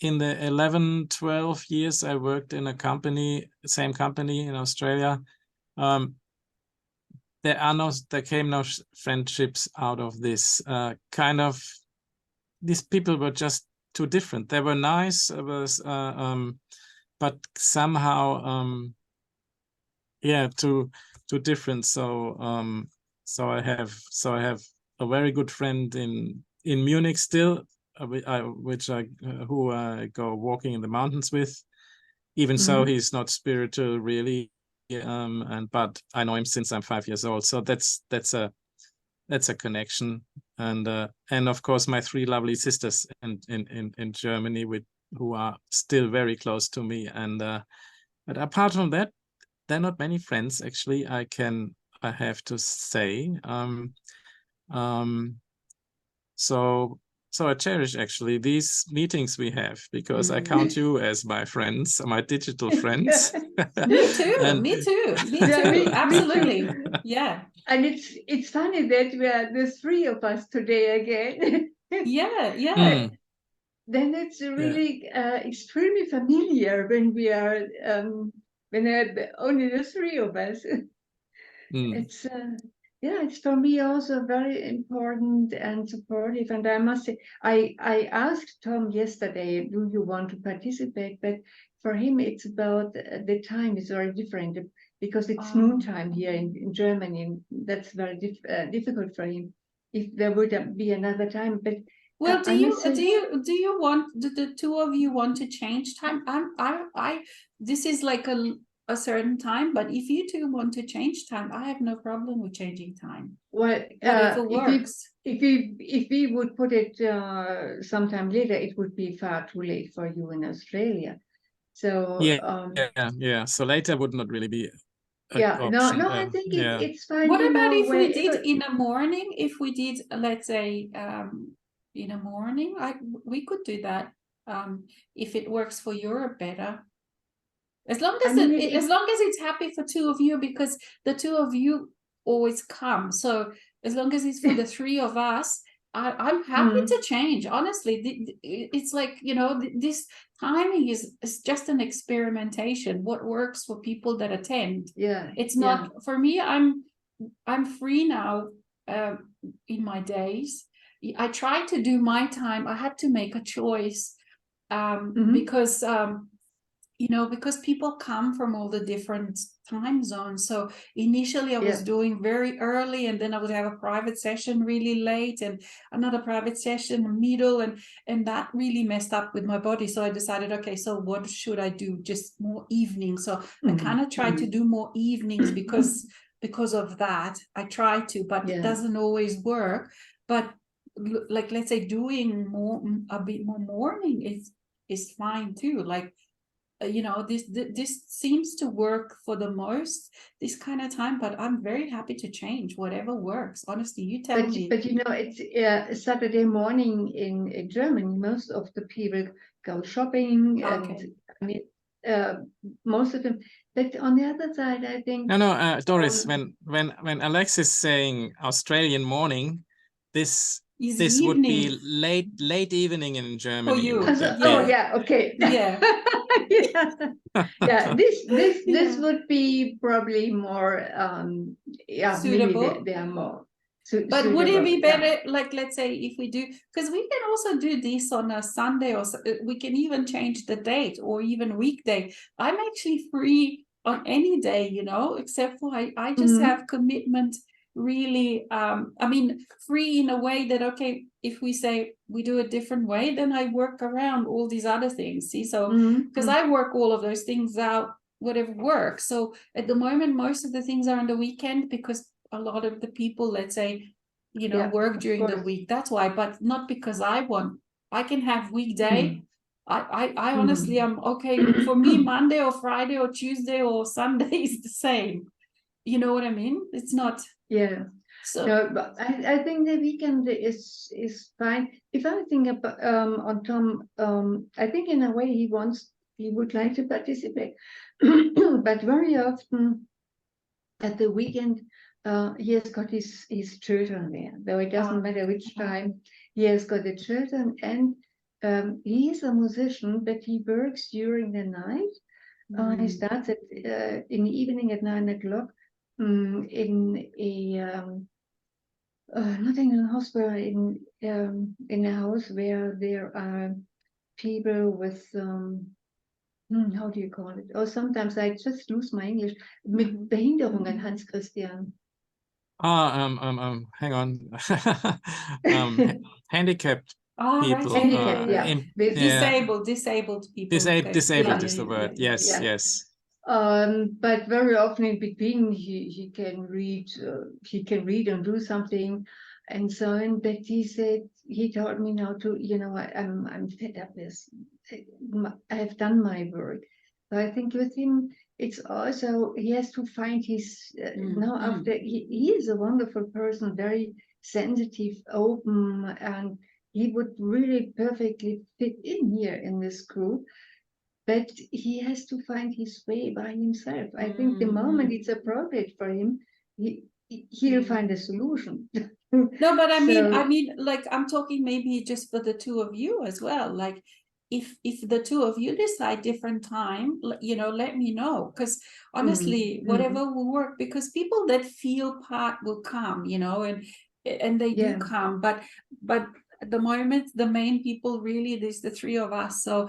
in the 11, 12 years I worked in a company, same company in Australia, there came no friendships out of this. These people were just too different. They were nice, but somehow, too different. So I have a very good friend in Munich still, who I go walking in the mountains with. Even so, he's not spiritual really. But I know him since I'm 5 years old, so that's a connection. And of course my 3 lovely sisters in Germany, who are still very close to me. And but apart from that, there are not many friends actually, I have to say. So I cherish actually these meetings we have, because I count you as my friends, my digital friends. Me too. Absolutely. Yeah. And it's funny that we are the 3 of us today again. Yeah. Then it's really extremely familiar when we are when only the 3 of us. It's it's for me also very important and supportive. And I must say, I asked Tom yesterday, do you want to participate? But for him, it's about the time is very different, because it's noontime here in Germany, and that's very difficult for him. If there would be another time, but well, do you want the 2 of you want to change time? This is like a certain time, but if you 2 want to change time, I have no problem with changing time. Well, if we would put it sometime later, it would be far too late for you in Australia. So So later would not really be option. No, I think it's fine. What about if we did in the morning? If we did, let's say, in the morning, we could do that. If it works for Europe better. As long as as long as it's happy for 2 of you, because the 2 of you always come. So as long as it's for the three of us, I'm happy to change. Honestly, it's like, you know, this timing is just an experimentation. What works for people that attend. Yeah. It's not for me. I'm free now in my days. I tried to do my time. I had to make a choice because you know, because people come from all the different time zones. So initially I was doing very early, and then I would have a private session really late and another private session in the middle, and that really messed up with my body. So I decided, okay, so what should I do? Just more evenings. So I kind of tried to do more evenings because of that. I try to, but it doesn't always work. But like, let's say doing a bit more morning is fine too. Like, you know, this seems to work for the most, this kind of time, but I'm very happy to change whatever works. Honestly, you tell me. But you know, it's Saturday morning in Germany. Most of the people go shopping, and I mean, most of them. But on the other side, I think no, Doris, when Alex is saying Australian morning, this would be late evening in Germany. For you. Oh yeah, okay. Yeah. Yeah, this would be probably more suitable. Maybe they are more but suitable, would it be better, like, let's say if we do, because we can also do this on a Sunday, or we can even change the date, or even weekday. I'm actually free on any day, you know, except for I just have commitment really. I mean, free in a way that, okay, if we say we do a different way, then I work around all these other things. See, so because I work all of those things out, whatever works. So at the moment, most of the things are on the weekend, because a lot of the people, let's say, you know, work during the week. That's why, but not because I want. I can have weekday. I honestly am okay. For me, Monday or Friday or Tuesday or Sunday is the same. You know what I mean? It's not. Yeah. So no, but I think the weekend is fine. If I think about on Tom, I think in a way he would like to participate, but very often at the weekend he has got his children there. Though it doesn't matter which time, he has got the children, and he is a musician, but he works during the night. He starts in the evening at 9 o'clock. In a not in a hospital, in a house where there are people with how do you call it? Or sometimes I just lose my English. Mit Behinderungen, Hans Christian. Hang on. Handicapped people. Handicapped, disabled people. Disabled is the word. Yes. But very often in between he can read and do something and so on. But he told me now to, you know, I'm fed up with, I have done my work. So I think with him it's also, he has to find his now after he is a wonderful person, very sensitive, open, and he would really perfectly fit in here in this group. But he has to find his way by himself. I think the moment it's appropriate for him, he'll find a solution. No, but I mean, like, I'm talking maybe just for the two of you as well. Like, if the two of you decide different time, you know, let me know. Because honestly, whatever will work. Because people that feel part will come, you know, and they do come. But at the moment, the main people really, there's the three of us. So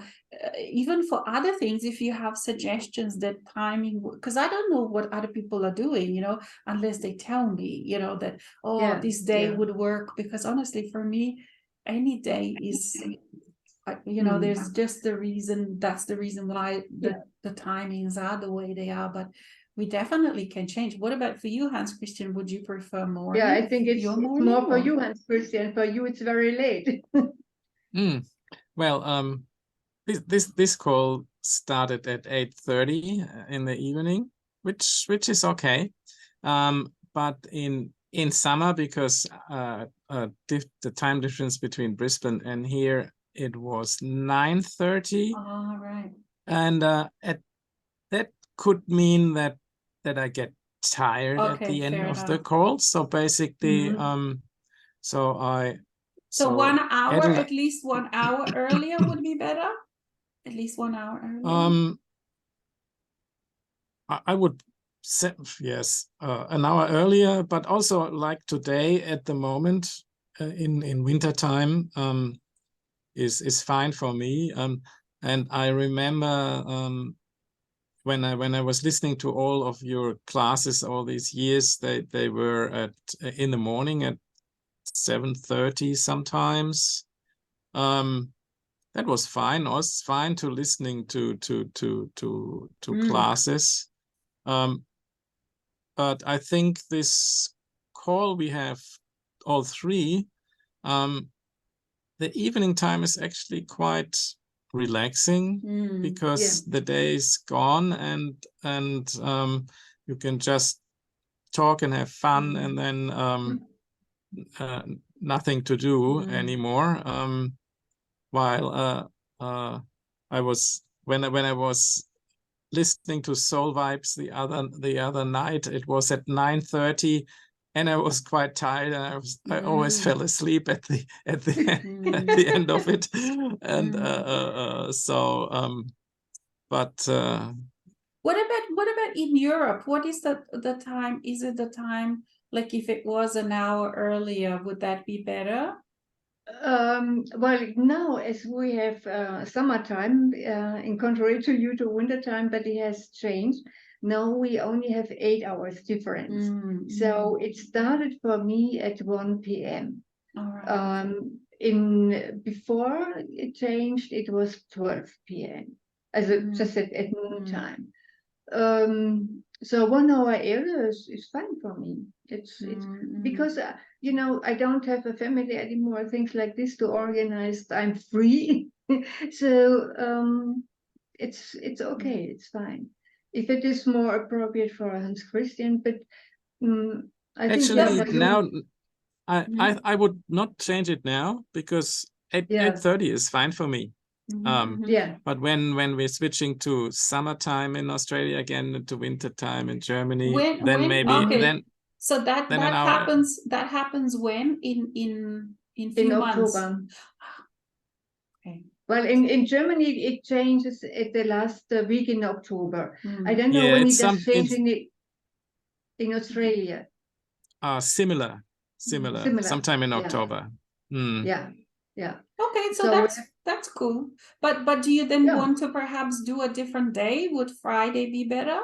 even for other things, if you have suggestions that timing, because I don't know what other people are doing, you know, unless they tell me, you know, that this day would work. Because honestly, for me, any day is, you know, there's just the reason. That's the reason why the timings are the way they are. But we definitely can change. What about for you, Hans Christian? Would you prefer morning? Yeah, I think it's more for you, Hans Christian. For you, it's very late. Well, this call started at 8:30 in the evening, which is okay. But in summer, because the time difference between Brisbane and here, it was 9:30. All right. And that could mean that I get tired at Okay, the end fair of the enough. call. So basically, so So 1 hour, Adela- at least 1 hour earlier would be better? At least 1 hour earlier? I would say yes, an hour earlier, but also like today at the moment in winter time is fine for me. And I remember when I was listening to all of your classes all these years, they were in the morning at 7:30 sometimes. That was fine. It was fine to listening to classes. But I think this call we have all three, the evening time is actually quite relaxing because the day is gone and you can just talk and have fun and then nothing to do anymore. While I was when I was listening to Soul Vibes the other night, it was at 9:30 and I was quite tired and I always fell asleep at the at the end of it. And but what about in Europe? What is the time? Is it the time, like if it was an hour earlier, would that be better? Well, now as we have summertime, in contrary to you to wintertime, but it has changed. Now we only have 8 hours difference. So it started for me at 1 p.m. All right. Before it changed, it was 12 p.m. as just at noon time. So 1 hour earlier is fine for me. It's because you know, I don't have a family anymore, things like this to organize. I'm free. So it's okay, it's fine. If it is more appropriate for Hans Christian, but I think actually now I would not change it now because 8:30 is fine for me. But when we're switching to summertime in Australia again to wintertime in Germany, then so that happens when in few months. October. Okay. Well, in Germany it changes at the last week in October. I don't know when it does change in Australia. Similar, sometime in October. Yeah. Okay, so that's cool. But do you then want to perhaps do a different day? Would Friday be better?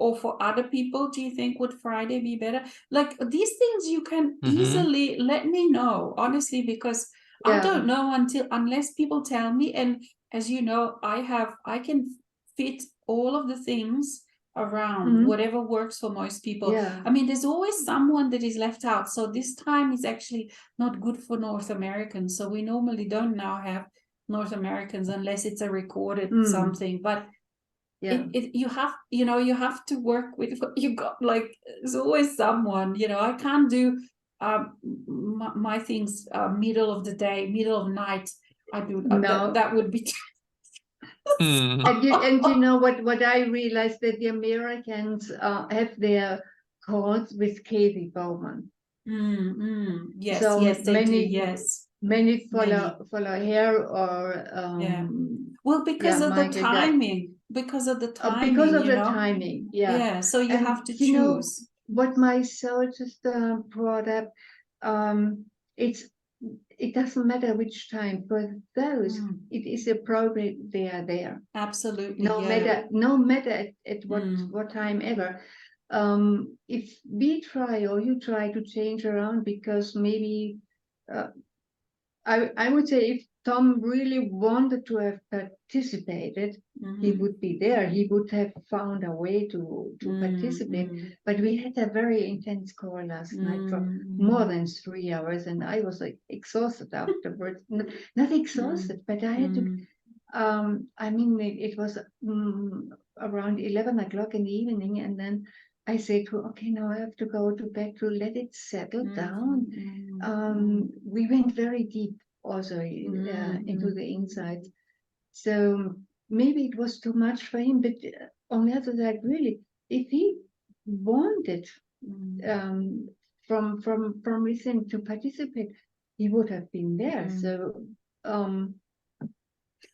Or for other people, do you think would Friday be better? Like these things you can easily let me know, honestly, because I don't know unless people tell me. And as you know, I can fit all of the things around whatever works for most people. I mean, there's always someone that is left out. So this time is actually not good for North Americans. So we normally don't now have North Americans unless it's a recorded something. But you have to work with, you got like, there's always someone, I can't do my things middle of the day, middle of night. I do that would be and you know what I realized, that the Americans have their calls with Kathy Bowman. Yes, so yes, they do, yes. Many follow her or well, because of the timing. Because of the timing. Because of the timing, yeah. So you have to choose. What my soul just brought up, it doesn't matter which time. For those, it is appropriate they are there. Absolutely. No matter at what time ever. If we try or you try to change around, because maybe I would say if Tom really wanted to have participated, he would be there. He would have found a way to participate. But we had a very intense call last night for more than 3 hours, and I was like exhausted afterwards. Not exhausted, but I had to. I mean, it was around 11 o'clock in the evening, and then I said, okay, now I have to go to bed to let it settle down. We went very deep also into the inside. So maybe it was too much for him, but on the other side, really, if he wanted from within to participate, he would have been there. So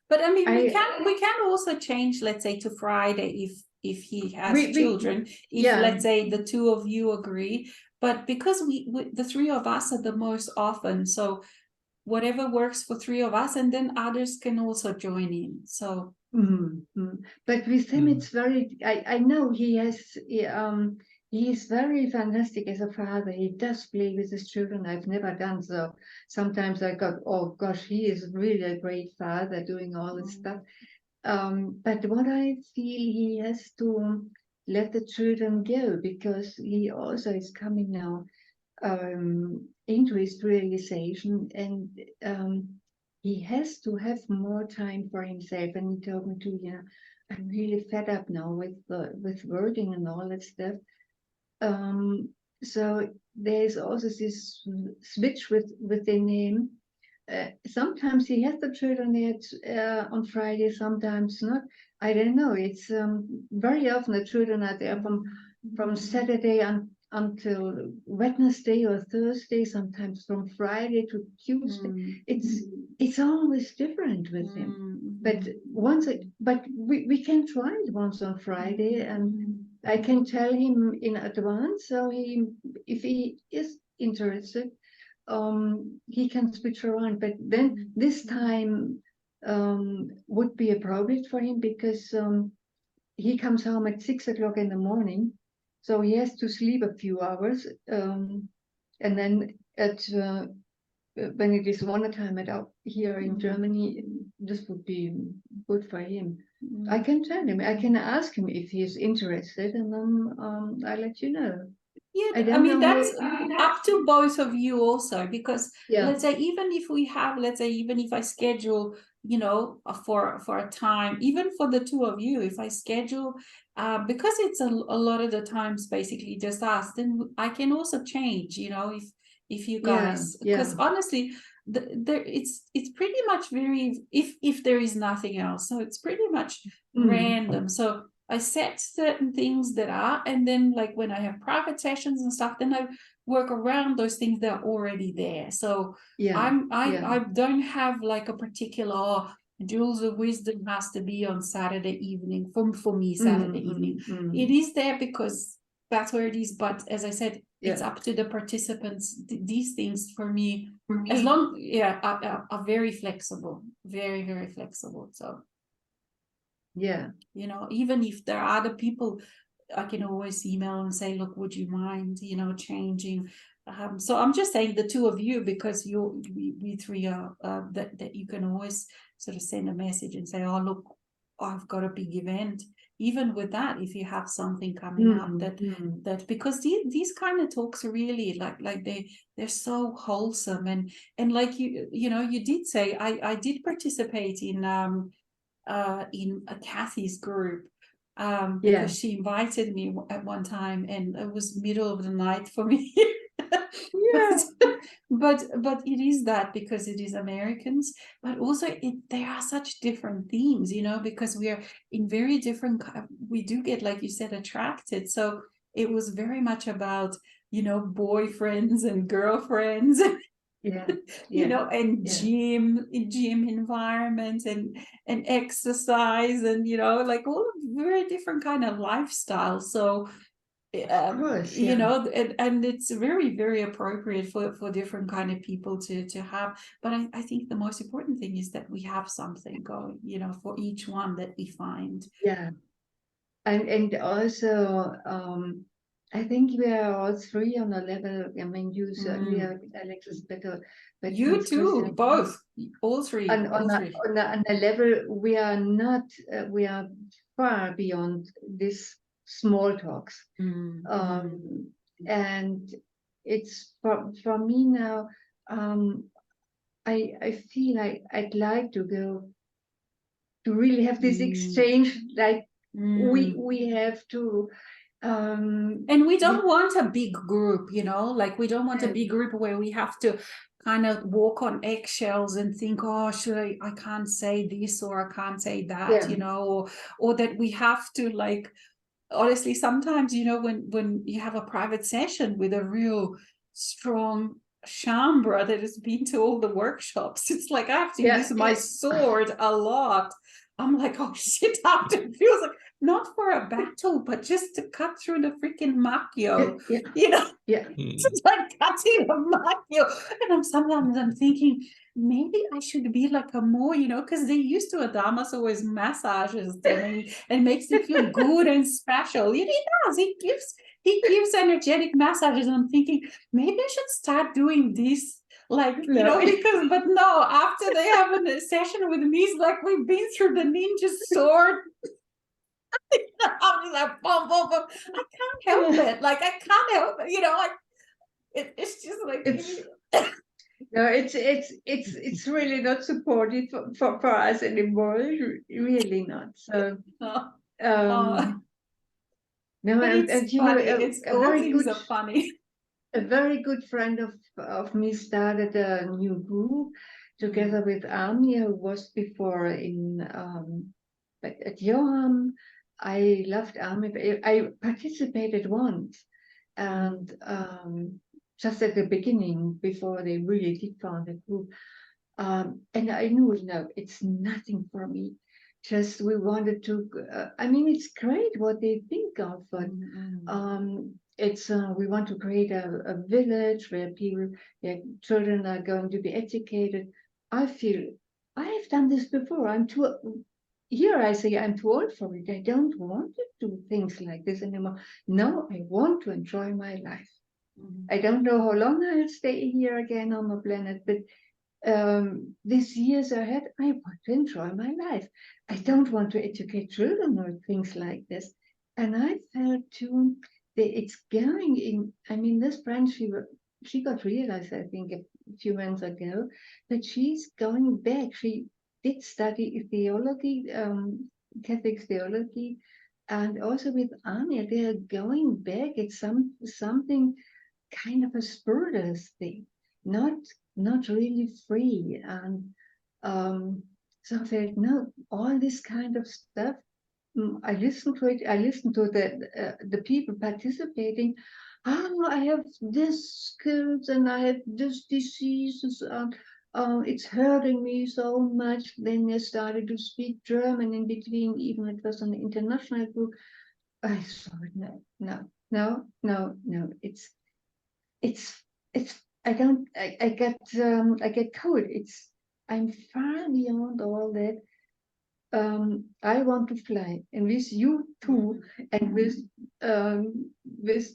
but I mean, we can also change, let's say, to Friday if he has children, if let's say the two of you agree. But because we the three of us are the most often, so whatever works for three of us, and then others can also join in. So but with him it's very, I know he is very fantastic as a father. He does play with his children. I've never done so. Sometimes I got, oh gosh, he is really a great father doing all this stuff. But what I feel, he has to let the children go, because he also is coming now into his realization, and he has to have more time for himself. And he told me too, I'm really fed up now with working and all that stuff. So there's also this switch within him. Sometimes he has the children there on Friday, sometimes not. I don't know. It's very often the children are there from Saturday until Wednesday or Thursday, sometimes from Friday to Tuesday. It's always different with him. But we can try it once on Friday, and I can tell him in advance, so if he is interested, he can switch around. But then this time would be appropriate for him, because he comes home at 6 o'clock in the morning, so he has to sleep a few hours, and then when it is winter time here in Germany, this would be good for him. I can tell him, I can ask him if he is interested, and then I'll let you know. Yeah, I mean, that's up to both of you also, because let's say, even if we have, let's say, even if I schedule, for a time, even for the two of you, if I schedule, because it's a lot of the times basically just us, then I can also change, if you guys, because honestly, it's pretty much if there is nothing else, so it's pretty much random. So I set certain things that are, and then like when I have private sessions and stuff, then I work around those things that are already there. So I don't have like a particular Jewels of Wisdom has to be on Saturday evening for me, Saturday evening. It is there because that's where it is. But as I said, it's up to the participants. These things for me, as long are very flexible, very, very flexible. So even if there are other people, I can always email and say, look, would you mind, changing? So I'm just saying the two of you, because we three are that you can always sort of send a message and say, oh, look, I've got a big event. Even with that, if you have something coming up that because these kind of talks are really like they're so wholesome, and like you did say, I did participate in a Kathy's group, because she invited me at one time, and it was middle of the night for me. but it is that because it is Americans, but also there are such different themes, because we are in very different, we do get, like you said, attracted. So it was very much about boyfriends and girlfriends. And gym environment and exercise, and like all very different kind of lifestyle. So and it's very, very appropriate for different kind of people to have. But I think the most important thing is that we have something going, for each one that we find. And also I think we are all three on a level. I mean, you certainly are, Alexis, better. But you too, both, all three. On a level, we are not. We are far beyond this small talks. And it's for me now. I feel I'd like to go to really have this exchange, like we have to. And we don't want a big group, like we don't want a big group where we have to kind of walk on eggshells and think, oh, I can't say this or I can't say that, or that we have to like honestly, sometimes, you know, when you have a private session with a real strong Shaumbra that has been to all the workshops, it's like I have to use my sword a lot. I'm like, oh shit, after it feels like not for a battle, but just to cut through the freaking Makyo, you know, it's like cutting a Makyo. And sometimes I'm thinking, maybe I should be like a more, you know, because they used to Adamus always massages them and makes them feel good and special. He does. He gives energetic massages. And I'm thinking, maybe I should start doing this. Like, you know, because, but no, after they have a session with me, it's like we've been through the ninja sword. I'm just like, boom, boom, boom. I can't help it. Like, I can't help it. You know, like, it's just like. No, it's really not supportive for us anymore. Really not. So, no, and you know, it's all things are funny. A very good friend of me started a new group together with Ami, who was before in at Johan. I loved Ami. I participated once, and just at the beginning, before they really did found a group, and I knew, no, it's nothing for me. Just we wanted to. I mean, it's great what they think of, but it's we want to create a village where children are going to be educated. I feel I have done this before. I'm too. Here I say I'm too old for it. I don't want to do things like this anymore. No, I want to enjoy my life. I don't know how long I'll stay here again on the planet, but these years ahead, I want to enjoy my life. I don't want to educate children or things like this. And I felt too that it's going in. I mean, this friend, she got realized, I think, a few months ago, that she's going back. She did study theology, Catholic theology, and also with Anya, they are going back. It's something kind of a spurious thing, not really free. And so I felt, no, all this kind of stuff. I listened to it. I listened to the people participating. Oh, I have this skills and I have this diseases. It's hurting me so much. Then they started to speak German in between, even it was an international group. I thought, no. It's I get cold. I'm far beyond all that. I want to fly, and with you too, and with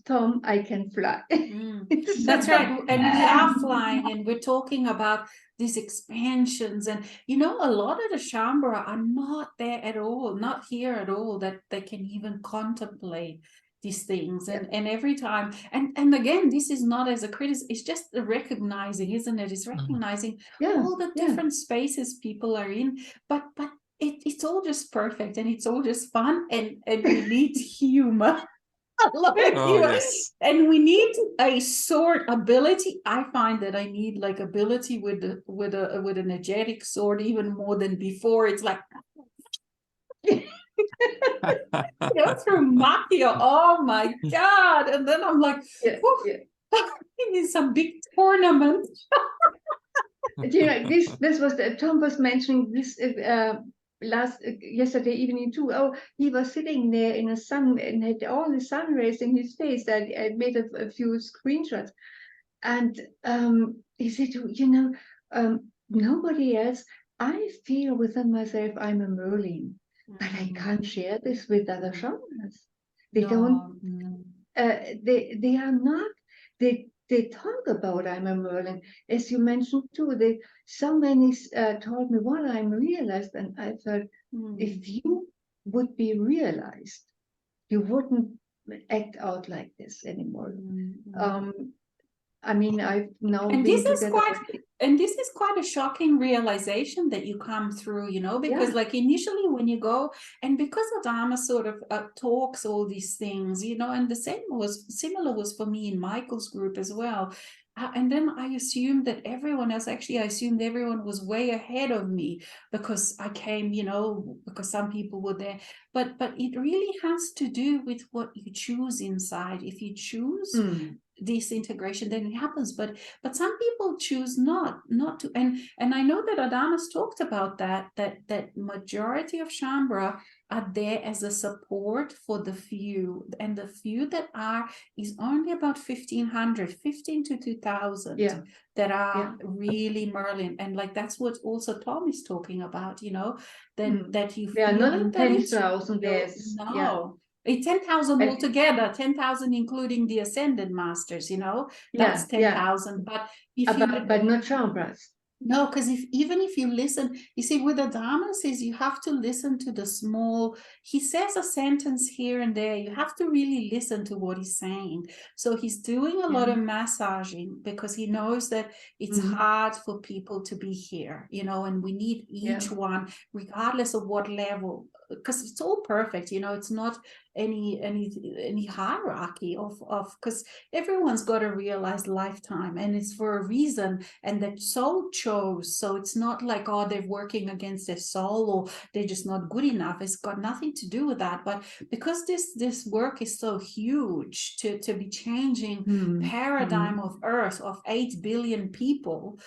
Tom I can fly. That's right. And we are flying, and we're talking about these expansions, and you know, a lot of the Shaumbra are not there at all, not here at all, that they can even contemplate these things. And every time, and again, this is not as a criticism, it's just the recognizing, isn't it? It's recognizing all the different spaces people are in, but it's all just perfect, and it's all just fun, and we need humor. I love it. Yes. And we need a sword ability. I find that I need like ability with an energetic sword even more than before. It's like go through Makyo. Oh my god! And then I'm like, I need some big tournament. You know, this was Tom was mentioning this yesterday evening too. Oh, he was sitting there in the sun and had all the sun rays in his face. I made a few screenshots, and he said, you know, nobody else. I feel within myself I'm a Merlin, but I can't share this with other shamans. They don't. They are not. They talk about I'm a Merlin, as you mentioned too. So many told me what I'm realized, and I thought, if you would be realized, you wouldn't act out like this anymore. I mean, I've now and this is quite a shocking realization that you come through, you know, because like initially when you go, and because Adama sort of talks all these things, you know, and the similar was for me in Michael's group as well. And then I assumed that everyone else, actually, I assumed everyone was way ahead of me because I came, you know, because some people were there. But it really has to do with what you choose inside. If you choose this integration, then it happens. But some people choose not to. And I know that Adamus talked about that majority of Shaumbra are there as a support for the few, and the few that are is only about 1,500, 15 to 2,000 that are really Merlin. And like that's what also Tom is talking about, you know, that you feel not 10,000. Yes, no. It's 10,000 altogether, 10,000 including the Ascended Masters, you know, that's 10,000. But if you but not Shaumbras. No, because even if you listen, you see, with Adamus is you have to listen to the small, he says a sentence here and there, you have to really listen to what he's saying. So he's doing a lot of massaging because he knows that it's hard for people to be here, you know, and we need each one, regardless of what level, because it's all perfect, you know, it's not any hierarchy of because everyone's got a realized lifetime and it's for a reason, and that soul chose. So it's not like, oh, they're working against their soul or they're just not good enough. It's got nothing to do with that. But because this work is so huge to be changing paradigm of Earth of 8 billion people,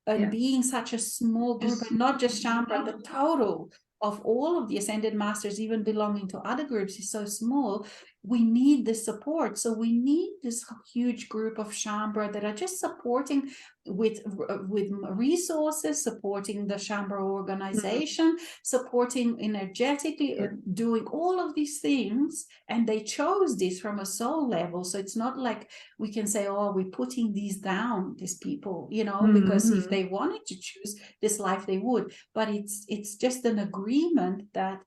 and being such a small group, and not just Shaumbra, the total of all of the Ascended Masters, even belonging to other groups, is so small. We need the support. So we need this huge group of Shaumbra that are just supporting with resources, supporting the Shaumbra organization, supporting energetically, doing all of these things. And they chose this from a soul level. So it's not like we can say, oh, we're putting these down, these people, you know, because if they wanted to choose this life, they would. But it's just an agreement that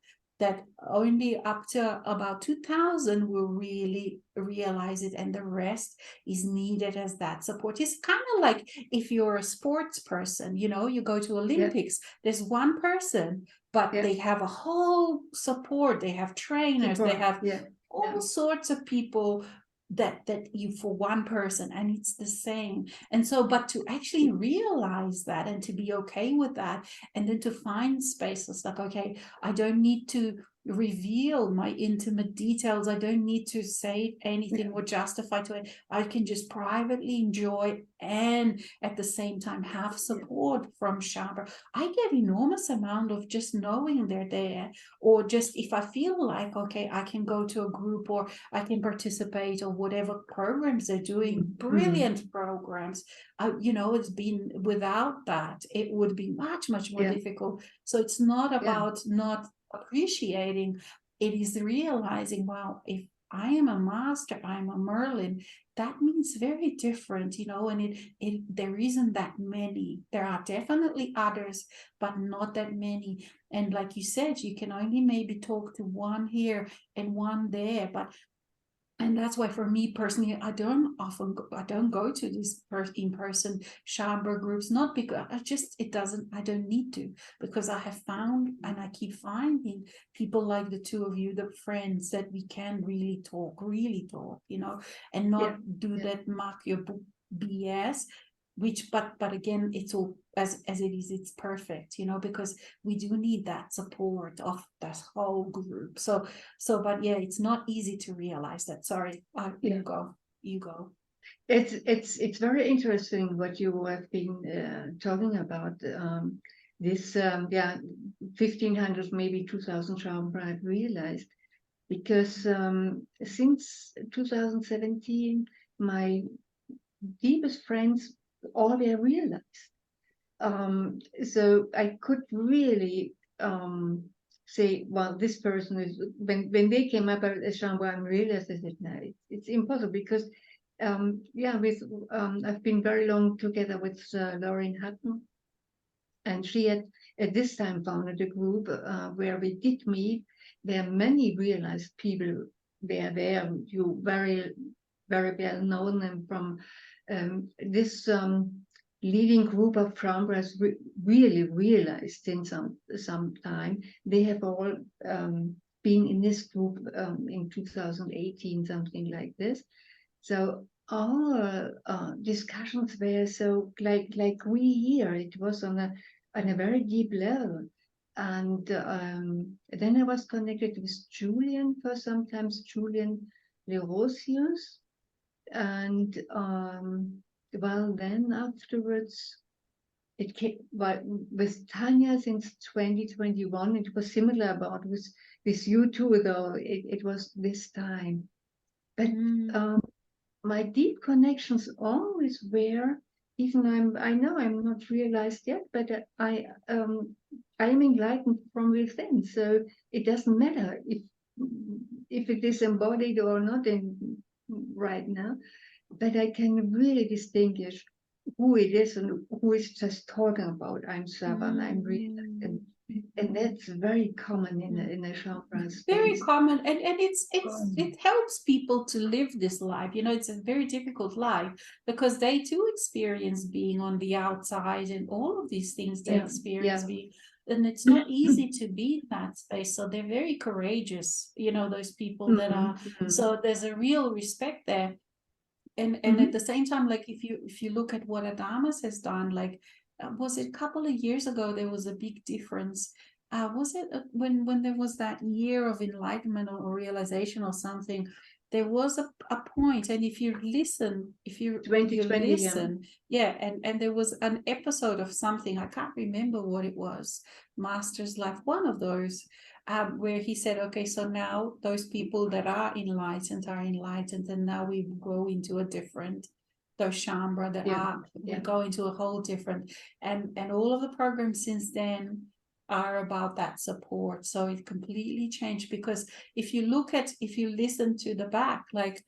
only up to about 2,000 will really realize it, and the rest is needed as that support. It's kind of like if you're a sports person, you know, you go to Olympics, there's one person, but they have a whole support. They have trainers, they have all sorts of people that you for one person, and it's the same. And so, but to actually realize that and to be okay with that, and then to find spaces like, okay, I don't need to reveal my intimate details, I don't need to say anything or justify to it, I can just privately enjoy and at the same time have support from Shaumbra. I get enormous amount of just knowing they're there, or just if I feel like, okay, I can go to a group or I can participate or whatever programs they're doing, brilliant programs. You know, it's been, without that, it would be much more difficult. So it's not about not appreciating, it is realizing, wow, if I am a master, I'm a Merlin, that means very different, you know, and there isn't that many. There are definitely others, but not that many. And like you said, you can only maybe talk to one here and one there, and that's why for me personally, I don't go to these in-person Shaumbra groups, not because I don't need to, because I have found, and I keep finding people like the two of you, the friends, that we can really talk, you know, and not do that mark your BS, which, but again, it's all as it is, it's perfect, you know, because we do need that support of that whole group. So but yeah, it's not easy to realize that. Sorry, you go. It's very interesting what you have been talking about. This 1,500, maybe 2,000 Shaumbra, I've realized, because since 2017, my deepest friends all were realized. So I could really say, well, this person is, when they came up as Shaumbra, I realized, I said, no, it's impossible, because I've been very long together with Lauren Hutton, and she had at this time founded a group where we did meet. There are many realized people there. You very, very well known them from this leading group of Shaumbras really realized in some time. They have all been in this group in 2018, something like this. So our discussions were so like we here. It was on a very deep level. And then I was connected with Julian for sometimes, Julian Lerosius. And well, then afterwards, it came with Tanya since 2021. It was similar about with you too, though it was this time. But my deep connections always were, even I know I'm not realized yet, but I am enlightened from within. So it doesn't matter if it is embodied or not in right now, but I can really distinguish who it is and who is just talking about I'm Savan, I'm real, and that's very common in a Shambhala space. Very common, and it helps people to live this life. You know, it's a very difficult life because they too experience being on the outside and all of these things they experience being, and it's not easy to be in that space. So they're very courageous, you know, those people that are. So there's a real respect there. And at the same time, like if you look at what Adamus has done, like was it a couple of years ago there was a big difference. Was it when there was that year of enlightenment or realization or something? There was a point, and if you listen, if you listen, and there was an episode of something, I can't remember what it was, Master's Life, one of those. Where he said, okay, so now those people that are enlightened, and now we go into a different, those Shambhala that we go into a whole different, and all of the programs since then are about that support. So it completely changed, because if you listen to the back, like,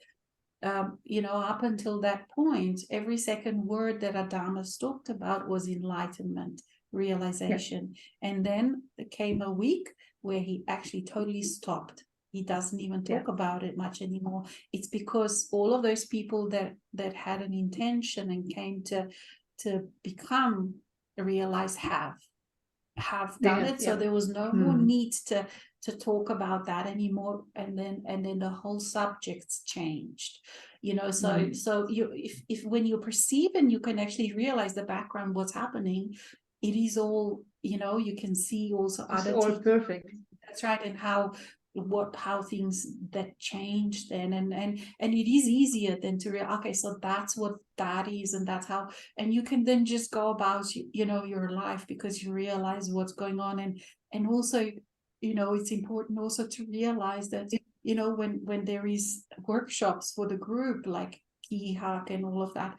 you know, up until that point, every second word that Adamus talked about was enlightenment, realization. And then there came a week where he actually totally stopped. He doesn't even talk about it much anymore. It's because all of those people that had an intention and came to become realized have done it. So there was no more need to talk about that anymore, and then the whole subjects changed, you know. So you if when you perceive and you can actually realize the background, what's happening, it is all, you know, you can see also it's all perfect. That's right. And how things that change then, and it is easier than to okay, so that's what that is, and that's how, and you can then just go about, you know, your life, because you realize what's going on. And also, you know, it's important also to realize that, you know, when there is workshops for the group like Kihak and all of that,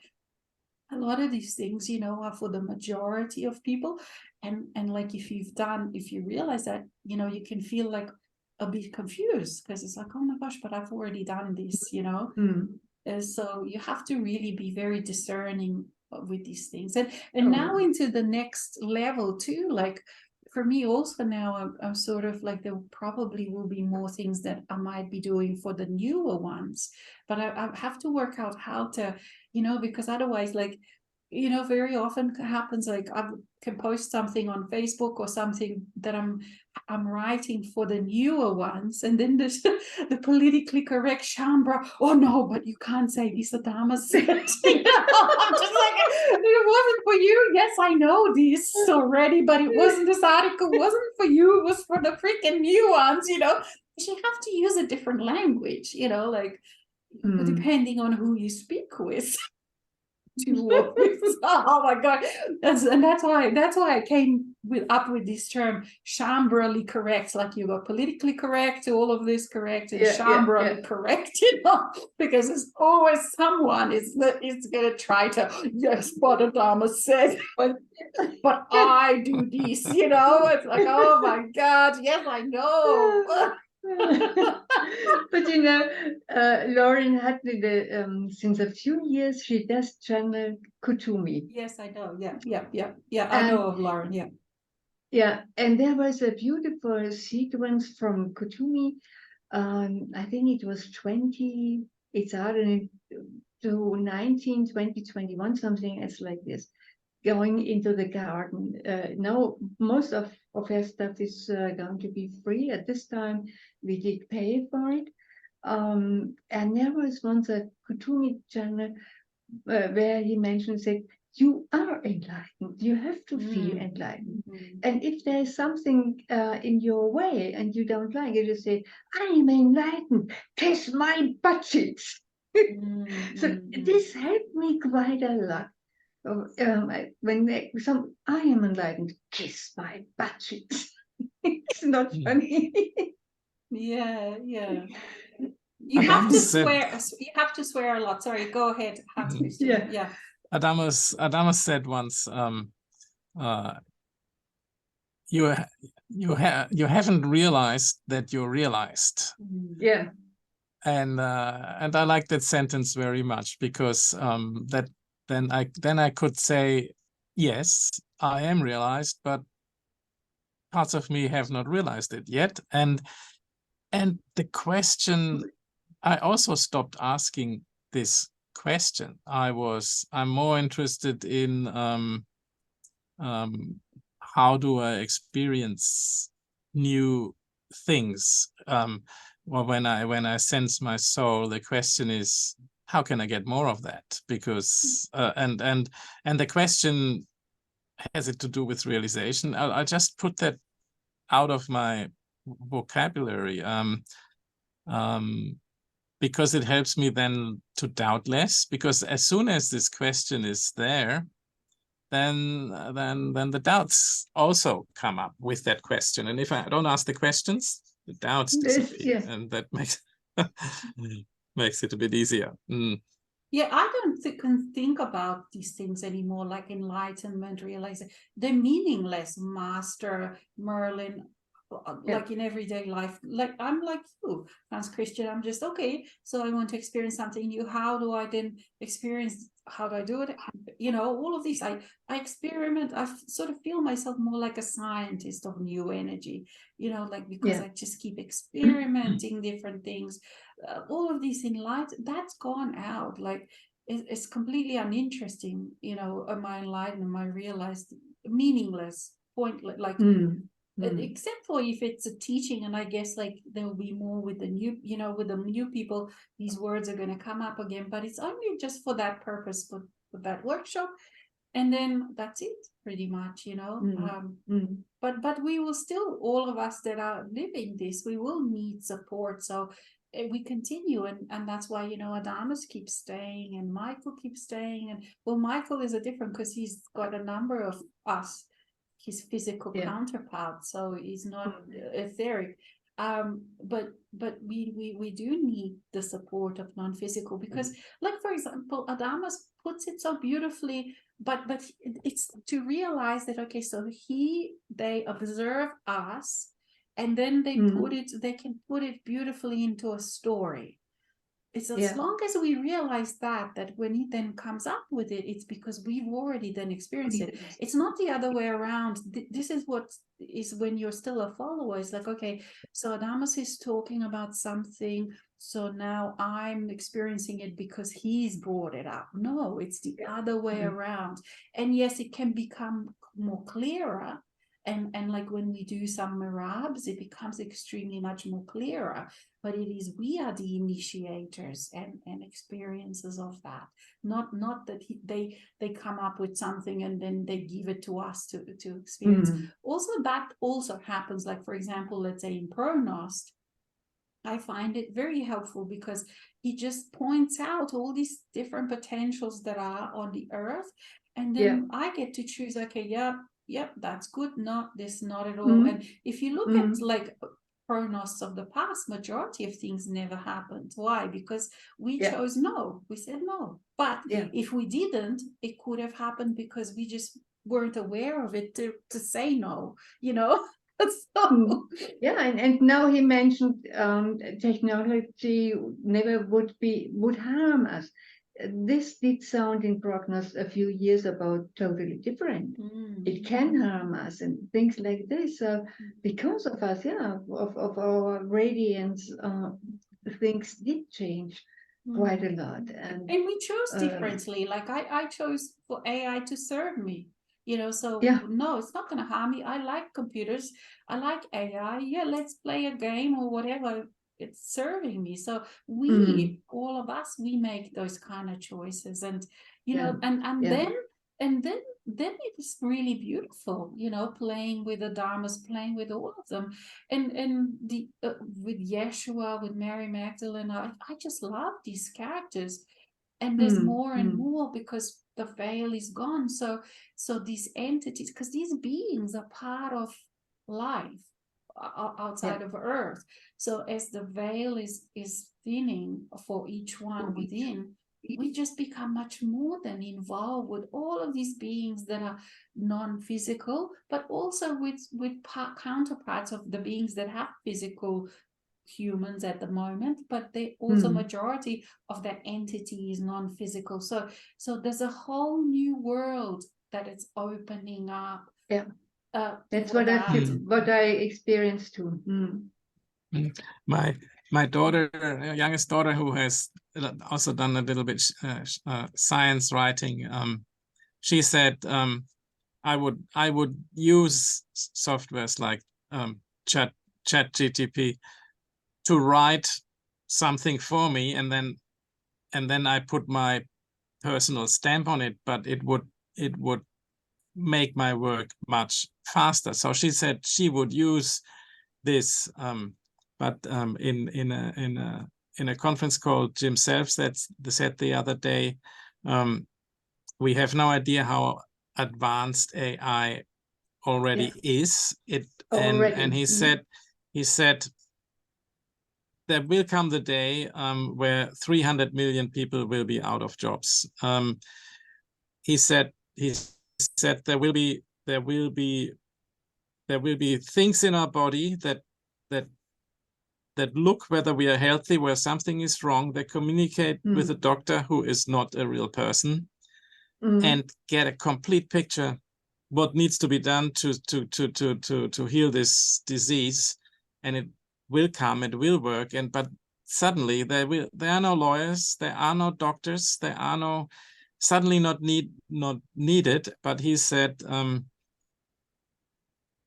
a lot of these things, you know, are for the majority of people. And like if you realize that, you know, you can feel like a bit confused, because it's like, oh my gosh, but I've already done this, you know. So you have to really be very discerning with these things. And now into the next level too, like for me also now, I'm sort of like, there probably will be more things that I might be doing for the newer ones, but I have to work out how to, you know, because otherwise, like, you know, very often happens, like I can post something on Facebook or something that I'm writing for the newer ones, and then there's the politically correct Shambhala, oh no, but you can't say this, Adamus said. You know, I'm just like, it wasn't for you. Yes, I know this already, but it wasn't, this article wasn't for you, it was for the freaking new ones, you know. You have to use a different language, you know, like depending on who you speak with. Oh my god, that's why I came up with this term Shambhala correct, like you got politically correct, all of this correct, and Shambhala correct, you know, because there's always someone is gonna try to, yes, but Adamus said, but I do this, you know. It's like, oh my god, yes, I know. But you know, Lauren had since a few years she does channel Kuthumi. Yes, I know. Yeah. I know of Lauren. Yeah, and there was a beautiful sequence from Kuthumi. I think it was 20. It started to 19, 20, 21, something as like this. Going into the garden. Now, most of her stuff is going to be free. At this time, we did pay for it. And there was once a Kutumi channel where he mentioned, said, you are enlightened. You have to feel enlightened. And if there's something in your way and you don't like it, you say, I'm enlightened. Kiss my butt cheeks. So this helped me quite a lot. I am enlightened, kiss my butt cheeks. It's not funny. Yeah. Adamus Have to said- swear. You have to swear a lot. Sorry, go ahead, Hans Christian. Yeah. Adamus said once, you haven't realized that you're realized. Yeah. And I like that sentence very much, because that then I could say, yes, I am realized, but parts of me have not realized it yet. And the question, I also stopped asking this question. I'm more interested in how do I experience new things? Well, when I sense my soul, the question is, how can I get more of that? Because and the question, has it to do with realization? I just put that out of my vocabulary, because it helps me then to doubt less. Because as soon as this question is there, then the doubts also come up with that question. And if I don't ask the questions, the doubts disappear, and that makes it a bit easier. Yeah, I don't think about these things anymore, like enlightenment, realization. They're meaningless, Master, Merlin, like in everyday life. Like I'm like you, Hans Christian. I'm just, okay, so I want to experience something new. How do I then experience? How do I do it? You know, all of these, I experiment. I sort of feel myself more like a scientist of new energy, you know, like, because I just keep experimenting different things. All of these that's gone out. Like it's completely uninteresting, you know. Am I enlightened? Am I realized? Meaningless, pointless, like except for if it's a teaching, and I guess like there will be more with the new, you know, with the new people, these words are going to come up again, but it's only just for that purpose, for that workshop, and then that's it pretty much, you know. But we will still, all of us that are living this, we will need support, so we continue, and that's why, you know, Adamus keeps staying and Michael keeps staying, and well, Michael is a different, because he's got a number of us, his physical counterpart, so he's not etheric, but we do need the support of non-physical, because like, for example, Adamus puts it so beautifully, but it's to realize that, okay, so they observe us, and then they can put it beautifully into a story. It's as long as we realize that when he then comes up with it, it's because we've already then experienced it. It's not the other way around. This is what is when you're still a follower. It's like, okay, so Adamus is talking about something, so now I'm experiencing it because he's brought it up. No, it's the other way around. And yes, it can become more clearer. And like when we do some Mirabs, it becomes extremely much more clearer. But it is, we are the initiators and experiences of that. Not that they come up with something and then they give it to us to experience. Also, that also happens, like, for example, let's say in Pronost, I find it very helpful because he just points out all these different potentials that are on the earth. And then I get to choose, okay, yep, that's good. Not this, not at all. And if you look at like Pronos of the past, majority of things never happened. Why? Because we chose no. We said no. But if we didn't, it could have happened because we just weren't aware of it to say no, you know. So and now he mentioned technology never would harm us. This did sound in Prognos a few years ago totally different. It can harm us and things like this. Because of us, of our radiance, things did change quite a lot. And we chose differently. Like I chose for AI to serve me. You know, so no, it's not going to harm me. I like computers. I like AI. Yeah, let's play a game or whatever. it's serving me. So we, all of us, we make those kind of choices, and you know, and then it's really beautiful, you know, playing with the Dharmas, playing with all of them, and the with Yeshua, with Mary Magdalene. I just love these characters, and there's more and more because the veil is gone. So these entities, because these beings are part of life outside of Earth. So as the veil is thinning for each one within, we just become much more than involved with all of these beings that are non-physical, but also with counterparts of the beings that have physical humans at the moment, but they also majority of that entity is non-physical. So there's a whole new world that it's opening up. Yeah. That's what I experienced too. My daughter, youngest daughter, who has also done a little bit science writing, she said, I would use softwares like ChatGPT to write something for me, and then I put my personal stamp on it, but it would make my work much faster. So she said she would use this, but in a conference call, Jim Self said the other day, we have no idea how advanced AI already is. And he said there will come the day where 300 million people will be out of jobs. He said there will be things in our body that look whether we are healthy, where something is wrong. They communicate with a doctor who is not a real person, and get a complete picture what needs to be done to heal this disease, and it will come, it will work. But suddenly there are no lawyers, there are no doctors, there are no suddenly not needed. But he said,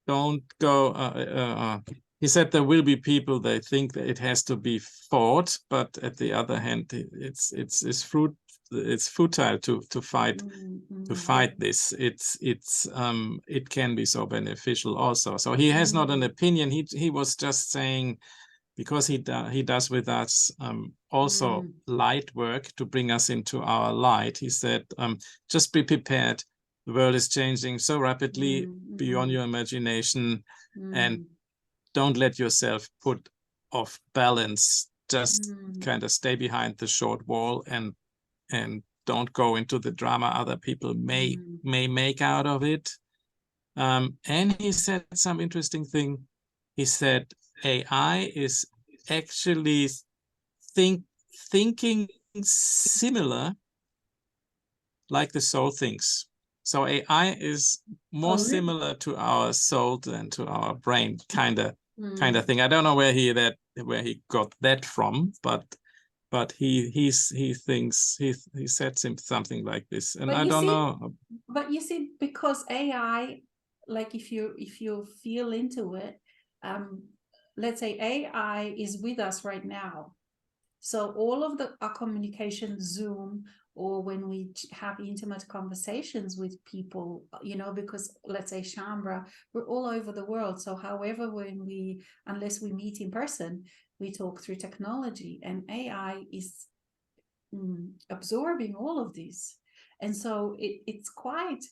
don't go. He said there will be people, they think that it has to be fought, but at the other hand, it's futile to fight this. It can be so beneficial also. So he has not an opinion. He was just saying, because he does with us also light work to bring us into our light. He said, just be prepared. The world is changing so rapidly beyond your imagination, and don't let yourself put off balance. Just kind of stay behind the short wall and don't go into the drama other people may make out of it. And he said some interesting thing. He said AI is actually thinking similar like the soul thinks. So AI is more similar to our soul than to our brain, kind of thing. I don't know where he got that from, but he thinks he said something like this, and I don't know. But you see, because AI, like if you feel into it, let's say AI is with us right now. So all of our communication, Zoom, or when we have intimate conversations with people, you know, because let's say Shaumbra, we're all over the world. So however, unless we meet in person, we talk through technology, and AI is absorbing all of this. And so it's quite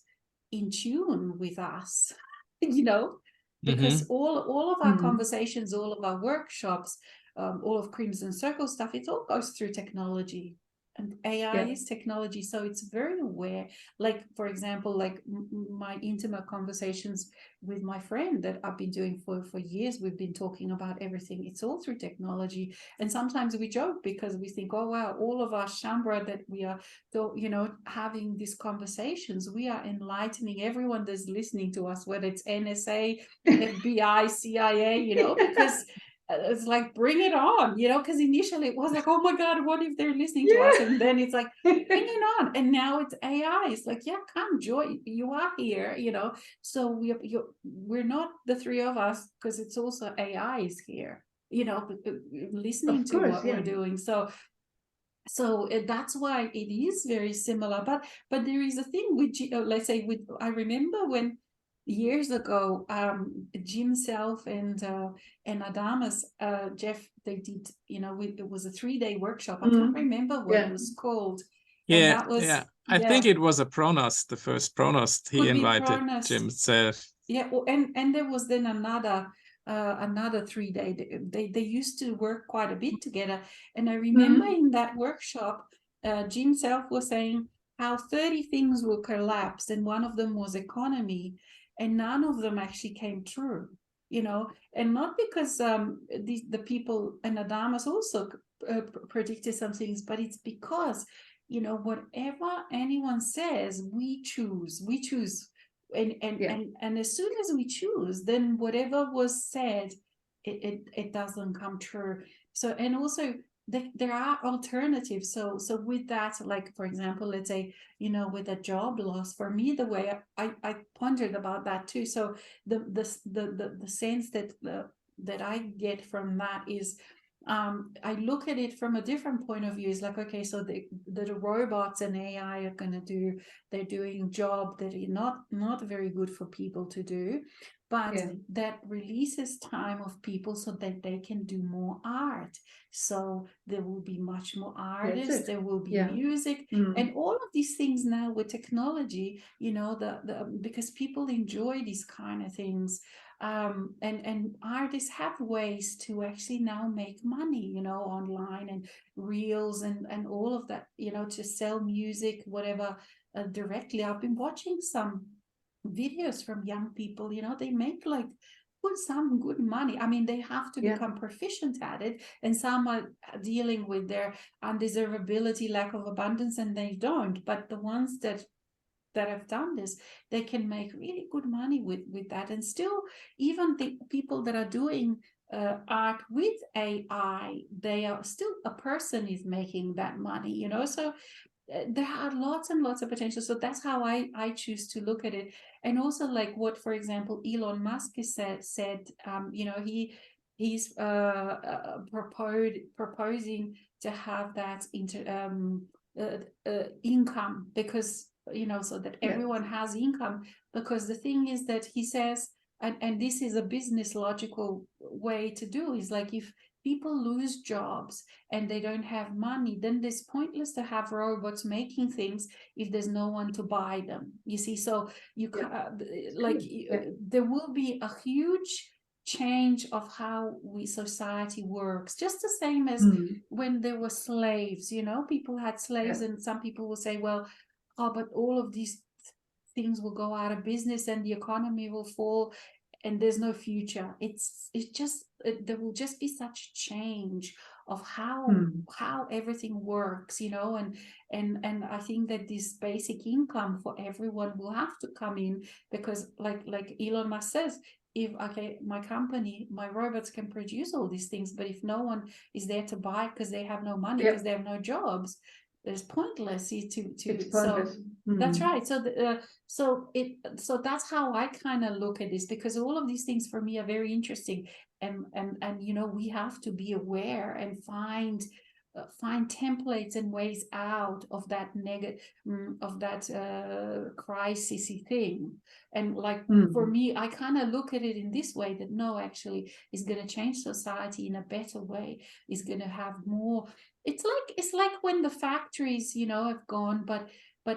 in tune with us, you know, because all of our conversations, all of our workshops, all of Crimson Circle stuff, it all goes through technology, and AI is technology. So it's very aware. Like, for example, like my intimate conversations with my friend that I've been doing for years, we've been talking about everything. It's all through technology. And sometimes we joke because we think, oh, wow, all of our Shaumbra that we are, you know, having these conversations, we are enlightening everyone that's listening to us, whether it's NSA, FBI, CIA, you know, because it's like, bring it on, you know, because initially it was like, oh my God, what if they're listening to us? And then it's like, bring it on. And now it's AI. It's like, yeah, come, Joy, you are here, you know. So we're not the three of us, because it's also AI is here. you know, listening to course, what yeah. we're doing. So that's why it is very similar. But there is a thing with, let's say, with, I remember when years ago, Jim Self and Adamus, Jeff, they did, you know, it was a 3-day workshop. I can't remember what it was called. And Yeah, that was, yeah. I think it was a Pronost, the first Pronost. He could be invited Pronost. Jim Self. Yeah, and there was then another 3-day. They used to work quite a bit together. And I remember in that workshop, Jim Self was saying how 30 things will collapse, and one of them was economy, and none of them actually came true, you know, and not because the people, and Adamus also predicted some things, but it's because, you know, whatever anyone says, we choose. And as soon as we choose, then whatever was said, it doesn't come true. So, and also there are alternatives. So with that, like, for example, let's say, you know, with a job loss, for me, the way I pondered about that too. So the sense that I get from that is, I look at it from a different point of view. It's like, okay, so the robots and AI are going to do, they're doing job that are not very good for people to do, but that releases time of people so that they can do more art. So there will be much more artists, there will be music, and all of these things now with technology, you know, because people enjoy these kind of things. And artists have ways to actually now make money, you know, online, and reels and all of that, you know, to sell music, whatever, directly. I've been watching some videos from young people, you know, they make like some good money. I mean, they have to become proficient at it, and some are dealing with their undeservability, lack of abundance, and they don't. But the ones that have done this, they can make really good money with that. And still, even the people that are doing art with AI, they are still, a person is making that money, you know. So there are lots and lots of potential. So that's how I choose to look at it. And also, like what, for example, Elon Musk said, you know, he's proposing to have that income, because, you know, so that everyone has income. Because the thing is that he says, and this is a business logical way to do, is like, if people lose jobs and they don't have money, then it's pointless to have robots making things if there's no one to buy them, you see. So you there will be a huge change of how society works, just the same as when there were slaves, you know, people had slaves, and some people will say, well, oh, but all of these things will go out of business and the economy will fall and there's no future. There will just be such change of how everything works, you know. And I think that this basic income for everyone will have to come in, because like Elon Musk says, if, okay, my company, my robots can produce all these things, but if no one is there to buy because they have no money, because they have no jobs, it's pointless. That's right. So that's how I kind of look at this, because all of these things for me are very interesting, and you know, we have to be aware and find templates and ways out of that crisisy thing. And like for me, I kind of look at it in this way, that no, actually, it's going to change society in a better way. It's going to have more. It's like when the factories, you know, have gone, but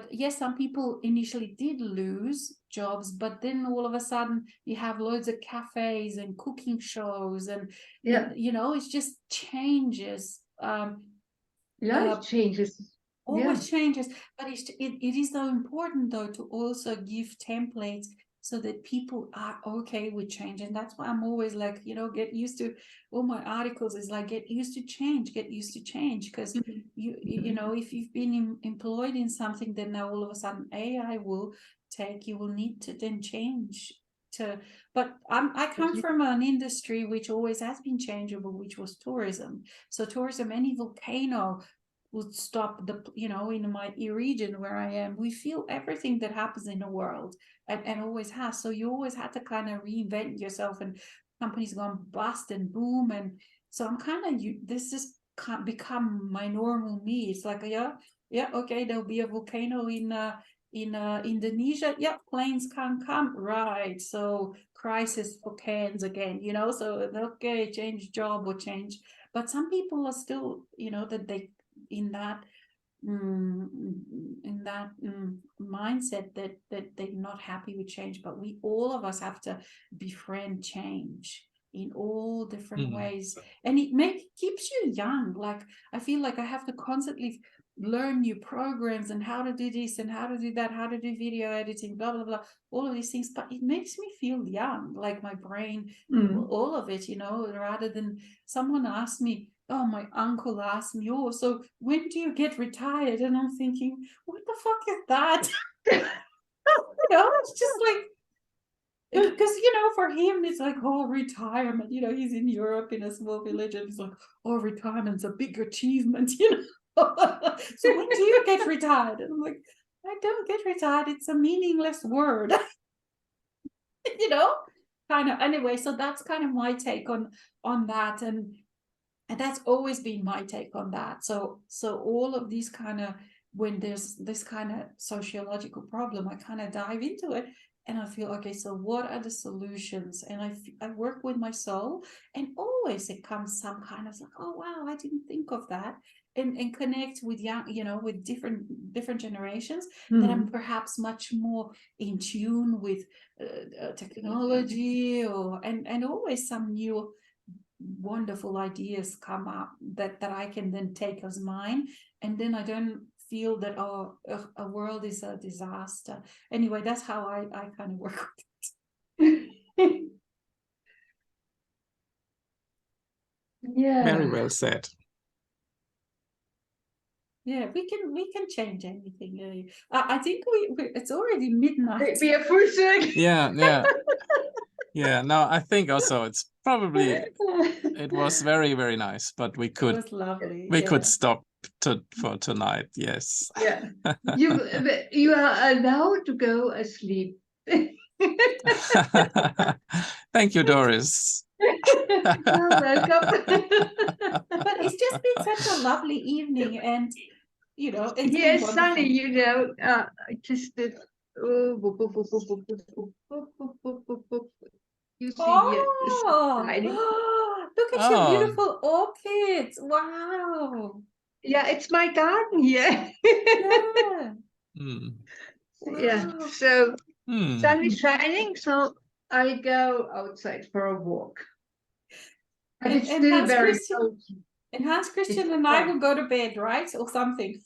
yes, some people initially did lose jobs, but then all of a sudden you have loads of cafes and cooking shows, and you know, it just changes. Life changes. Always changes, but it is so important though to also give templates so that people are okay with change. And that's why I'm always like, you know, get used to, all my articles is like, get used to change, because you know, if you've been employed in something, then now all of a sudden AI will take, you will need to then change to. But I come from an industry which always has been changeable, which was tourism. So tourism, any volcano would stop, you know, in my region where I am, we feel everything that happens in the world, and always has. So you always had to kind of reinvent yourself, and companies gone bust and boom. And So I'm kind of, this has become my normal me. It's like, yeah, okay, there'll be a volcano in Indonesia. Yeah, planes can't come, right? So crisis for cans again, so okay, change job or change. But some people are still, that they in that mindset that they're not happy with change. But all of us have to befriend change in all different ways, and it keeps you young. Like, I feel like I have to constantly learn new programs and how to do this and how to do that, how to do video editing, blah blah blah, all of these things. But it makes me feel young, like my brain, all of it, rather than someone asked me, oh, my uncle asked me, oh, so when do you get retired? And I'm thinking, what the fuck is that? It's just like, because for him it's like, oh, retirement, he's in Europe in a small village, and he's like, oh, retirement's a big achievement, so when do you get retired? And I'm like, I don't get retired, it's a meaningless word. Kind of. Anyway, so that's kind of my take on that, and that's always been my take on that. So all of these kind of, when there's this kind of sociological problem, I kind of dive into it, and I feel, okay, so what are the solutions? And I work with my soul, and always it comes some kind of like, oh wow, I didn't think of that, and connect with young, with different generations that I'm perhaps much more in tune with technology, and always some new wonderful ideas come up that I can then take as mine, and then I don't feel that, oh, a world is a disaster. Anyway, that's how I kind of work with it. Yeah, very well said. Yeah, we can change anything. I think it's already midnight. we are full circle. Yeah, no, I think also it's probably, it was very, very nice, but we could, it was lovely. could stop for tonight. Yes. Yeah, you are allowed to go asleep. Thank you, Doris. You're welcome. But it's just been such a lovely evening, and it's yeah, been sunny. Just you see look at your beautiful orchids. Wow. Yeah, it's my garden here. Yeah. Yeah. Wow. So sun is shining, so I go outside for a walk. But it's still very cold. And Hans Christian and I will go to bed, right? Or something.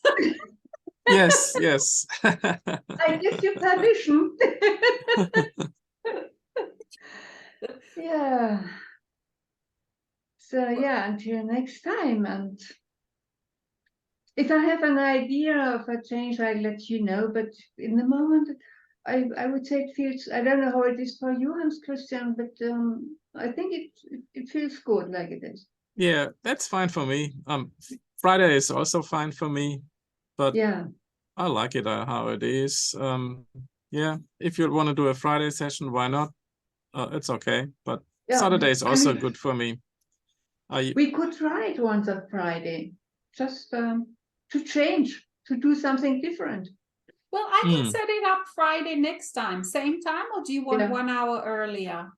Yes. I give you permission. Yeah. So yeah, until next time. And if I have an idea of a change, I'll let you know. But in the moment, I would say it feels, I don't know how it is for you, Hans Christian, but I think it feels good like it is. Yeah, that's fine for me. Friday is also fine for me, but yeah, I like it how it is. Yeah, if you want to do a Friday session, why not? It's okay, but yeah, Saturday is also good for me. We could try it once on Friday, just to change, to do something different. Well, I can set it up Friday next time. Same time, or do you want 1 hour earlier?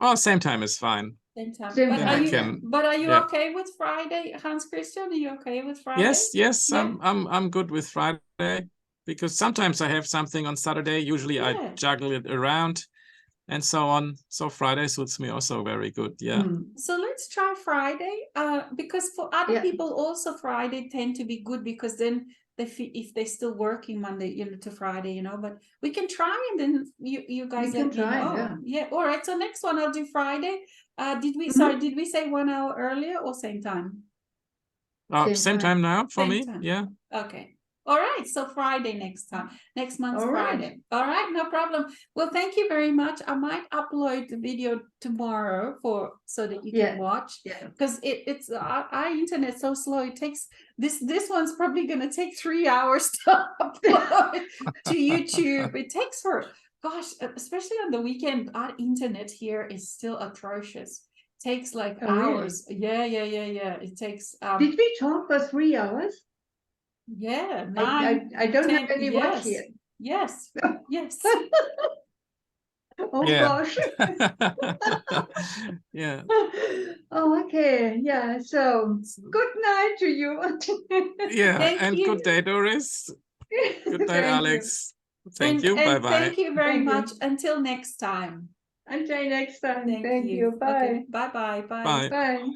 Oh, same time is fine. Same time. Same But are you okay with Friday, Hans Christian? Are you okay with Friday? Yes, yeah. I'm good with Friday, because sometimes I have something on Saturday. Usually I juggle it around and so on. So Friday suits me also very good. Yeah. So let's try Friday. Because for other people also Friday tend to be good, because then if they're still working Monday, to Friday, but we can try, and then you guys let me know. Yeah. All right. So next one I'll do Friday. Did we say 1 hour earlier or same time? Same time now for me. Yeah. Okay. All right, so Friday next month's Friday. All right, no problem. Well, thank you very much. I might upload the video tomorrow so that you can watch. Yeah. Because it's our internet's so slow. It takes this one's probably gonna take 3 hours to upload to YouTube. It takes especially on the weekend, our internet here is still atrocious. takes like Oh, really? hours. Yeah. It takes Did we talk for 3 hours? yeah, I 9, don't 10, have any watch here. Yes. Oh Yeah. gosh. Yeah. Oh, okay. Yeah. So good night to you. Yeah. Thank And you. good day, Doris. Good night, Thank you. Alex. Thank you. And Bye-bye. thank you very Thank you. much. Until next time. Until next time. Thank Thank you. Bye. Okay. Bye. Bye. Bye.